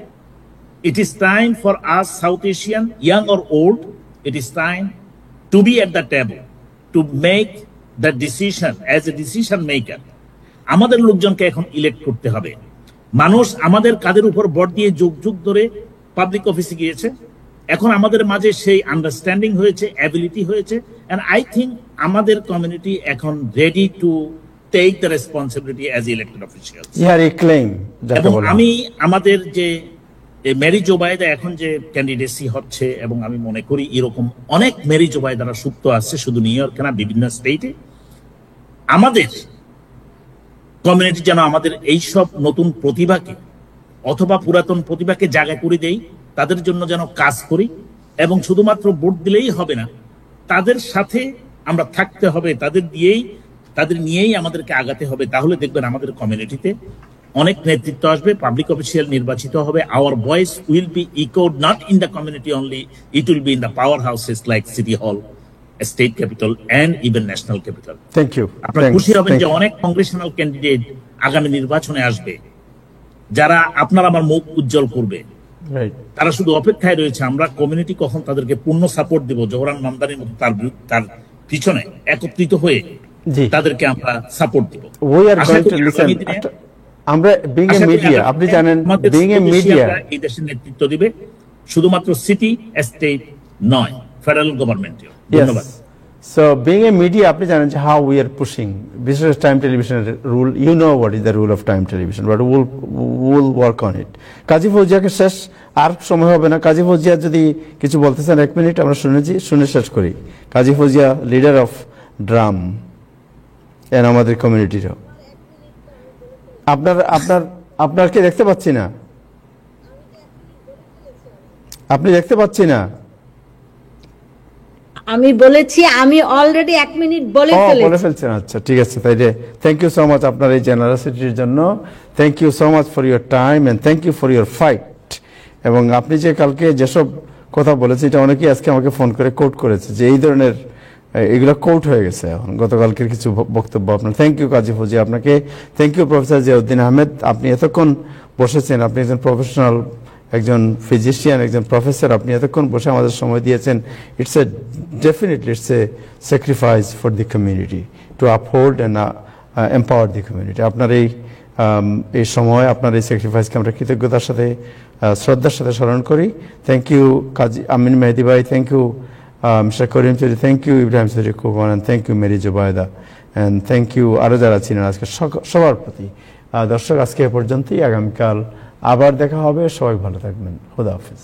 It is time for us, South Asian, young or old, it is time to be at the table, to make the decision as a decision maker. আমাদের লোকজনকে এখন elect করতে হবে। মানুষ আমাদের কাদের উপর vote দিয়ে যুগ যুগ ধরে পাবলিক অফিসে গিয়েছে, এখন আমাদের মাঝে সেই আন্ডারস্ট্যান্ডিং হয়েছে, অ্যাবিলিটি হয়েছে, and I think আমাদের কমিউনিটি এখন ready to take the responsibility as elected officials. এবং আমি আমাদের যে মেরি জোবায়দা এখন যে ক্যান্ডিডেসি হচ্ছে, এবং আমি মনে করি এরকম অনেক মেরি জোবায়দারা সুপ্ত আসছে, শুধু নিউ ইয়র্কে না, বিভিন্ন স্টেটে। আমাদের কমিউনিটি যেন আমাদের এইসব নতুন প্রতিভাকে অথবা পুরাতন প্রতিভাকে জায়গা করে দেই, তাদের জন্য যেন কাজ করি, এবং শুধুমাত্র ভোট দিলেই হবে না, তাদের সাথে আমরা থাকতে হবে, তাদের নিয়েই আমাদেরকে আগাতে হবে। তাহলে দেখবেন আমাদের কমিউনিটিতে অনেক নেতৃত্ব আসবে, পাবলিক অফিসিয়াল নির্বাচিত হবে। Our voice will be echoed not in the community only, it will be in the power houses like city hall, state capital and even national capital. Thank you. আপনারা খুশি হবেন যে অনেক কংগ্রেশনাল ক্যান্ডিডেট আগামী নির্বাচনে আসবে, যারা আপনার আমার মুখ উজ্জ্বল করবে। তারা শুধু অপেক্ষায় রয়েছে, আমরা কমিউনিটি কখন তাদেরকে পূর্ণ সাপোর্ট দেব, জোহরান মামদানির মতো তার পিছনে একত্রিত হয়ে তাদেরকে আমরা সাপোর্ট দিব। আমরা বিং এ মিডিয়া, আপনি জানেন বিং এ মিডিয়া এই দেশের নেতৃত্ব দিবে, শুধুমাত্র সিটি স্টেট নয়, ফেডারেল গভর্নমেন্টও। ধন্যবাদ। So being a media, আপনি জানেন যে how we are pushing business time television rule. You know what is the rule of time television, but we'll work on it. কাজী ফৌজিয়াকে শেষ, আর সময় হবে না। কাজী ফৌজিয়া যদি কিছু বলতে চান 1 মিনিট আমরা শুনে শেষ করি। Kazi Fauzia leader of DRUM and আমাদের কমিউনিটিরও। আপনারকে দেখতে পাচ্ছি না, আপনি দেখতে পাচ্ছি না। আমি বলেছি আমি অলরেডি 1 মিনিট বলে বলে ফেলছেন, আচ্ছা ঠিক আছে। তাইলে থ্যাংক ইউ সো মাচ আপনার এই জেনারসিটির জন্য, thank you so much for your time and thank you for your fight. এবং আপনি যে কালকে যেসব কথা বলেছেন এটা অনেকেই আজকে আমাকে ফোন করে কোট করেছে যে এই ধরনের এগুলো কোট হয়ে গেছে এখন গতকালকের কিছু বক্তব্য আপনার। থ্যাংক ইউ কাজী ফৌজি আপনাকে, thank you professor Ziauddin Ahmed, আপনি এতক্ষণ বসেছেন, আপনি একজন প্রফেশনাল, একজন ফিজিশিয়ান, একজন প্রফেসর, আপনি এতক্ষণ বসে আমাদের সময় দিয়েছেন। It's a definitely it's a sacrifice for the community two uphold and empower the community. আপনার এই সময় আপনার এই স্যাক্রিফাইসকে আমরা কৃতজ্ঞতার সাথে শ্রদ্ধার সাথে স্মরণ করি। থ্যাংক ইউ কাজী আমিন মেহেদি ভাই, thank you mister Karim Chowdhury, thank you Ibrahim Chowdhury Khokon, and thank you Mary Zubaida, and thank you আরও যারা ছিলেন আজকে সবার প্রতি। দর্শক আজকে এ পর্যন্তই, আগামীকাল আবার দেখা হবে, সবাই ভালো থাকবেন, খোদা হাফিজ।